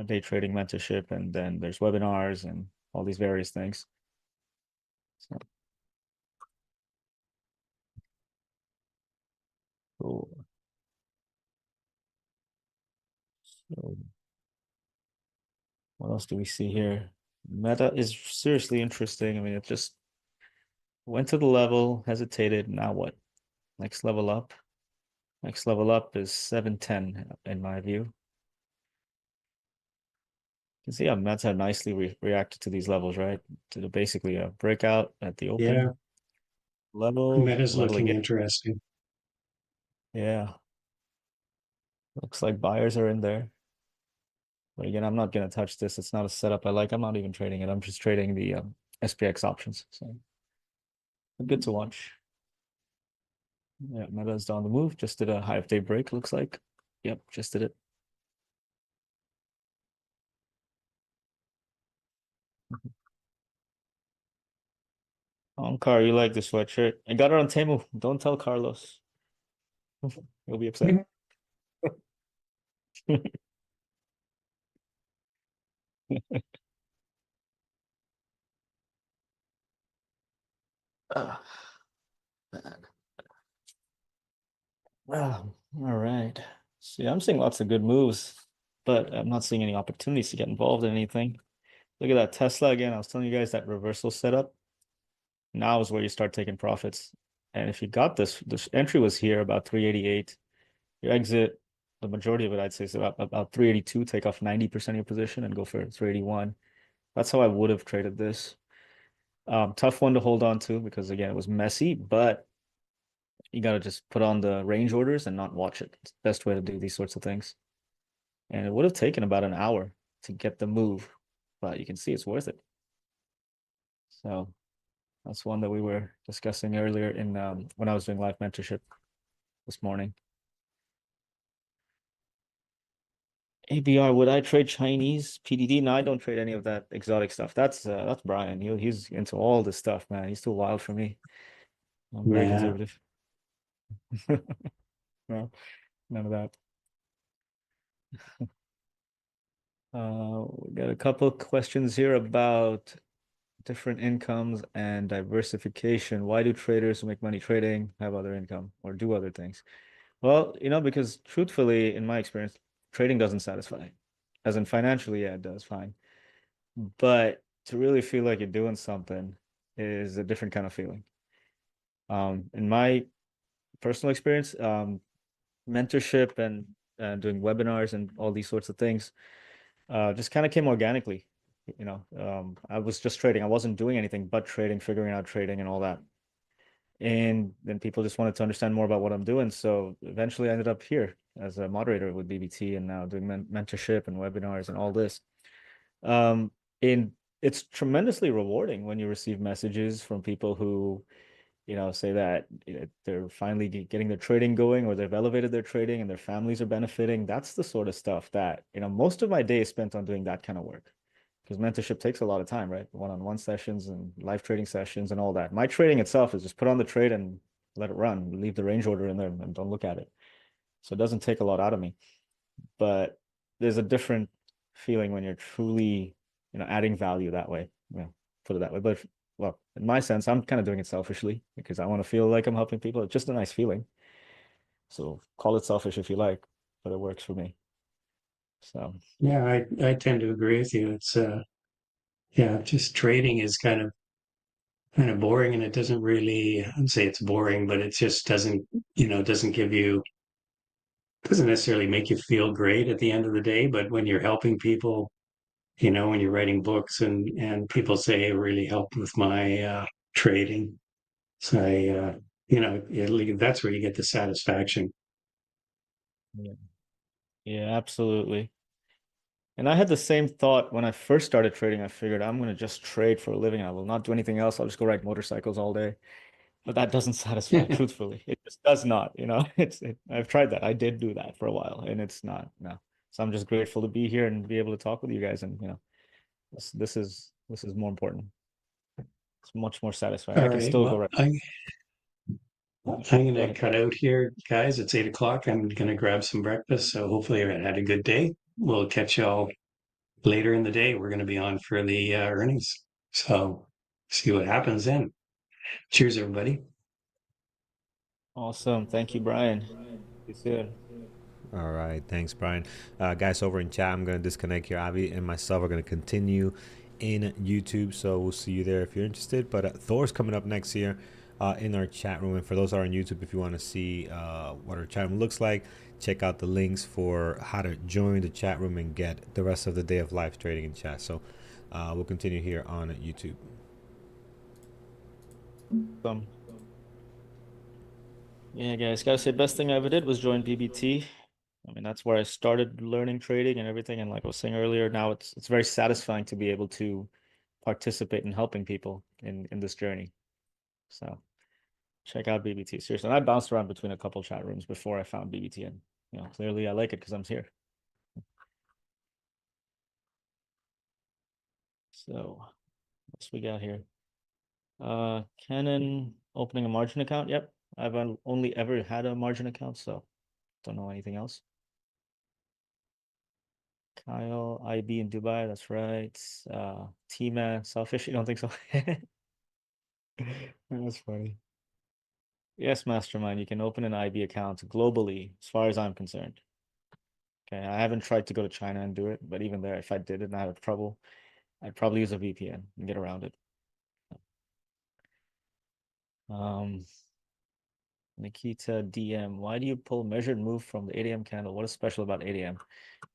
Day trading mentorship, and then there's webinars and all these various things. So, cool. So, what else do we see here? Meta is seriously interesting. I mean, it just went to the level, hesitated. Now what? Next level up. Next level up is 710 in my view. You can see how Meta nicely reacted to these levels, right? To basically a breakout at the open. Yeah. Level looking again. interesting. Yeah. Looks like buyers are in there. But again, I'm not going to touch this. It's not a setup I like. I'm not even trading it. I'm just trading the SPX options. So good to watch. Yeah, Meta's down the move. Just did a high of day break, looks like. Yep, just did it. Car, you like the sweatshirt? I got it on Temu. Don't tell Carlos. He'll be upset. Oh, all right. See, I'm seeing lots of good moves, but I'm not seeing any opportunities to get involved in anything. Look at that Tesla again. I was telling you guys that reversal setup. Now is where you start taking profits. And if you got this entry was here about 388. Your exit, the majority of it, I'd say, is about 382. Take off 90% of your position and go for 381. That's how I would have traded this. Tough one to hold on to because, again, it was messy, but you got to just put on the range orders and not watch it. It's the best way to do these sorts of things. And it would have taken about an hour to get the move, but you can see it's worth it. So that's one that we were discussing earlier in when I was doing live mentorship this morning. ABR, would I trade Chinese PDD? No, I don't trade any of that exotic stuff. That's Brian. He's into all this stuff, man. He's too wild for me. I'm very conservative. No, none of that. We got a couple questions here about different incomes and diversification. Why do traders who make money trading have other income or do other things? Well, because truthfully, in my experience, trading doesn't satisfy. As in financially, yeah, it does fine. but to really feel like you're doing something is a different kind of feeling. In my personal experience, mentorship and doing webinars and all these sorts of things just kind of came organically. I was just trading. I wasn't doing anything but trading, figuring out trading and all that. And then people just wanted to understand more about what I'm doing. So eventually I ended up here as a moderator with BBT and now doing mentorship and webinars and all this. And it's tremendously rewarding when you receive messages from people who, say that they're finally getting their trading going or they've elevated their trading and their families are benefiting. That's the sort of stuff that, most of my day is spent on doing that kind of work. Because mentorship takes a lot of time, right? One-on-one sessions and live trading sessions and all that. My trading itself is just put on the trade and let it run, leave the range order in there and don't look at it. So it doesn't take a lot out of me. But there's a different feeling when you're truly, adding value that way. Put it that way. But well, in my sense, I'm kind of doing it selfishly because I want to feel like I'm helping people. It's just a nice feeling. So call it selfish if you like, but it works for me. So Yeah, I tend to agree with you. It's yeah, just trading is kind of boring, and it doesn't really, I'd say it's boring, but it just doesn't give you, doesn't necessarily make you feel great at the end of the day. But when you're helping people, when you're writing books and people say it really helped with my trading, so that's where you get the satisfaction. yeah, yeah, absolutely. And I had the same thought when I first started trading. I figured I'm going to just trade for a living. I will not do anything else. I'll just go ride motorcycles all day. But that doesn't satisfy, truthfully. It just does not, I've tried that. I did do that for a while and it's not, no. So I'm just grateful to be here and be able to talk with you guys. And, this is more important. It's much more satisfying. All I can right, still go well, right. I'm Go gonna ahead. cut out here, guys. It's 8 o'clock. I'm gonna grab some breakfast. So hopefully I had a good day. We'll catch y'all later in the day. We're gonna be on for the earnings. So see what happens then. Cheers, everybody. Awesome. Thank you, Brian. See you soon. All right, thanks, Brian. Guys, over in chat, I'm going to disconnect here. Avi and myself are going to continue in YouTube, so we'll see you there if you're interested. But Thor's coming up next here in our chat room. And for those who are on YouTube, if you want to see what our chat room looks like, check out the links for how to join the chat room and get the rest of the day of live trading in chat. So we'll continue here on YouTube. Yeah, guys, gotta say, best thing I ever did was join BBT. I mean, that's where I started learning trading and everything. And like I was saying earlier, now it's very satisfying to be able to participate in helping people in this journey. So check out BBT. Seriously, and I bounced around between a couple chat rooms before I found BBT, and clearly I like it because I'm here. So what's we got here? Canon opening a margin account. Yep, I've only ever had a margin account, so don't know anything else. Kyle, IB in Dubai, that's right. T-Man, selfish, you don't think so? That's funny. Yes, Mastermind, you can open an IB account globally, as far as I'm concerned. Okay, I haven't tried to go to China and do it, but even there, if I did it and I had trouble, I'd probably use a VPN and get around it. Nikita DM, why do you pull measured move from the 8 a.m. candle? What is special about 8 a.m.?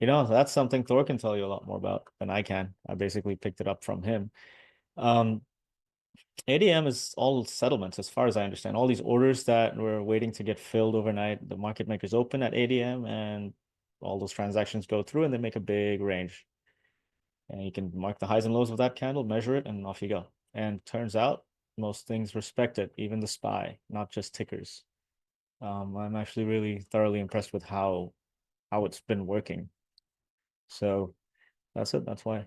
That's something Thor can tell you a lot more about than I can. I basically picked it up from him. 8 a.m. is all settlements, as far as I understand. All these orders that were waiting to get filled overnight, the market makers open at 8 a.m. and all those transactions go through and they make a big range. And you can mark the highs and lows of that candle, measure it, and off you go. And turns out most things respect it, even the SPY, not just tickers. I'm actually really thoroughly impressed with how it's been working. So that's it. That's why.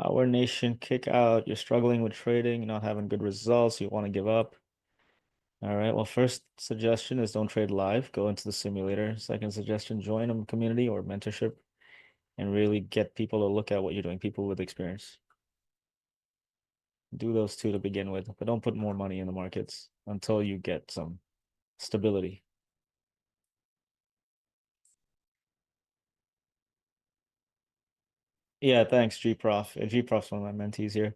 Our nation kick out. You're struggling with trading, you're not having good results, you want to give up. All right. Well, first suggestion is don't trade live. Go into the simulator. Second suggestion, join a community or mentorship and really get people to look at what you're doing, people with experience. Do those two to begin with, but don't put more money in the markets until you get some stability. Yeah, thanks, GProf. GProf's one of my mentees here.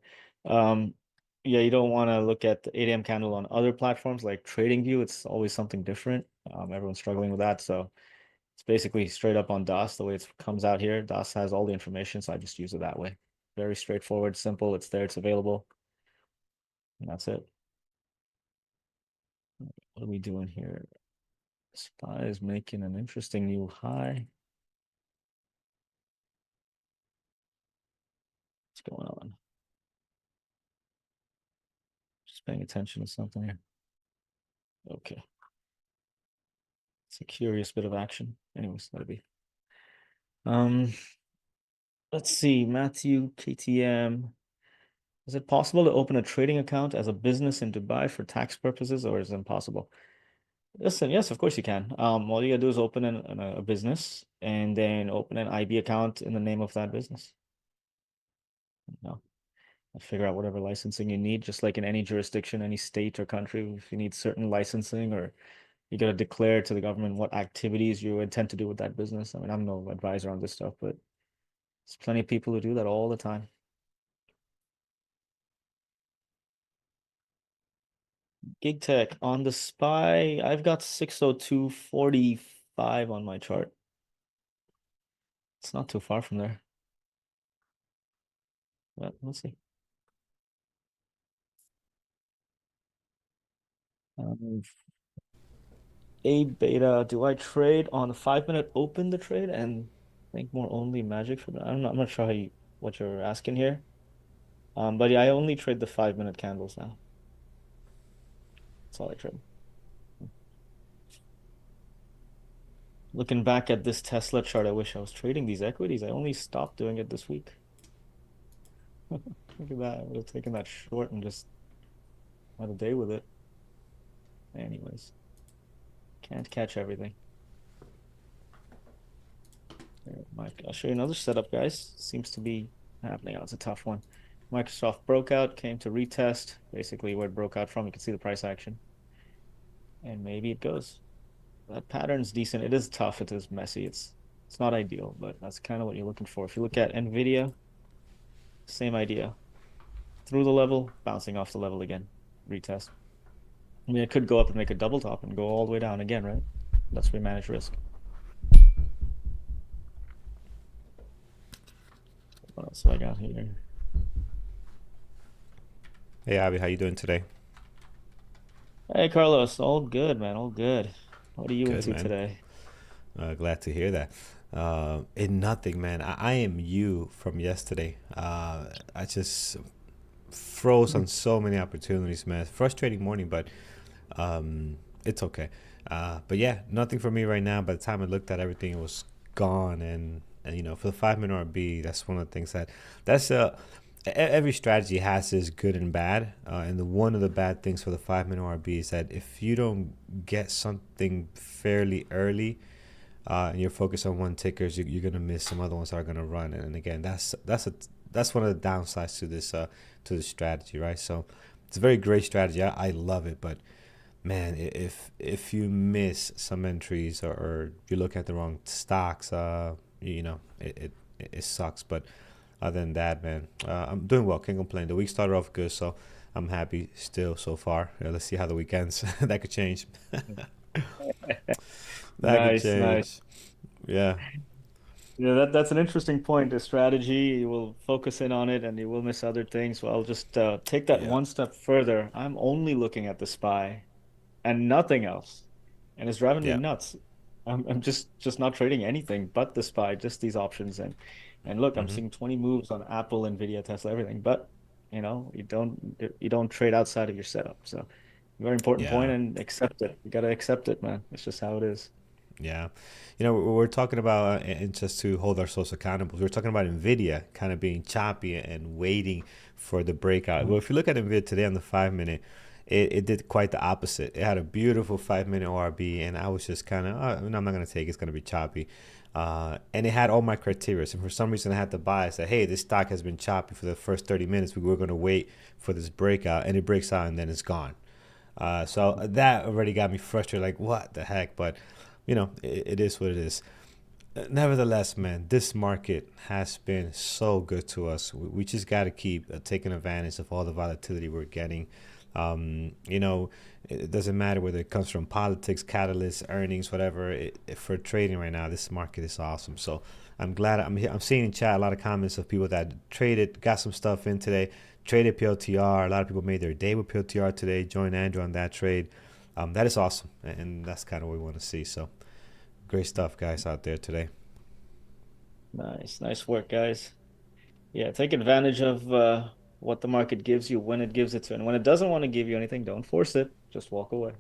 Yeah, you don't want to look at the 8 a.m. candle on other platforms like TradingView. It's always something different. Everyone's struggling with that. So it's basically straight up on DOS, the way it comes out here. DOS has all the information, so I just use it that way. Very straightforward, simple. It's there, it's available. And that's it. What are we doing here? SPY is making an interesting new high. What's going on? Just paying attention to something here. Okay. It's a curious bit of action. Anyways, that'll be. Let's see, Matthew, KTM. Is it possible to open a trading account as a business in Dubai for tax purposes, or is it impossible? Listen, yes, of course you can. All you gotta do is open a business and then open an IB account in the name of that business. No, figure out whatever licensing you need, just like in any jurisdiction, any state or country. If you need certain licensing, or you gotta declare to the government what activities you intend to do with that business. I mean, I'm no advisor on this stuff, but there's plenty of people who do that all the time. Gig Tech on the SPY, I've got 602.45 on my chart. It's not too far from there. But we'll see. A beta, do I trade on the 5-minute open the trade and think more only magic for that? I'm not sure what you're asking here. But yeah, I only trade the 5-minute candles now. That's all I trade. Looking back at this Tesla chart, I wish I was trading these equities. I only stopped doing it this week. Look at that. I would have taken that short and just had a day with it. Anyways, can't catch everything. Here, Mike, I'll show you another setup, guys. Seems to be happening. Oh, it's a tough one. Microsoft broke out, came to retest. Basically, where it broke out from, you can see the price action. And maybe it goes. That pattern's decent. It is tough. It is messy. It's not ideal, but that's kind of what you're looking for. If you look at NVIDIA, same idea. Through the level, bouncing off the level again. Retest. I mean, it could go up and make a double top and go all the way down again, right? That's where we manage risk. What else do I got here? Hey, Abby, how you doing today? Hey, Carlos. All good, man. All good. What are you Good, into man. today? Glad to hear that. In nothing, man. I am you from yesterday. I just froze on so many opportunities, man. Frustrating morning, but it's okay. But yeah, nothing for me right now. By the time I looked at everything, it was gone. And you know, for the 5-minute RB, that's one of the things that's every strategy has its good and bad. And one of the bad things for the 5-minute RB is that if you don't get something fairly early, and you're focused on one tickers, you're gonna miss some other ones that are gonna run. And again, that's one of the downsides to this strategy, right? So it's a very great strategy. I love it, but man, if you miss some entries, or you look at the wrong stocks, you know, it sucks. But other than that, man, I'm doing well. Can't complain. The week started off good, so I'm happy still so far. Let's see how the week ends. That could change. That could Nice, nice. change. Yeah. Yeah, that's an interesting point. The strategy, you will focus in on it and you will miss other things. Well, I'll just take that Yeah. one step further. I'm only looking at the SPY and nothing else. And it's driving me Yeah. nuts. I'm just not trading anything but the SPY, just these options. And look, I'm Mm-hmm. seeing 20 moves on Apple, Nvidia, Tesla, everything. But you know, you don't trade outside of your setup. So very important point, Yeah. and accept it. You gotta accept it, man. It's just how it is. Yeah. You know, we're talking about, and just to hold ourselves accountable, we're talking about NVIDIA kind of being choppy and waiting for the breakout. Well, if you look at NVIDIA today on the 5-minute, it did quite the opposite. It had a beautiful 5-minute ORB, and I was just kind of, oh, no, I'm not going to take it. It's going to be choppy. And it had all my criteria. And for some reason, I had to buy. I said, hey, this stock has been choppy for the first 30 minutes. We were going to wait for this breakout, and it breaks out, and then it's gone. So that already got me frustrated. Like, what the heck? But it is what it is. Nevertheless, man, this market has been so good to us. We just got to keep taking advantage of all the volatility we're getting. It doesn't matter whether it comes from politics, catalysts, earnings, whatever. For trading right now, this market is awesome. So I'm glad I'm seeing in chat a lot of comments of people that traded, got some stuff in today, traded PLTR. A lot of people made their day with PLTR today. Joined Andrew on that trade. That is awesome, and that's kind of what we want to see. So great stuff, guys, out there today. Nice work, guys. Yeah, take advantage of what the market gives you when it gives it to you. And when it doesn't want to give you anything, don't force it. Just walk away.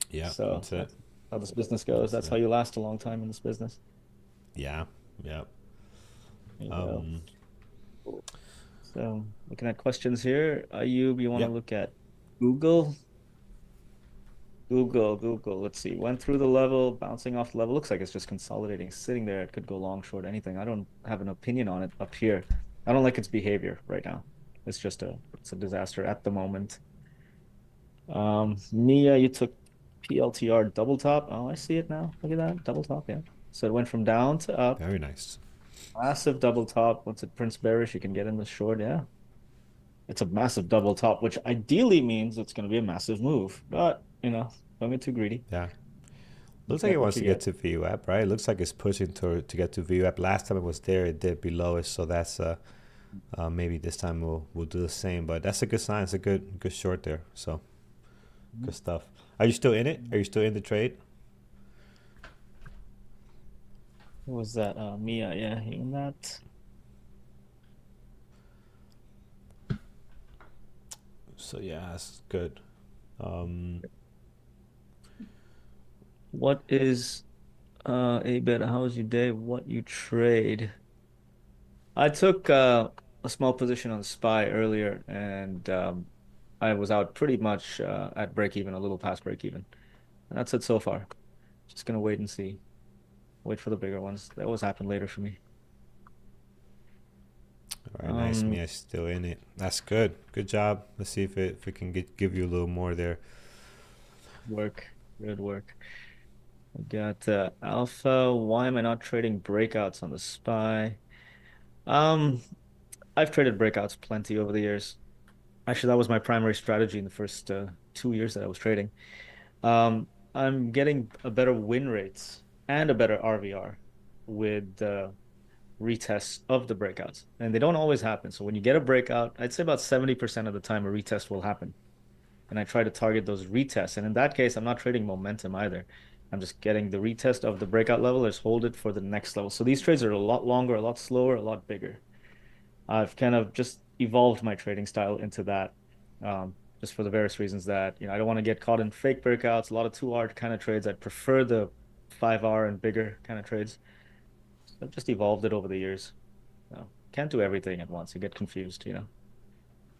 Yeah, So that's it. how this business goes. That's how you last a long time in this business. Yeah. There you go. So looking at questions here. Ayub, you want to look at Google? Google. Let's see. Went through the level, bouncing off the level. Looks like it's just consolidating, sitting there. It could go long, short, anything. I don't have an opinion on it up here. I don't like its behavior right now. It's a disaster at the moment. Mia, you took PLTR double top. Oh, I see it now. Look at that. Double top, yeah. So it went from down to up. Very nice. Massive double top. Once it prints bearish, you can get in the short, yeah. It's a massive double top, which ideally means it's going to be a massive move. But, don't get too greedy. Yeah. Looks like it wants to get to VWAP, right? It looks like it's pushing to get to VWAP. Last time it was there, it did below it. So that's maybe this time we'll do the same. But that's a good sign. It's a good short there. So good stuff. Are you still in it? Are you still in the trade? What was that? Mia, yeah, in that. So yeah, that's good. What is a bit? How was your day? What you trade? I took a small position on SPY earlier, and I was out pretty much at break even, a little past break even. And that's it so far. Just gonna wait and see. Wait for the bigger ones. They always happen later for me. All right, nice. Mia still in it. That's good. Good job. Let's see if it can give you a little more there. Good work. We got Alpha. Why am I not trading breakouts on the SPY? I've traded breakouts plenty over the years. Actually, that was my primary strategy in the first 2 years that I was trading. I'm getting a better win rates and a better RVR with retests of the breakouts. And they don't always happen. So when you get a breakout, I'd say about 70% of the time a retest will happen. And I try to target those retests. And in that case, I'm not trading momentum either. I'm just getting the retest of the breakout level. Let's hold it for the next level. So these trades are a lot longer, a lot slower, a lot bigger. I've kind of just evolved my trading style into that, just for the various reasons that, I don't want to get caught in fake breakouts, a lot of 2-hour kind of trades. I'd prefer the 5-hour and bigger kind of trades. So I've just evolved it over the years. Can't do everything at once. You get confused,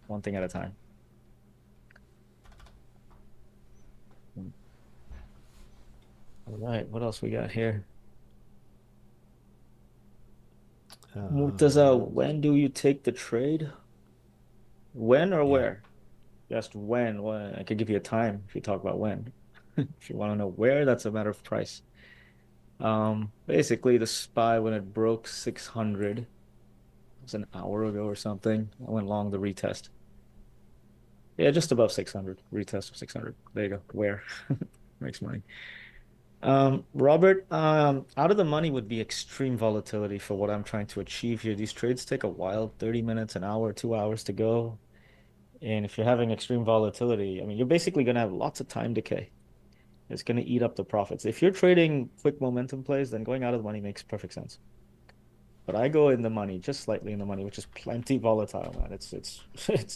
one thing at a time. All right, what else we got here? Murtaza, when do you take the trade? When or where? Just when. Well, I could give you a time if you talk about when. If you want to know where, that's a matter of price. Basically, the SPY, when it broke 600, it was an hour ago or something. I went long the retest. Yeah, just above 600. Retest of 600. There you go. Where? Makes money. Robert, out of the money would be extreme volatility for what I'm trying to achieve here. These trades take a while, 30 minutes, an hour, 2 hours to go. And if you're having extreme volatility, I mean, you're basically going to have lots of time decay. It's going to eat up the profits. If you're trading quick momentum plays, then going out of the money makes perfect sense. But I go in the money, just slightly in the money, which is plenty volatile, man. It's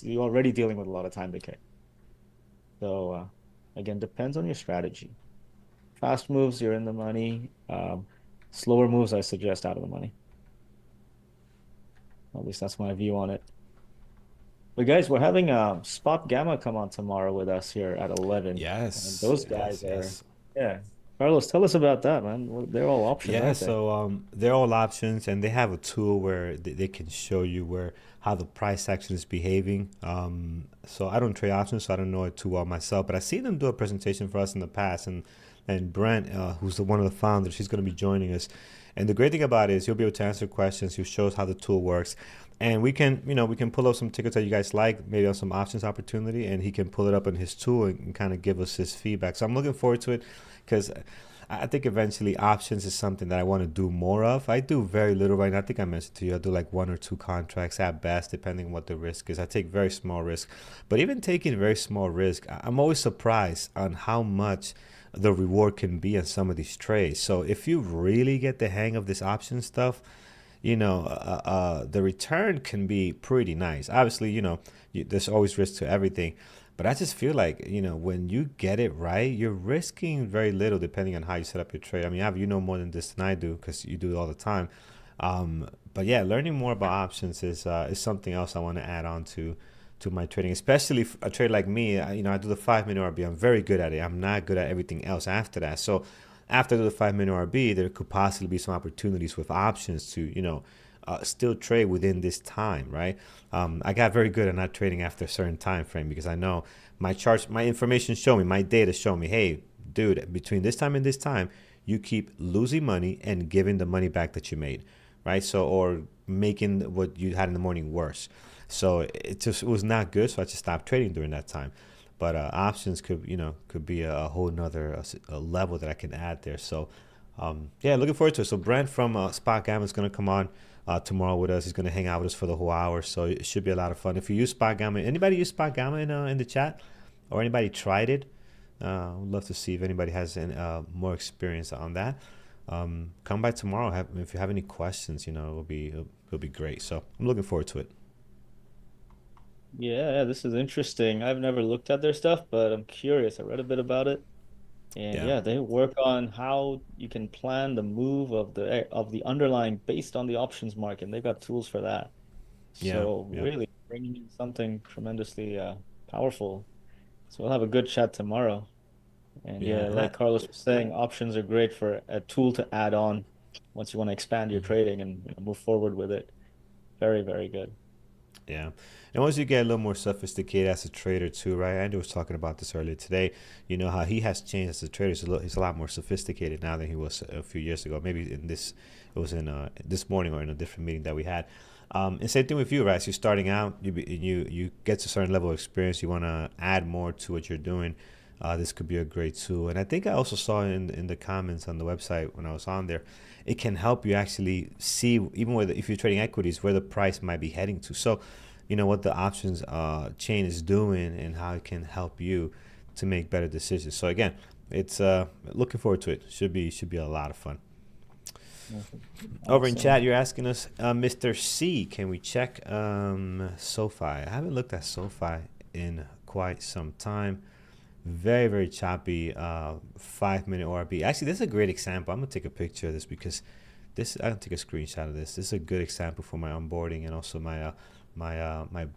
you're already dealing with a lot of time decay. So again, depends on your strategy. Fast moves, you're in the money. Slower moves, I suggest out of the money. At least that's my view on it. But guys, we're having Spot Gamma come on tomorrow with us here at 11. Yes. And those guys yeah. Carlos, tell us about that, man. They're all options, Yeah, aren't they? so they're all options, and they have a tool where they can show you how the price action is behaving. So I don't trade options, so I don't know it too well myself. But I see them do a presentation for us in the past, and Brent, who's one of the founders, she's going to be joining us. And the great thing about it is he'll be able to answer questions. He'll show us how the tool works, and we can, we can pull up some tickets that you guys like, maybe on some options opportunity, and he can pull it up in his tool and kind of give us his feedback. So I'm looking forward to it, because I think eventually options is something that I want to do more of. I do very little right now. I think I mentioned to you, I do like 1 or 2 contracts at best, depending on what the risk is. I take very small risk, but even taking very small risk, I'm always surprised on how much the reward can be on some of these trades. So if you really get the hang of this option stuff, the return can be pretty nice. Obviously, there's always risk to everything, but I just feel like, when you get it right, you're risking very little depending on how you set up your trade. I mean, you know more than this than I do, because you do it all the time. But yeah, learning more about options is something else I want to add on to my trading, especially a trade like me. I do the 5-minute RB. I'm very good at it. I'm not good at everything else after that. So after the 5-minute RB, there could possibly be some opportunities with options to, still trade within this time, right? I got very good at not trading after a certain time frame, because I know my charts, my information show me, my data show me, hey, dude, between this time and this time, you keep losing money and giving the money back that you made, right? So, or making what you had in the morning worse. So it was not good. So I just stopped trading during that time. But options could be a whole nother a level that I can add there. So yeah, looking forward to it. So Brent from Spot Gamma is going to come on tomorrow with us. He's going to hang out with us for the whole hour. So it should be a lot of fun. If you use Spot Gamma, anybody use Spot Gamma in the chat, or anybody tried it? I'd love to see if anybody has any, more experience on that. Come by tomorrow. If you have any questions, it'll be great. So I'm looking forward to it. Yeah, this is interesting. I've never looked at their stuff, but I'm curious. I read a bit about it. And Yeah. yeah, they work on how you can plan the move of the underlying based on the options market. And they've got tools for that. Yeah. So Yeah. really bringing in something tremendously powerful. So we'll have a good chat tomorrow. And Yeah. yeah, And like Carlos was saying, options are great for a tool to add on once you want to expand your trading and move forward with it. Very, very good. Yeah. And once you get a little more sophisticated as a trader too, right? Andrew was talking about this earlier today. You know how he has changed as a trader. He's a lot more sophisticated now than he was a few years ago. Maybe it was in this morning or in a different meeting that we had. And same thing with you, right? As you're starting out, you get to a certain level of experience. You want to add more to what you're doing. This could be a great tool. And I think I also saw in the comments on the website when I was on there, it can help you actually see, even if you're trading equities, where the price might be heading to. So, what the options chain is doing and how it can help you to make better decisions. So again, it's looking forward to it. Should be a lot of fun. Over in chat, you're asking us, Mr. C, can we check SoFi? I haven't looked at SoFi in quite some time. Very, very choppy 5-minute ORB. Actually, this is a great example. I'm going to take a picture of this, because I'm going to take a screenshot of this. This is a good example for my onboarding and also my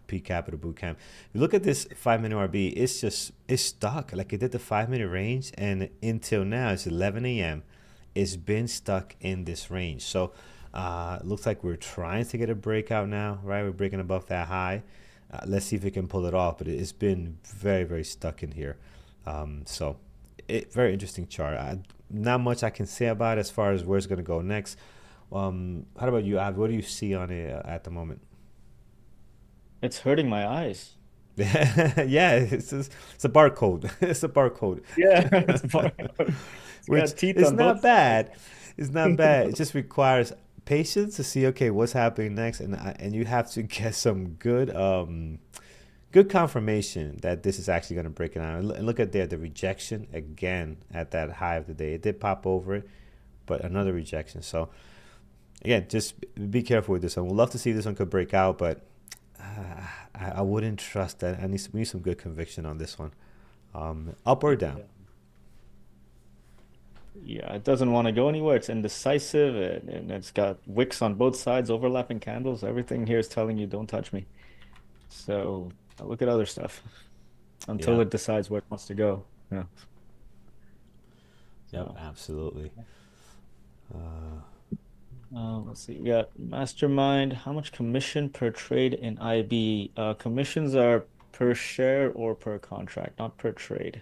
P Capital Bootcamp. If you look at this 5-minute RB, it's stuck. Like, it did the 5-minute range, and until now, it's 11 a.m. It's been stuck in this range. So it looks like we're trying to get a breakout now, right? We're breaking above that high. Let's see if we can pull it off, but it's been very, very stuck in here. So very interesting chart. Not much I can say about it as far as where it's going to go next. How about you, Ab? What do you see on it at the moment? It's hurting my eyes. Yeah, it's a barcode. It's a barcode. Yeah, it's a barcode. It's Which got teeth is on not both bad. It's not bad. It just requires patience to see, okay, what's happening next, and you have to get some good confirmation that this is actually going to break it out. And look at there, the rejection again at that high of the day. It did pop over it, but another rejection. So again, just be careful with this one. We'd love to see this one could break out, but I wouldn't trust that. We need some good conviction on this one. Up or down? Yeah, it doesn't want to go anywhere. It's indecisive, and it's got wicks on both sides, overlapping candles. Everything here is telling you, don't touch me. So I'll look at other stuff until Yeah. it decides where it wants to go. Yeah. Yep, So, absolutely. Let's see. We got Mastermind. How much commission per trade in IB? Commissions are per share or per contract, not per trade,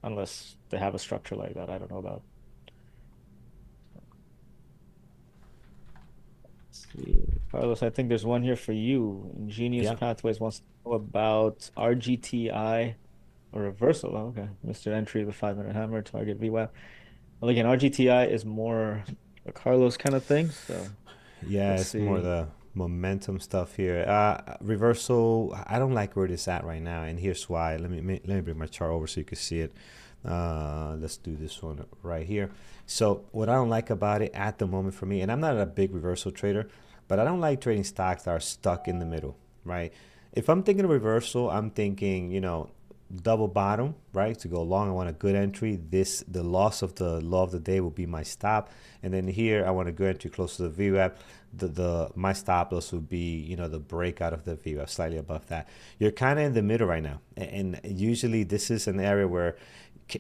unless they have a structure like that. I don't know about. Let's see. Carlos, I think there's one here for you. Ingenious Yeah. Pathways wants to know about RGTI or reversal. Oh, okay. Mr. Entry, the 5-minute hammer, target VWAP. Well, again, RGTI is more a Carlos kind of thing. So Yeah, let's it's more see. the momentum stuff here. Reversal, I don't like where it's at right now, and here's why. Let me bring my chart over so you can see it. Let's do this one right here. So what I don't like about it at the moment for me, and I'm not a big reversal trader, but I don't like trading stocks that are stuck in the middle, right? If I'm thinking of reversal, I'm thinking, double bottom, right? To go long, I want a good entry. The loss of the low of the day will be my stop. And then here, I want a good entry close to the VWAP. My stop loss would be, the breakout of the VWAP, slightly above that. You're kind of in the middle right now. And usually this is an area where,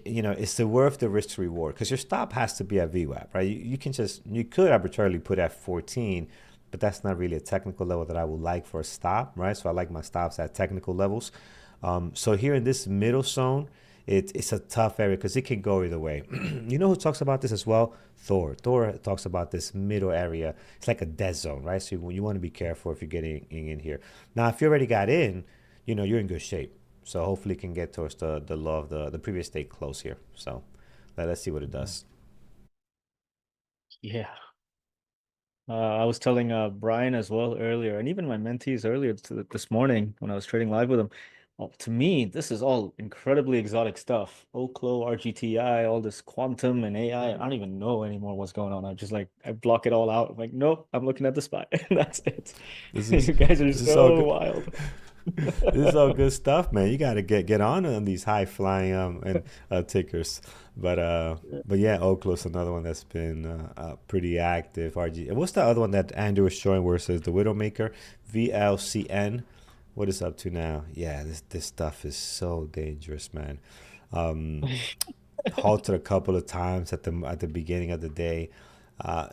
it's the worth the risk to reward, because your stop has to be at VWAP, right? You could arbitrarily put at 14, but that's not really a technical level that I would like for a stop, right? So I like my stops at technical levels. So here in this middle zone, it's a tough area because it can go either way. You know who talks about this as well? Thor. Thor talks about this middle area. It's like a dead zone, right? So you want to be careful if you're getting in here. Now, if you already got in, you're in good shape. So hopefully you can get towards the low of the previous day close here. So let's see what it does. Yeah. I was telling Brian as well earlier, and even my mentees earlier this morning when I was trading live with them. Well, to me, this is all incredibly exotic stuff. Oklo, RGTI, all this quantum and AI. I don't even know anymore what's going on. I block it all out. I'm like, nope, I'm looking at the spot. And that's it. This You is guys are this is all so good. wild. This is all good stuff, man. You got to get on these high flying and tickers. But yeah, Oklo's another one that's been pretty active. RG. And what's the other one that Andrew was showing where it says the Widowmaker, VLCN? What is up to now? Yeah, this stuff is so dangerous, man. Um, Halted a couple of times at the beginning of the day.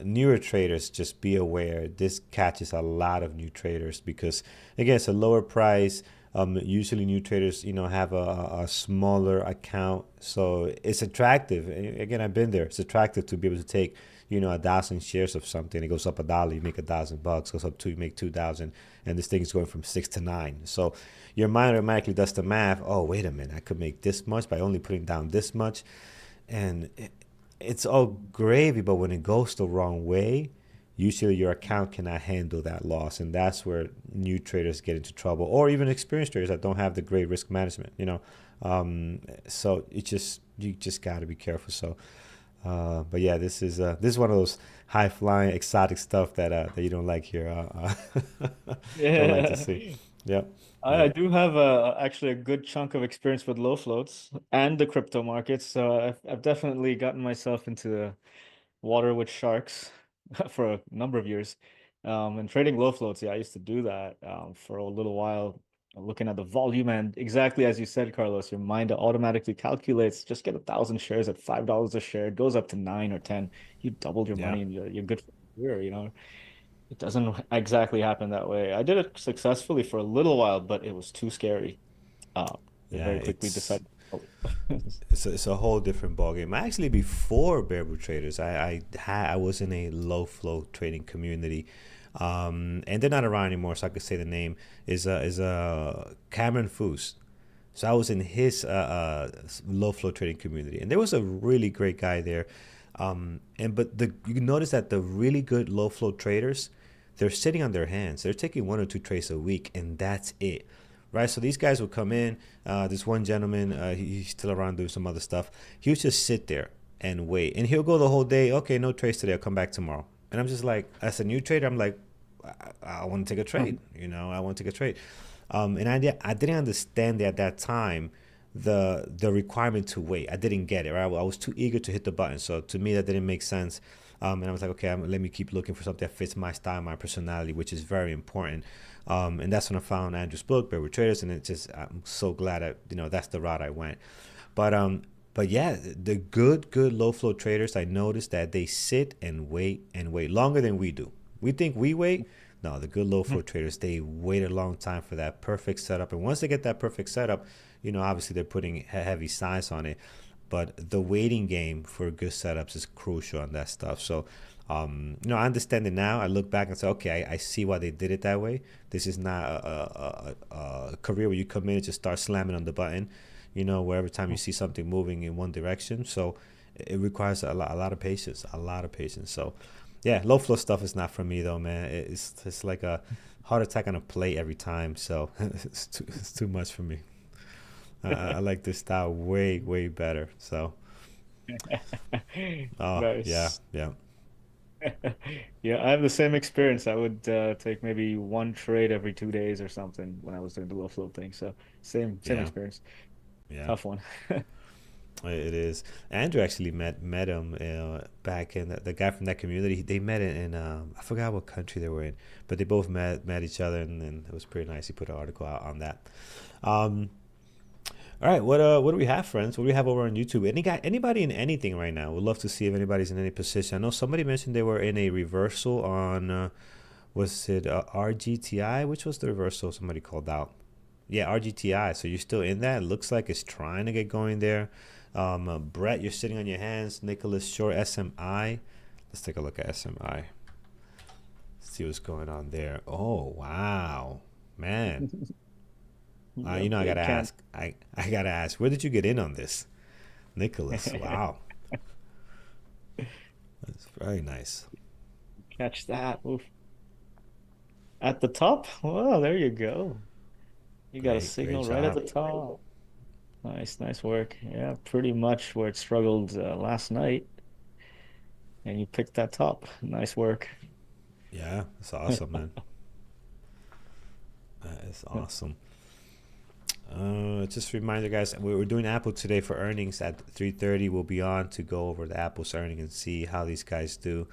Newer traders, just be aware. This catches a lot of new traders because again, it's a lower price. Usually, new traders, have a smaller account, so it's attractive. Again, I've been there. It's attractive to be able to take, 1,000 shares of something. It goes up $1, you make $1,000. Goes up 2, you make 2,000, and this thing is going from 6 to 9. So your mind automatically does the math. Oh, wait a minute, I could make this much by only putting down this much, and it's all gravy. But when it goes the wrong way, usually your account cannot handle that loss, and that's where new traders get into trouble, or even experienced traders that don't have the great risk management. So you just got to be careful. So, but yeah, this is one of those high flying exotic stuff that you don't like here. Don't like to Yeah. see. Yep. I Yep. do have actually a good chunk of experience with low floats and the crypto markets, so I've definitely gotten myself into the water with sharks for a number of years. And trading low floats, yeah, I used to do that for a little while, looking at the volume and exactly as you said, Carlos, your mind automatically calculates, just get 1,000 shares at $5 a share, it goes up to 9 or 10, you doubled your Yeah. money and you're good for a year. It doesn't exactly happen that way. I did it successfully for a little while, but it was too scary. I Yeah. very quickly It's decided. it's a whole different ballgame. Actually, before Bareboot Traders, I was in a low flow trading community, and they're not around anymore. So I could say the name is Cameron Foos. So I was in his low flow trading community, and there was a really great guy there. But you can notice that the really good low flow traders, they're sitting on their hands. They're taking 1 or 2 trades a week, and that's it, right? So these guys will come in. This one gentleman, he's still around doing some other stuff. He'll just sit there and wait, and he'll go the whole day. Okay, no trades today. I'll come back tomorrow. And I'm just like, as a new trader, I'm like, I want to take a trade. I want to take a trade. And I didn't understand at that time the requirement to wait. I didn't get it. Right, I was too eager to hit the button. So to me, that didn't make sense. And I was like, okay, let me keep looking for something that fits my style, my personality, which is very important. And that's when I found Andrew's book, Bear with Traders, and I'm so glad that that's the route I went. But But yeah, the good low flow traders, I noticed that they sit and wait longer than we do. We think we wait. No, the good low flow traders, they wait a long time for that perfect setup. And once they get that perfect setup, obviously they're putting heavy size on it. But the waiting game for good setups is crucial on that stuff. So, I understand it now. I look back and say, okay, I see why they did it that way. This is not a career where you come in and just start slamming on the button, where every time you see something moving in one direction. So it requires a lot of patience, So yeah, low flow stuff is not for me though, man. It's like a heart attack on a plate every time. So it's too much for me. I like this style way better. So Nice. yeah. Yeah, I have the same experience. I would take maybe one trade every 2 days or something when I was doing the low flow thing. So same Yeah. experience. Yeah. Tough one. It is. Andrew actually met him back in the guy from that community. They met in I forgot what country they were in, but they both met each other, and it was pretty nice. He put an article out on that. All right, what do we have, friends? What do we have over on YouTube? Anybody in anything right now? We'd love to see if anybody's in any position. I know somebody mentioned they were in a reversal on was it RGTI? Which was the reversal somebody called out? Yeah, RGTI. So you're still in that? It looks like it's trying to get going there. Brett, you're sitting on your hands. Nicholas Short, SMI. Let's take a look at SMI. See what's going on there. Oh, wow. Man. I gotta ask. I gotta ask. Where did you get in on this, Nicholas? Wow, that's very nice. Catch that. Oof. At the top? Well, there you go. You got a signal right at the top. Nice work. Yeah, pretty much where it struggled last night. And you picked that top. Nice work. Yeah, that's awesome, man. That is awesome. Just a reminder, guys, we're doing Apple today for earnings at 3:30. We'll be on to go over the Apple's earnings and see how these guys do.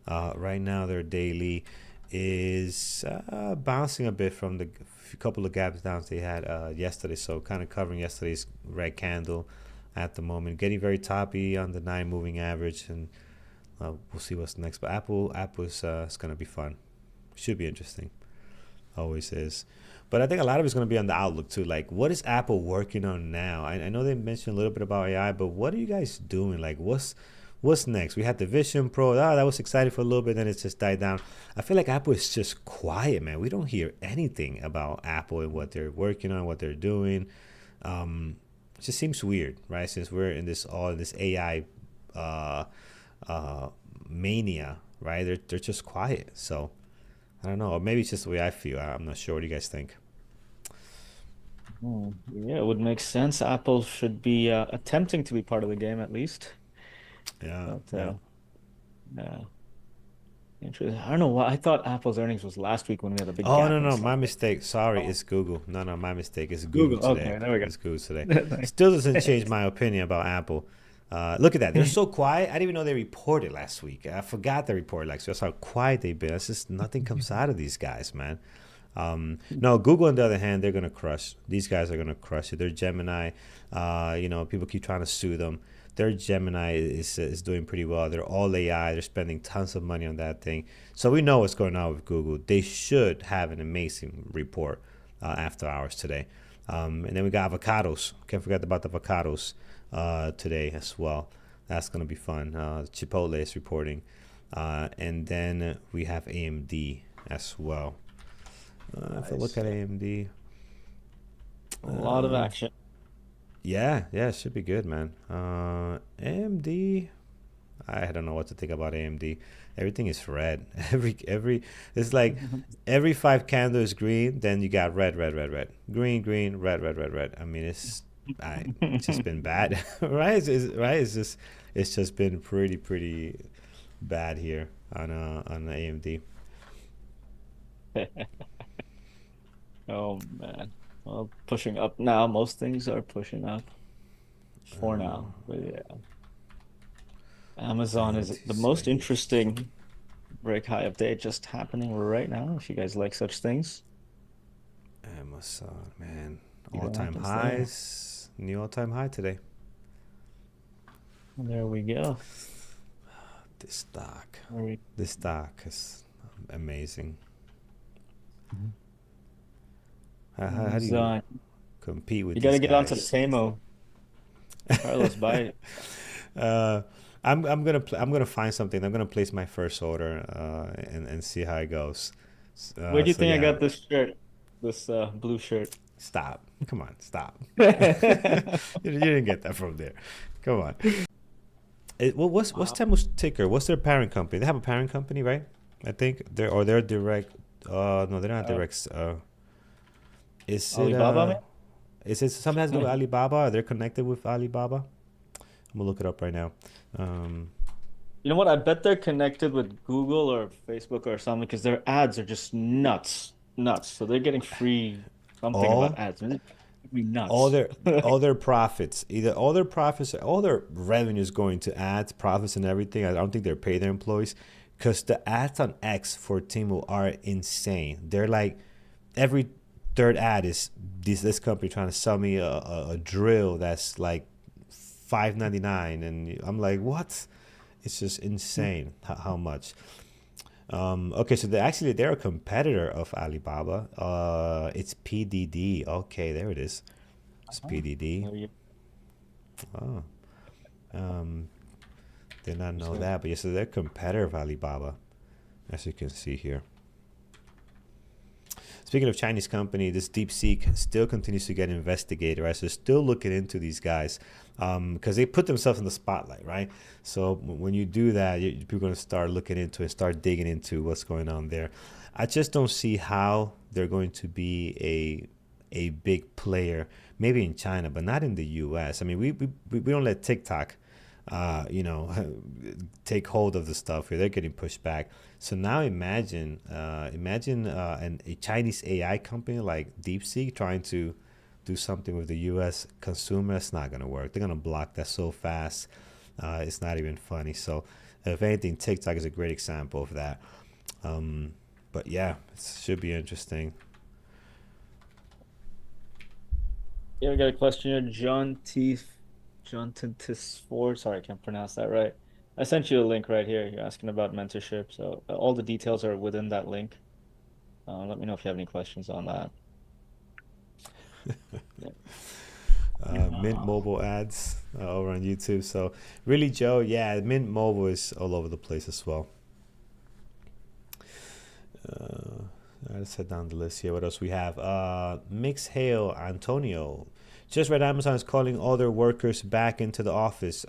Right now, their daily is bouncing a bit from the couple of gaps downs they had yesterday. So kind of covering yesterday's red candle at the moment. Getting very toppy on the 9 moving average, and we'll see what's next. But Apple is going to be fun. Should be interesting. Always is. But I think a lot of it's going to be on the outlook too. Like, what is Apple working on now? I know they mentioned a little bit about AI, but what are you guys doing? Like, what's next? We had the Vision Pro. That was exciting for a little bit, then it's just died down. I feel like Apple is just quiet, man. We don't hear anything about Apple and what they're working on, what they're doing. It just seems weird, right? Since we're in this AI mania, right? They're just quiet. So I don't know, or maybe it's just the way I feel. I'm not sure. What do you guys think? Yeah, it would make sense. Apple should be attempting to be part of the game at least. Yeah. Yeah. Interesting. I don't know why I thought Apple's earnings was last week when we had a big Oh, gap no, and no, stuff. my mistake. Sorry, it's Google. No, my mistake. It's Google today. Okay, there we go. It's Google today. Nice. Still doesn't change my opinion about Apple. Look at that. They're so quiet. I didn't even know they reported last week. I forgot they reported last week. That's how quiet they've been. It's just nothing comes out of these guys, man. No, Google, on the other hand, they're going to crush. These guys are going to crush it. They're Gemini. People keep trying to sue them. Their Gemini is doing pretty well. They're all AI. They're spending tons of money on that thing. So we know what's going on with Google. They should have an amazing report after hours today. And then we got avocados. Can't forget about the avocados today as well. That's going to be fun. Chipotle is reporting. And then we have AMD as well. If I look at AMD. A lot of action. Yeah, it should be good, man. AMD, I don't know what to think about AMD. Everything is red. It's like every 5 candles is green, then you got red. Green, red. I mean, it's just been bad, right? It's just been pretty bad here on AMD. Oh man. Well, pushing up now. Most things are pushing up for now. But yeah. Amazon is the most interesting break high update just happening right now. If you guys like such things. Amazon, man. See what All-time happens there. highs. New all-time high today. There we go. This stock. There we- This stock is amazing. How do you So, compete with you these gotta get onto guys? Tamo. Carlos, buy it. I'm gonna find something. I'm gonna place my first order and see how it goes. Where do you So think I yeah, got this shirt? This blue shirt. stop. Come on, stop. You didn't get that from there. Come on. What's Temu's ticker? What's their parent company? They have a parent company, right? I think they're direct. No, they're not direct. Is it Alibaba, man? is it something has to do with Alibaba? Are they connected with Alibaba? I'm gonna look it up right now. You know what? I bet they're connected with Google or Facebook or something because their ads are just nuts, nuts. So they're getting free something all about ads. Man. It's nuts. all their profits, either all their profits, all their revenues going to ads, profits, and everything. I don't think they're paying their employees because the ads on X for Temu are insane. They're like every third ad is this company trying to sell me a drill that's like $5.99, and I'm like, what? It's just insane how much. Okay, so they're a competitor of Alibaba. It's PDD. Okay, there it is. It's PDD. There you- Oh, did not know that, but yes, so they're a competitor of Alibaba, as you can see here. Speaking of Chinese company, this DeepSeek still continues to get investigated, right? So still looking into these guys because they put themselves in the spotlight, right? So when you do that, people are going to start looking into it, start digging into what's going on there. I just don't see how they're going to be a big player, maybe in China, but not in the U.S. I mean, we don't let TikTok take hold of the stuff here. They're getting pushed back. So now imagine a Chinese AI company like DeepSeek trying to do something with the U.S. consumer. It's not going to work. They're going to block that so fast. It's not even funny. So if anything, TikTok is a great example of that. But yeah, it should be interesting. Yeah, we got a question here. John Tintisford. Sorry, I can't pronounce that right. I sent you a link right here. You're asking about mentorship. So all the details are within that link. Let me know if you have any questions on that. Mint Mobile ads over on YouTube. So really, Joe, yeah, Mint Mobile is all over the place as well. Let's head down the list here. What else we have? Mix Hale Antonio. Just read Amazon is calling all their workers back into the office.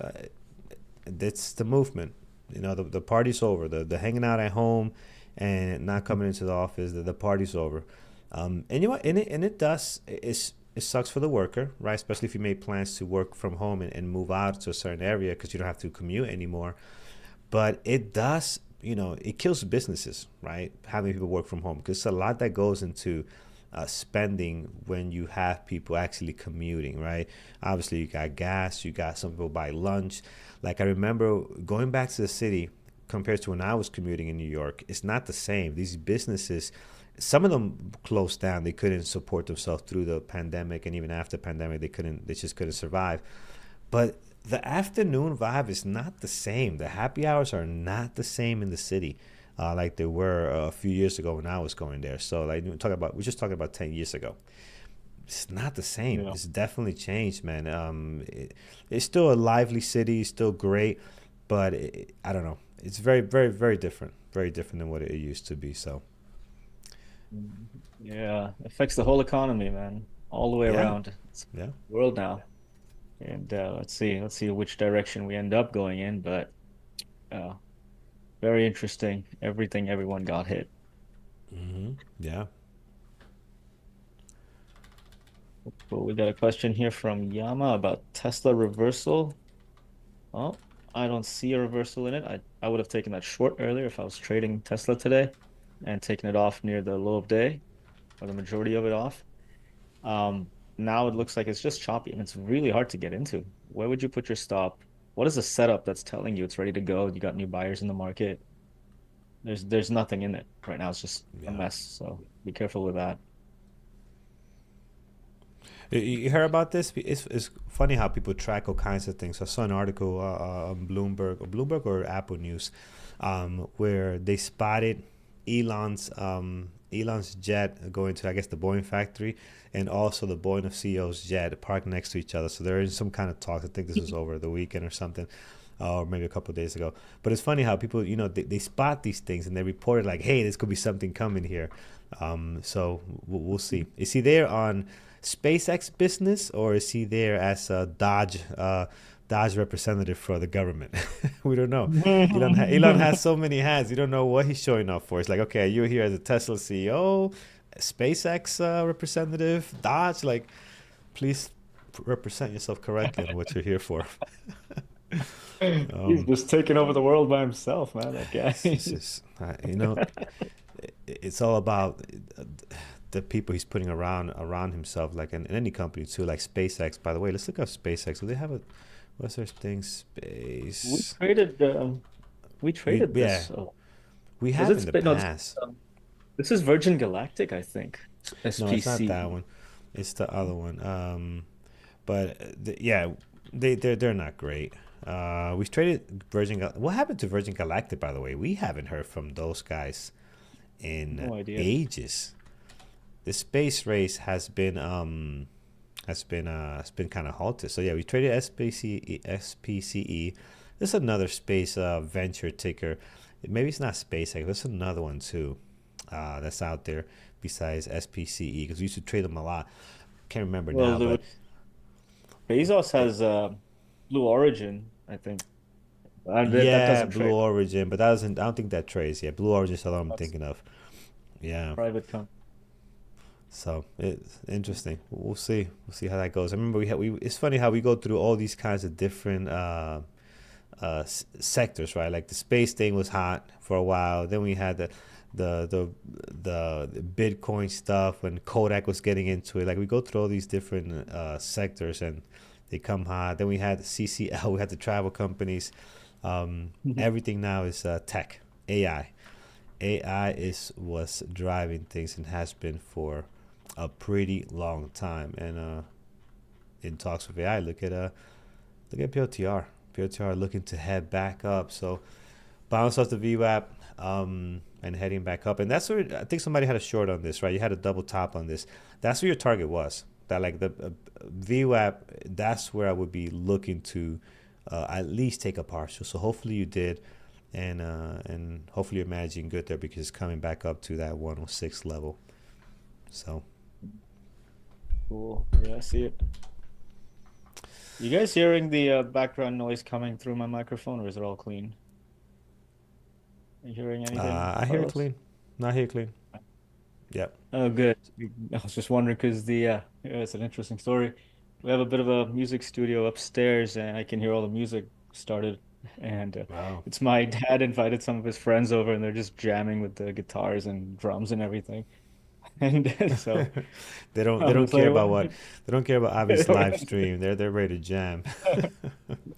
That's the movement. You know, the party's over. The hanging out at home and not coming into the office. The party's over. And you know what? And it does. It sucks for the worker, right? Especially if you made plans to work from home and move out to a certain area because you don't have to commute anymore. But it does. You know, it kills businesses, right? Having people work from home because a lot that goes into spending when you have people actually commuting, right? Obviously, you got gas, you got some people buy lunch. Like I remember going back to the city compared to when I was commuting in New York, it's not the same. These businesses, some of them closed down. They couldn't support themselves through the pandemic, and even after pandemic, they just couldn't survive. But the afternoon vibe is not the same. The happy hours are not the same in the city like they were a few years ago when I was going there. So like we're just talking about 10 years ago. It's not the same. Yeah. It's definitely changed, man. It's still a lively city, still great, but I don't know. It's very, very, very different. Very different than what it used to be. So Yeah, it affects the whole economy, man, all the way yeah, around. It's yeah. the world now. And let's see which direction we end up going in. But uh, very interesting. Everyone got hit. Yeah. Well, we got a question here from Yama about Tesla reversal. Oh, I don't see a reversal in it. I would have taken that short earlier if I was trading Tesla today and taken it off near the low of day, or the majority of it off. Now it looks like it's just choppy and it's really hard to get into. Where would you put your stop? What is the setup that's telling you it's ready to go? You got new buyers in the market. There's nothing in it right now. It's just a Yeah. mess. So be careful with that. You heard about this? It's funny how people track all kinds of things. I saw an article on Bloomberg or Apple News, where they spotted Elon's jet going to, I guess, the Boeing factory, and also the Boeing CEO's jet parked next to each other. So they're in some kind of talks. I think this was over the weekend or something, or maybe a couple of days ago. But it's funny how people, they spot these things and they report it like, hey, this could be something coming here. So we'll see. Is he there on SpaceX business, or is he there as a Dodge representative for the government? We don't know. Elon has so many hats. You don't know what he's showing up for. It's like, okay, you're here as a Tesla CEO, SpaceX representative, Dodge. Like, please represent yourself correctly on what you're here for. He's just taking over the world by himself, man. That guy. It's just, it's all about the people he's putting around himself, like in any company too, like SpaceX. By the way, let's look up SpaceX. Do they have what's their thing? Space. We traded Yeah, this. we have in the No, past. this is Virgin Galactic, I think. No, it's not SPC. that one. It's the other one. But yeah, they're not great. We've traded What happened to Virgin Galactic, by the way? We haven't heard from those guys in No idea. ages. The space race has been kind of halted. So yeah, we traded SPCE. There's another space venture ticker. Maybe it's not SpaceX. There's another one too that's out there besides SPCE, because we used to trade them a lot. Can't remember now, Well, but Bezos has Blue Origin, I think. That yeah, doesn't Blue trade. Origin, but that doesn't. I don't think that trades. Yeah, Blue Origin is the one I'm That's thinking of. Yeah. private company. So it's interesting. We'll see. We'll see how that goes. I remember It's funny how we go through all these kinds of different sectors, right? Like the space thing was hot for a while. Then we had the Bitcoin stuff when Kodak was getting into it. Like we go through all these different sectors and they come hot. Then we had CCL. We had the travel companies. Everything now is tech, AI. AI is what's driving things and has been for a pretty long time. And in talks with AI, look at PLTR. PLTR looking to head back up. So bounce off the VWAP and heading back up. And that's where I think somebody had a short on this, right? You had a double top on this. That's where your target was. That like the VWAP. That's where I would be looking to at least take a partial. So hopefully you did. And hopefully you're managing good there because it's coming back up to that 106 level. So Cool. Yeah, I see it. You guys hearing the background noise coming through my microphone, or is it all clean? Are you hearing anything, I hear it Carlos? clean. Not hear it clean. Yep. Oh, good. I was just wondering because yeah, it's an interesting story. We have a bit of a music studio upstairs, and I can hear all the music started. And Wow. it's my dad invited some of his friends over, and they're just jamming with the guitars and drums and everything. And so They don't I was like, care about what? they don't care about Avi's live stream. They're ready to jam.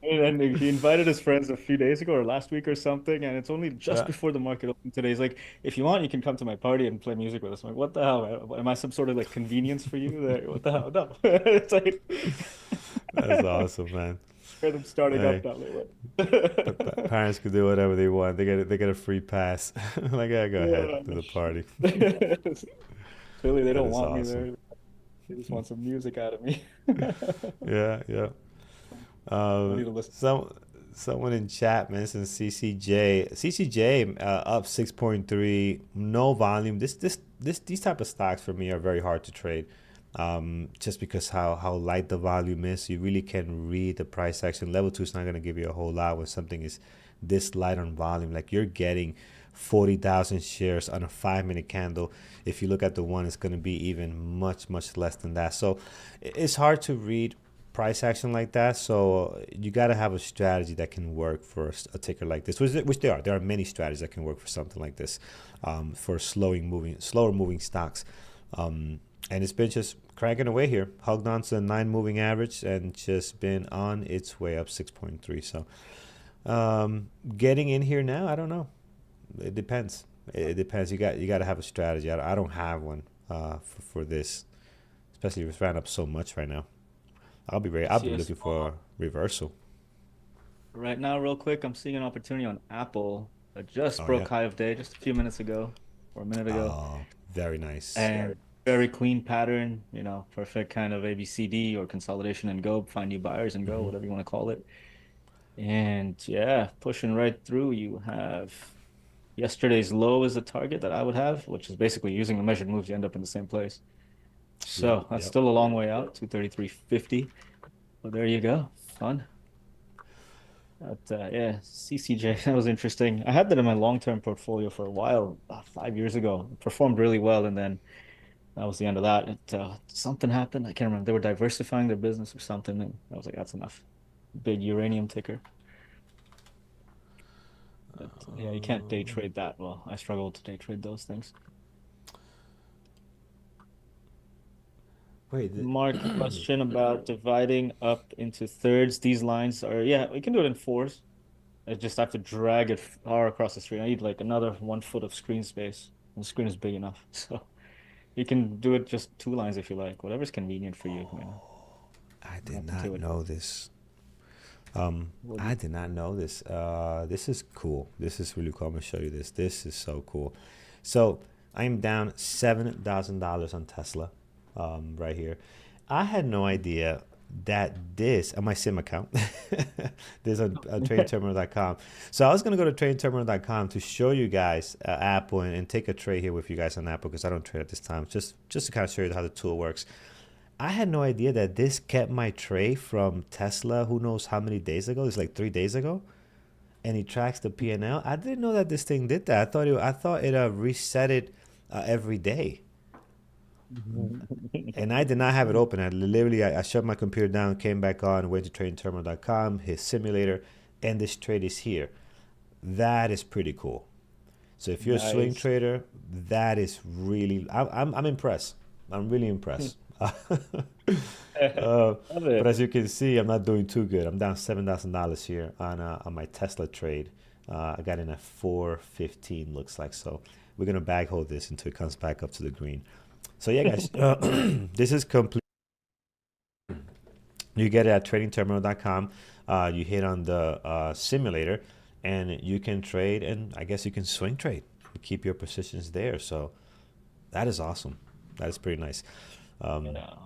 And he invited his friends a few days ago or last week or something, and it's only just Yeah. before the market opened today. He's like, if you want, you can come to my party and play music with us. I'm like, what the hell, man? Am I some sort of like convenience for you? What the hell? No. It's like That's awesome, man. hear them starting up Hey, now. Like, what? parents can do whatever they want. They get a free pass. Like, yeah, go ahead to the party. Clearly, they That don't is want me awesome. there. They just want some music out of me. Yeah, yeah. I need to listen. Someone in chat mentioned CCJ. CCJ up 6.3, no volume. These type of stocks for me are very hard to trade. Just because how light the volume is, you really can read the price action. Level 2 is not going to give you a whole lot when something is this light on volume. Like you're getting 40,000 shares on a 5-minute candle. If you look at the one, it's going to be even much less than that. So it's hard to read price action like that. So you got to have a strategy that can work for a ticker like this, which there are. There are many strategies that can work for something like this, for slower moving stocks. And it's been just cranking away here, hugged on to the 9 moving average and just been on its way up 6.3. So getting in here now, I don't know. It depends. It depends. You got to have a strategy. I don't have one for this. especially if it's ran up so much right now. I'll be See, looking for a reversal. right now, real quick, I'm seeing an opportunity on Apple that just Oh yeah. broke high of day just a few minutes ago or a minute ago. Oh, very nice. And very clean pattern, perfect kind of ABCD or consolidation and go, find new buyers and go, Hmm. whatever you want to call it. And yeah, pushing right through, you have yesterday's low as a target that I would have, which is basically using the measured moves, you end up in the same place. Yep, So that's yep. still a long way out, 233.50. But there you go. Fun. But yeah, CCJ, that was interesting. I had that in my long-term portfolio for a while, 5 years ago. It performed really well, and then that was the end of that. Something happened. I can't remember. They were diversifying their business or something, and I was like, that's enough. Big uranium ticker. But yeah, you can't day trade that. Well, I struggle to day trade those things. Wait, Mark, question about dividing up into thirds. These lines are, yeah, we can do it in fours. I just have to drag it far across the screen. I need like another 1 foot of screen space. And the screen is big enough. So you can do it just 2 lines if you like. Whatever's convenient for you. I What did happened to not it? know this. What do I you- did not know this. This is cool. This is really cool. I'm gonna show you this. This is so cool. So I'm down $7,000 on Tesla, right here. I had no idea that this on my sim account. This on tradingterminal.com. So I was gonna go to tradingterminal.com to show you guys Apple and take a trade here with you guys on Apple because I don't trade at this time. Just to kind of show you how the tool works. I had no idea that this kept my trade from Tesla. Who knows how many days ago? It's like 3 days ago, and it tracks the P&L. I didn't know that this thing did that. I thought it reset it every day, and I did not have it open. I shut my computer down, came back on, went to tradingterminal.com, hit simulator, and this trade is here. That is pretty cool. So if you're a swing Nice. trader, that is really I'm impressed. I'm really impressed. Love But it. as you can see, I'm not doing too good. I'm down $7,000 here on my Tesla trade. I got in at 415, looks like. So we're gonna bag hold this until it comes back up to the green. So yeah, guys, this is complete. You get it at tradingterminal.com. You hit on the simulator, and you can trade, and I guess you can swing trade. Keep your positions there. So that is awesome. That is pretty nice. You know.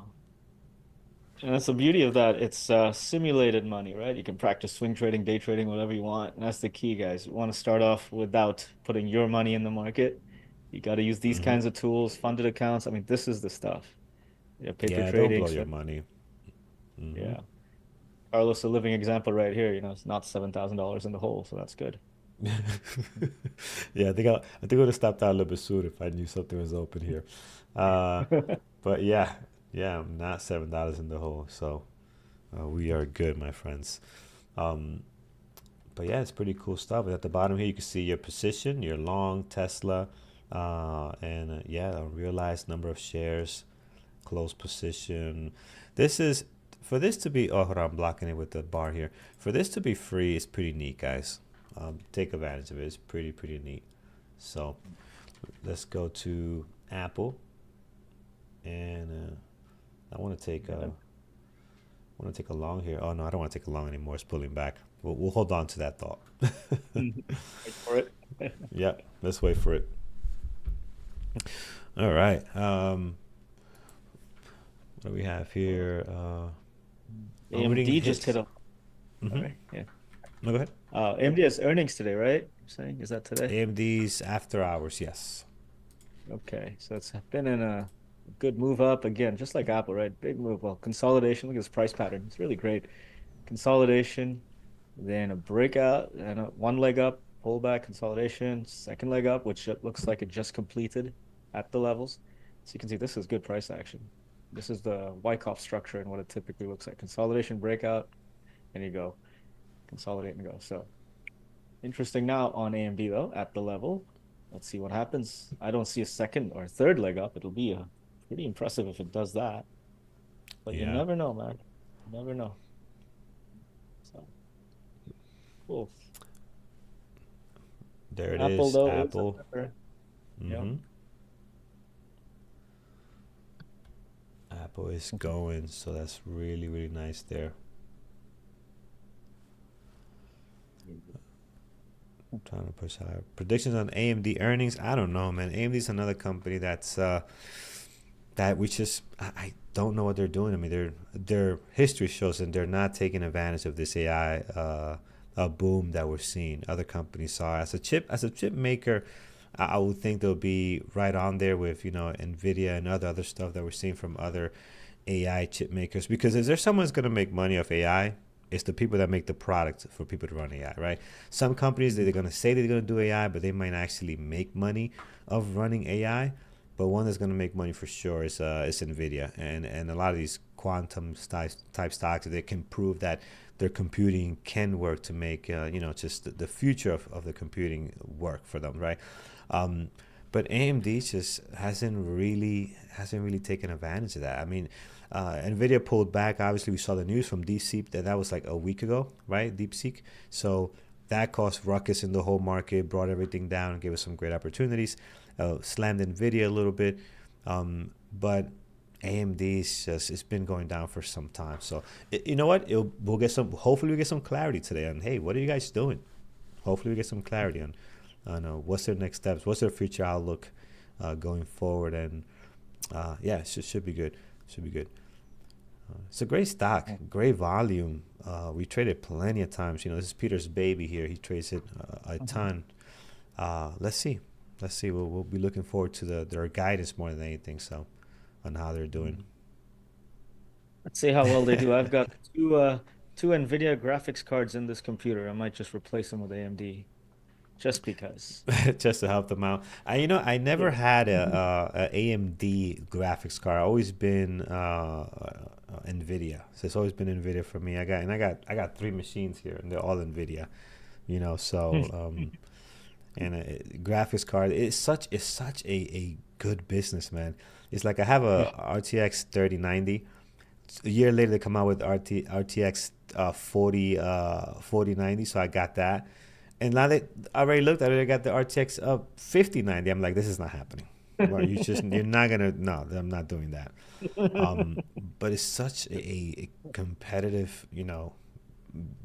And that's the beauty of that. It's simulated money, right? You can practice swing trading, day trading, whatever you want. And that's the key, guys. You want to start off without putting your money in the market. You got to use these Hmm. kinds of tools, funded accounts. I mean, this is the stuff. Yeah, paper Yeah, don't trading, blow your swing. money. Hmm. Yeah. Carlos, a living example right here. It's not $7,000 in the hole, so that's good. Yeah, I think I would have stopped out a little bit sooner if I knew something was open here. Uh, but yeah, I'm not $7 in the hole, so we are good, my friends. Um, but yeah, it's pretty cool stuff. At the bottom here, you can see your position, your long Tesla, and yeah, unrealized number of shares, close position. This is for this to be. Oh, hold on, I'm blocking it with the bar here. For this to be free, it's pretty neat, guys. Take advantage of it. It's pretty neat. So let's go to Apple, and I want to take a. I want to take a long here. Oh no, I don't want to take a long anymore. It's pulling back. We'll hold on to that thought. Wait for it. Yeah, let's wait for it. All right. What do we have here? Reading AMD just hits. hit a. Mm-hmm. Sorry. Yeah. No, go ahead. AMD has earnings today, right? You're saying, is that today? AMD's after hours, yes. Okay, so it's been in a good move up again, just like Apple, right? Big move. Well, consolidation. Look at this price pattern. It's really great. Consolidation, then a breakout, and one leg up, pullback, consolidation, second leg up, which it looks like it just completed at the levels. So you can see this is good price action. This is the Wyckoff structure and what it typically looks like. Consolidation, breakout, and you go. Consolidate and go. So interesting now on AMD though, at the level. Let's see what happens. I don't see a second or third leg up. It'll be pretty impressive if it does that. But you Yeah. never know, man. You never know. So cool. There it Apple is. though is Apple. yeah. Mm-hmm. Apple is going, so that's really, really nice there. I'm trying to push higher. Predictions on AMD earnings. I don't know, man. AMD is another company that's that we just I don't know what they're doing. I mean, their history shows that they're not taking advantage of this AI boom that we're seeing. Other companies saw as a chip maker. I would think they'll be right on there with Nvidia and other stuff that we're seeing from other AI chip makers. Because if there's someone's gonna make money off AI, it's the people that make the product for people to run AI, right? Some companies they're gonna say they're gonna do AI, but they might actually make money of running AI. But one that's gonna make money for sure is Nvidia, and a lot of these quantum type stocks they can prove that their computing can work to make just the future of the computing work for them, right? But AMD just hasn't really taken advantage of that. I mean, Nvidia pulled back. Obviously, we saw the news from DeepSeek that was like a week ago, right? DeepSeek. So that caused ruckus in the whole market, brought everything down, gave us some great opportunities, slammed Nvidia a little bit, but AMD's it's been going down for some time. So you know what? Hopefully we get some clarity today on, hey, what are you guys doing? Hopefully we get some clarity on what's their next steps, what's their future outlook going forward, and yeah, it should be good. Should be good. It's a great stock, great volume. We traded plenty of times. This is Peter's baby here. He trades it a ton. Let's see. We'll be looking forward to their guidance more than anything. So, on how they're doing. Let's see how well they do. I've got two NVIDIA graphics cards in this computer. I might just replace them with AMD, just because. Just to help them out. I never had a AMD graphics card. I've always been NVIDIA. So it's always been NVIDIA for me. I got 3 machines here, and they're all NVIDIA. So and a graphics card is such a good business, man. It's like I have a RTX 3090. A year later, they come out with RTX 4090, so I got that. And now that I already looked at it, I got the RTX 5090. I'm like, this is not happening. You're not gonna. No, I'm not doing that. But it's such a competitive,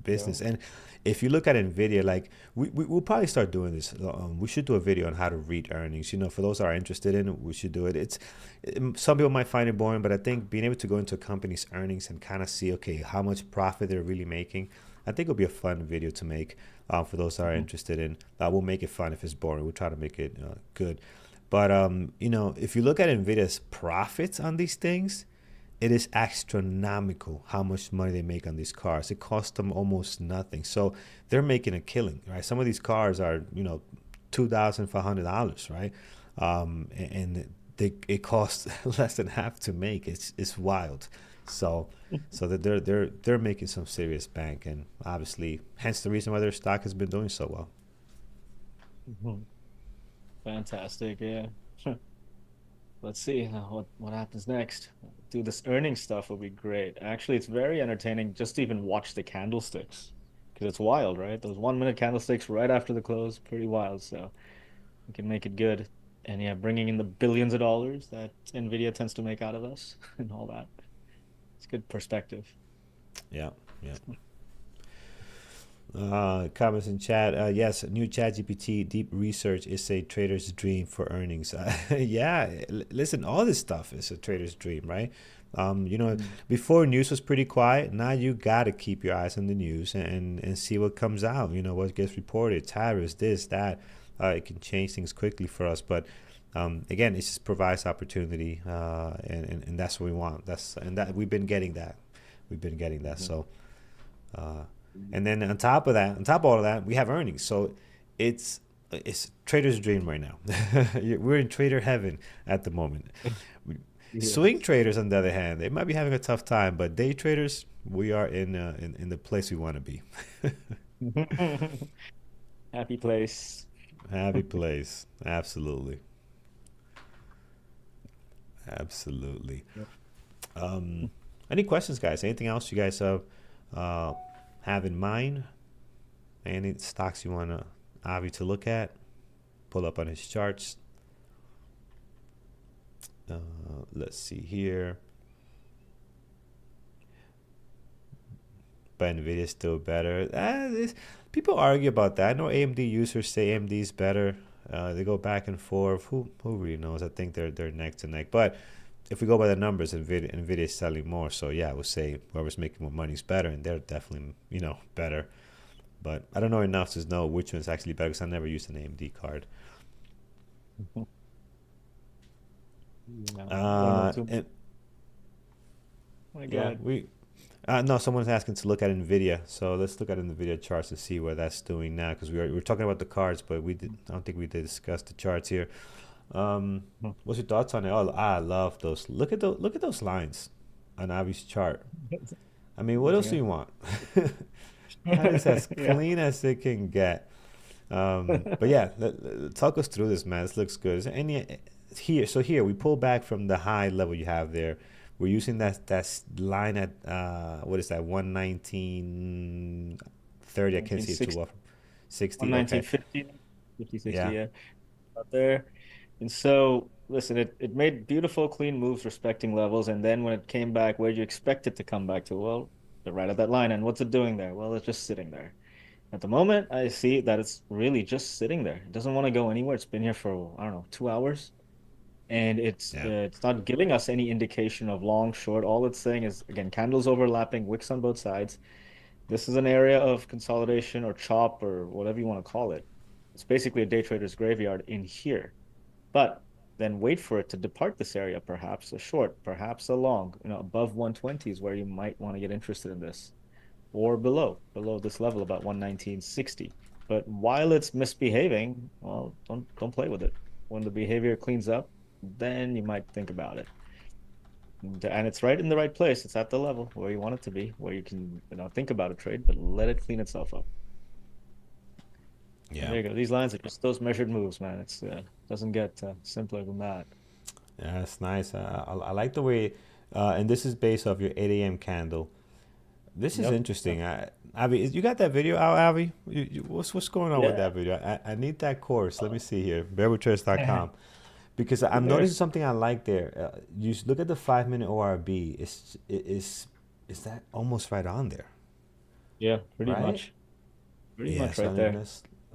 business. And if you look at Nvidia, like we'll probably start doing this. We should do a video on how to read earnings. For those that are interested in it, we should do it. Some people might find it boring, but I think being able to go into a company's earnings and kind of see, okay, how much profit they're really making, I think it'll be a fun video to make for those that are interested in. We'll make it fun if it's boring. We'll try to make it good. But if you look at Nvidia's profits on these things, it is astronomical how much money they make on these cars. It costs them almost nothing. So they're making a killing, right? Some of these cars are, $2,500, right? And it costs less than half to make. It's wild. So they're making some serious bank, and obviously, hence the reason why their stock has been doing so well. Fantastic, yeah. Let's see what happens next. Do this earnings stuff will be great. Actually, it's very entertaining just to even watch the candlesticks, because it's wild, right? Those 1-minute candlesticks right after the close, pretty wild. So we can make it good, and yeah, bringing in the billions of dollars that Nvidia tends to make out of us and all that. It's good perspective. Yeah. Comments in chat. Yes, new ChatGPT deep research is a trader's dream for earnings. Yeah, listen, all this stuff is a trader's dream, right? Before news was pretty quiet. Now you got to keep your eyes on the news and see what comes out. What gets reported, tariffs, this, that. It can change things quickly for us, but again, it just provides opportunity, and that's what we want. That we've been getting that. So. And then on top of all of that, we have earnings. So it's trader's dream right now. We're in trader heaven at the moment. Yes. Swing traders, on the other hand, they might be having a tough time, but day traders, we are in the place we want to be. Happy place. Happy place. Absolutely. Any questions, guys? Anything else you guys have in mind? Any stocks you want Avi to look at? Pull up on his charts. Let's see here. but Nvidia is still better. People argue about that. I know AMD users say AMD is better. They go back and forth. Who really knows? I think they're neck to neck. But if we go by the numbers, Nvidia is selling more. So yeah, I would say whoever's making more money is better, and they're definitely better. But I don't know enough to know which one's actually better because I never used an AMD card. And my yeah, God. no, someone's asking to look at Nvidia. So let's look at Nvidia charts to see what that's doing now because we're talking about the cards, but I don't think we did discuss the charts here. What's your thoughts on it? Oh, I love those. Look at those lines on Avi's chart. I mean, what else do you want? That is as Yeah. clean as it can get. But yeah, talk us through this, man. This looks good. Is there any here? So here we pull back from the high level you have there. We're using that line at what is that 119.30? I can't see it too well. 60. Okay. 119.50, 50, 60, Yeah. yeah, out there. And so, listen, it made beautiful, clean moves respecting levels. And then when it came back, where do you expect it to come back to? Well, they're right at that line. And what's it doing there? Well, it's just sitting there. At the moment, I see that it's really just sitting there. It doesn't want to go anywhere. It's been here for, I don't know, 2 hours. And Yeah. it's not giving us any indication of long, short. All it's saying is, again, candles overlapping, wicks on both sides. This is an area of consolidation or chop or whatever you want to call it. It's basically a day trader's graveyard in here. But then wait for it to depart this area, perhaps a short, perhaps a long, above 120 is where you might want to get interested in this, or below this level, about 119.60. But while it's misbehaving, well, don't play with it. When the behavior cleans up, then you might think about it. And it's right in the right place. It's at the level where you want it to be, where you can think about a trade, but let it clean itself up. Yeah. There you go. These lines are just those measured moves, man. It's doesn't get simpler than that. Yeah, that's nice. I like the way, and this is based off your 8 a.m. candle. This is Yep. interesting. Avi, you got that video out, Avi? What's going on with Yeah. that video? I need that course. Let me see here. bearwithtraders.com. Because I'm noticing something I like there. You look at the 5-minute ORB. Is that almost right on there? Yeah, pretty Right? much. Pretty Yeah. much So right there.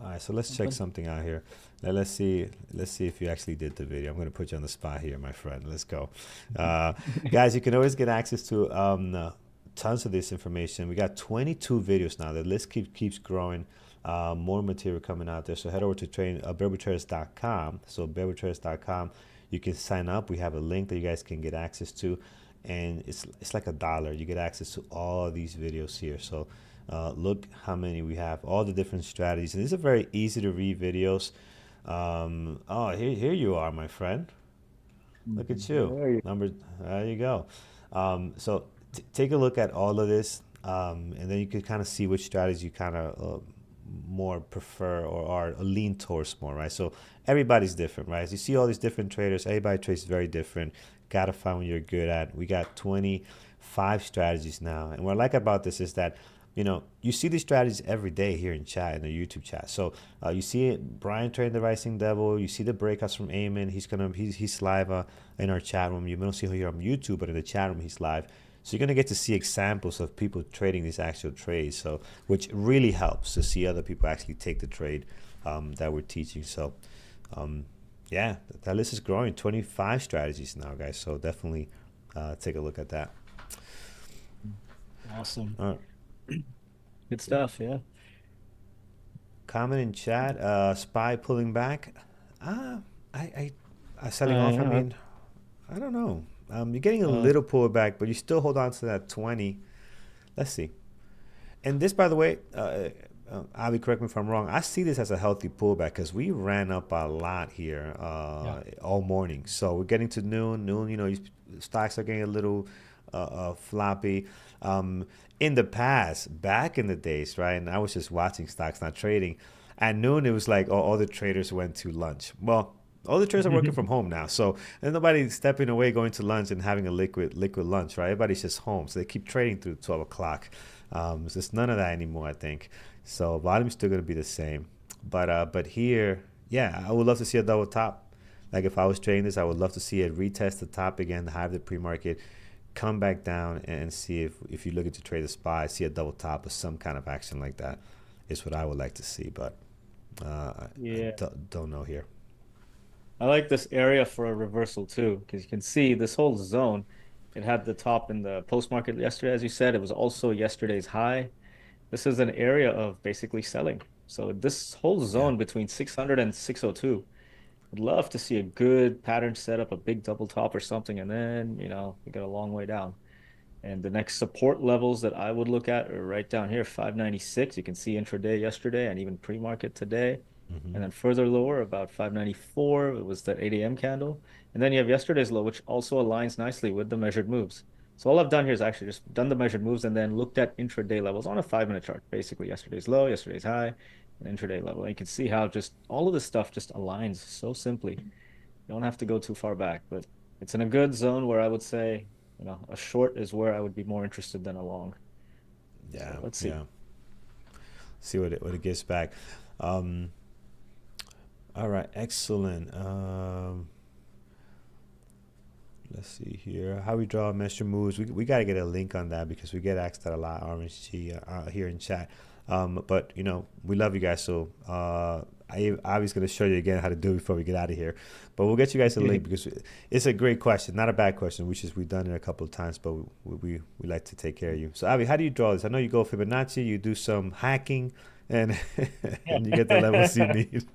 all right. So let's check something out here. Let's see. Let's see if you actually did the video. I'm going to put you on the spot here, my friend. Let's go, guys. You can always get access to tons of this information. We got 22 videos now. The list keeps growing. More material coming out there. So head over to bearwithtraders.com. So bearwithtraders.com. You can sign up. We have a link that you guys can get access to, and it's like $1. You get access to all these videos here. So look how many we have. All the different strategies, and these are very easy to read videos. Oh, here you are, my friend. Look at you. There you go. So take a look at all of this, and then you can kind of see which strategies you kind of more prefer or lean towards more, right? So everybody's different, right? As you see all these different traders, everybody trades very different. Gotta find what you're good at. We got 25 strategies now, and what I like about this is that you see these strategies every day here in chat, in the YouTube chat. So you see Brian trading the Rising Devil. You see the breakouts from Eamon. He's live in our chat room. You don't see him here on YouTube, but in the chat room he's live. So you're gonna get to see examples of people trading these actual trades. So which really helps to see other people actually take the trade that we're teaching. So yeah, that list is growing. 25 strategies now, guys. So definitely take a look at that. Awesome. All right. Good stuff, yeah. Comment in chat. Spy pulling back. I selling off. I Yeah. mean, I don't know. You're getting a little pullback, but you still hold on to that 20. Let's see. And this, by the way, Avi, correct me if I'm wrong. I see this as a healthy pullback because we ran up a lot here all morning. So we're getting to noon. Stocks are getting a little floppy. In the past, back in the days, right? And I was just watching stocks, not trading. At noon, it was like all the traders went to lunch. Well, all the traders are working from home now, so there's nobody stepping away, going to lunch and having a liquid lunch, right? Everybody's just home, so they keep trading through 12 o'clock. There's none of that anymore, I think. So volume's still going to be the same. But here, yeah, I would love to see a double top. Like if I was trading this, I would love to see it retest the top again, the high of the pre-market, come back down and see if you're looking to trade a SPY, see a double top or some kind of action like that is what I would like to see. But I Yeah. don't know here. I like this area for a reversal too, because you can see this whole zone. It had the top in the post market yesterday, as you said. It was also yesterday's high. This is an area of basically selling. So this whole Yeah. zone between 600 and 602, I'd love to see a good pattern set up, a big double top or something, and then, we get a long way down. And the next support levels that I would look at are right down here, 596. You can see intraday yesterday and even pre-market today. Hmm. And then further lower, about 594, it was that 8 a.m. candle. And then you have yesterday's low, which also aligns nicely with the measured moves. So all I've done here is actually just done the measured moves and then looked at intraday levels on a 5-minute chart. Basically, yesterday's low, yesterday's high, and intraday level. And you can see how just all of this stuff just aligns so simply. You don't have to go too far back, but it's in a good zone where I would say, a short is where I would be more interested than a long. So Yeah, let's see. yeah. See what it gives back. Um, all right, excellent. Let's see here. How we draw measure moves. We got to get a link on that because we get asked that a lot, RNG, here in chat. But, we love you guys. So I was going to show you again how to do it before we get out of here. But we'll get you guys a link because it's a great question. Not a bad question, we've done it a couple of times, but we like to take care of you. So, Avi, how do you draw this? I know you go Fibonacci, you do some hacking, and and you get the levels you need.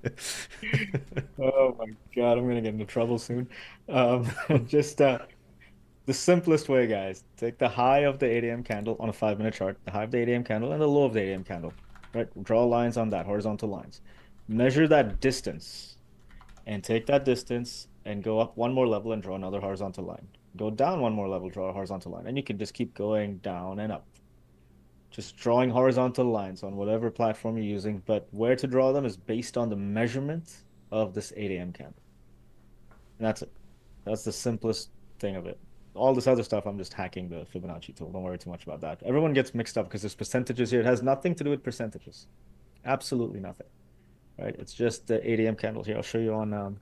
Oh my God, I'm gonna get into trouble soon. Um, just the simplest way, guys. Take the high of the 8 a.m. candle on a 5-minute chart, the high of the 8 a.m. candle, and the low of the 8 a.m. candle. Right? Draw lines on that, horizontal lines. Measure that distance, and take that distance and go up one more level and draw another horizontal line. Go down one more level, draw a horizontal line, and you can just keep going down and up. Just drawing horizontal lines on whatever platform you're using, but where to draw them is based on the measurement of this 8 a.m. candle. And that's it. That's the simplest thing of it. All this other stuff, I'm just hacking the Fibonacci tool. Don't worry too much about that. Everyone gets mixed up because there's percentages here. It has nothing to do with percentages. Absolutely nothing. Right? It's just the 8 a.m. candle here. I'll show you on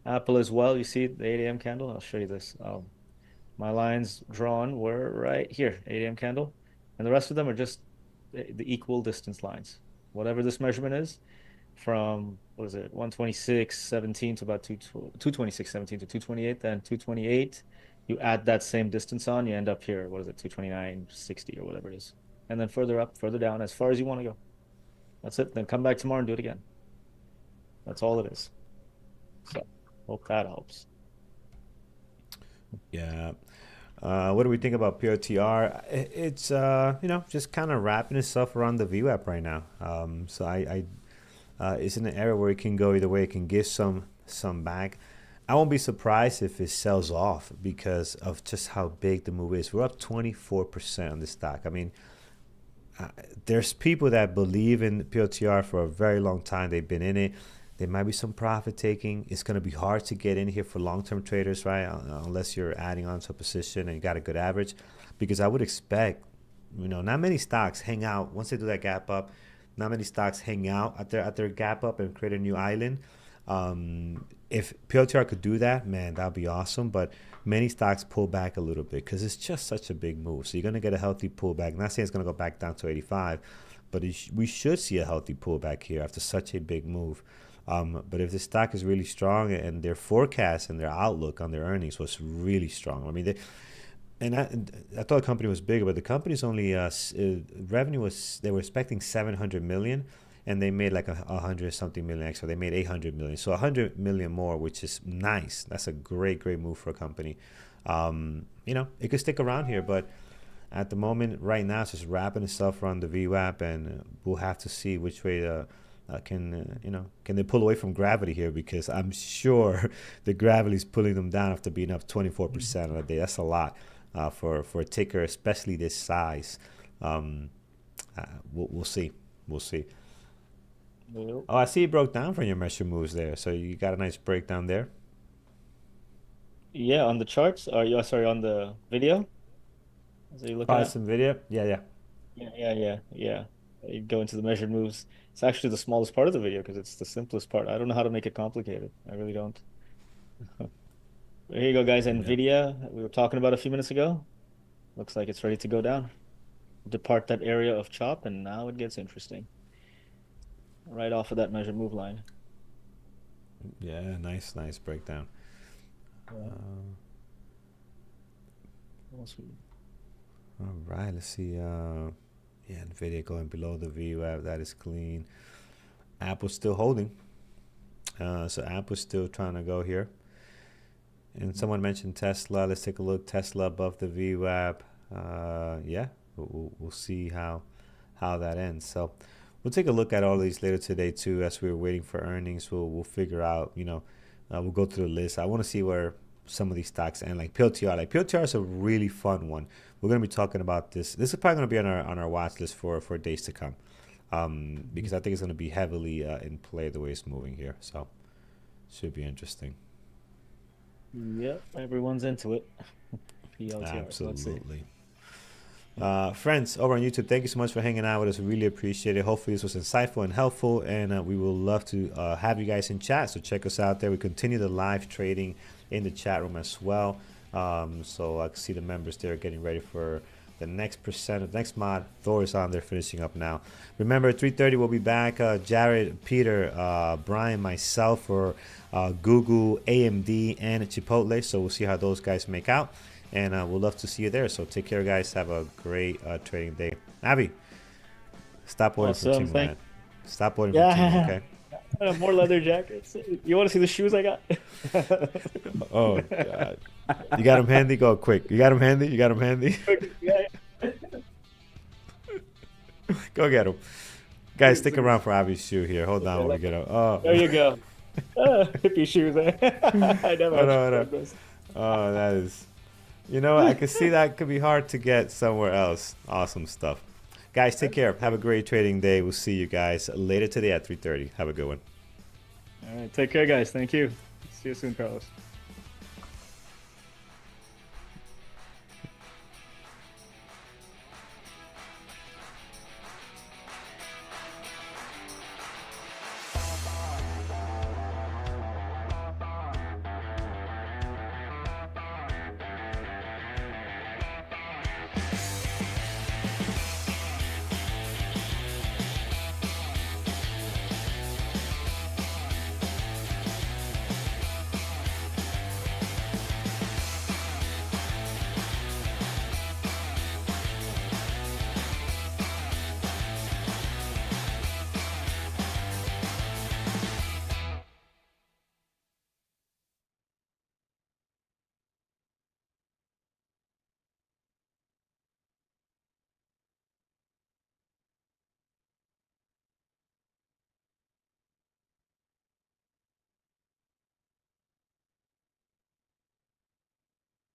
Apple as well. You see the 8 a.m. candle? I'll show you this. My lines drawn were right here, 8 a.m. candle. And the rest of them are just the equal distance lines. Whatever this measurement is, from, what is it, 126.17 to about 226.17 to 228, then 228. You add that same distance on, you end up here, what is it, 229.60 or whatever it is. And then further up, further down, as far as you want to go. That's it. Then come back tomorrow and do it again. That's all it is. So, hope that helps. Yeah. What do we think about PLTR? It's just kind of wrapping itself around the VWAP right now. So it's in an area where it can go either way. It can give some back. I won't be surprised if it sells off because of just how big the move is. We're up 24% on the stock. I mean, there's people that believe in PLTR for a very long time. They've been in it. There might be some profit taking. It's going to be hard to get in here for long-term traders, right? Unless you're adding on to a position and you got a good average. Because I would expect, not many stocks hang out. Once they do that gap up, not many stocks hang out at their gap up and create a new island. If PLTR could do that, man, that'd be awesome. But many stocks pull back a little bit because it's just such a big move. So you're going to get a healthy pullback. I'm not saying it's going to go back down to 85, but we should see a healthy pullback here after such a big move. But if the stock is really strong and their forecast and their outlook on their earnings was really strong, I mean, I thought the company was bigger, but the company's only revenue was, they were expecting 700 million, and they made like 100 something million extra. They made 800 million, so 100 million more, which is nice. That's a great move for a company. It could stick around here, but at the moment, right now, it's just wrapping itself around the VWAP, and we'll have to see which way can they pull away from gravity here, because I'm sure the gravity is pulling them down after being up 24% on a day. That's a lot for a ticker, especially this size. We'll see. Yep. Oh, I see it broke down from your measure moves there. So you got a nice breakdown there. Yeah, on the charts, or sorry, on the video. So you look Probably at. some video. Yeah. Yeah. You go into the measured moves. It's actually the smallest part of the video because it's the simplest part. I don't know how to make it complicated. I really don't. Here you go, guys. Yeah. NVIDIA, we were talking about a few minutes ago. Looks like it's ready to go down. Depart that area of chop, and now it gets interesting. Right off of that measure move line. Yeah, nice breakdown. All right, let's see. Yeah, Nvidia going below the VWAP. That is clean. Apple's still holding. So Apple's still trying to go here. And someone mentioned Tesla. Let's take a look. Tesla above the VWAP. Yeah, we'll see how that ends. So we'll take a look at all these later today too. As we're waiting for earnings, we'll figure out. We'll go through the list. I want to see where some of these stocks end. Like PLTR. Like PLTR is a really fun one. We're gonna be talking about this. This is probably gonna be on our watch list for days to come. Because I think it's gonna be heavily in play the way it's moving here. So should be interesting. Yep, everyone's into it. PLTR. Absolutely. Friends over on YouTube, thank you so much for hanging out with us. We really appreciate it. Hopefully this was insightful and helpful, and we will love to have you guys in chat. So check us out there. We continue the live trading in the chat room as well. So I can see the members there getting ready for the next percent, the next mod. Thor is on there finishing up now. Remember, 3:30 we'll be back. Jared, Peter, Brian, myself for Google, AMD, and Chipotle. So we'll see how those guys make out. And we'll love to see you there. So take care, guys. Have a great trading day. Abby, stop ordering from Team Man. Stop ordering from Team, okay? More leather jackets. You want to see the shoes I got? Oh, God. You got them handy? Go quick. You got them handy? You got them handy? Yeah. Go get them. Guys, stick around for Abby's shoe here. Hold on while we get them. Oh. There you go. Hippie shoes. I never Hold on. Oh, that is... You know what? I can see that could be hard to get somewhere else. Awesome stuff. Guys, take care. Have a great trading day. We'll see you guys later today at 3:30. Have a good one. All right. Take care, guys. Thank you. See you soon, Carlos.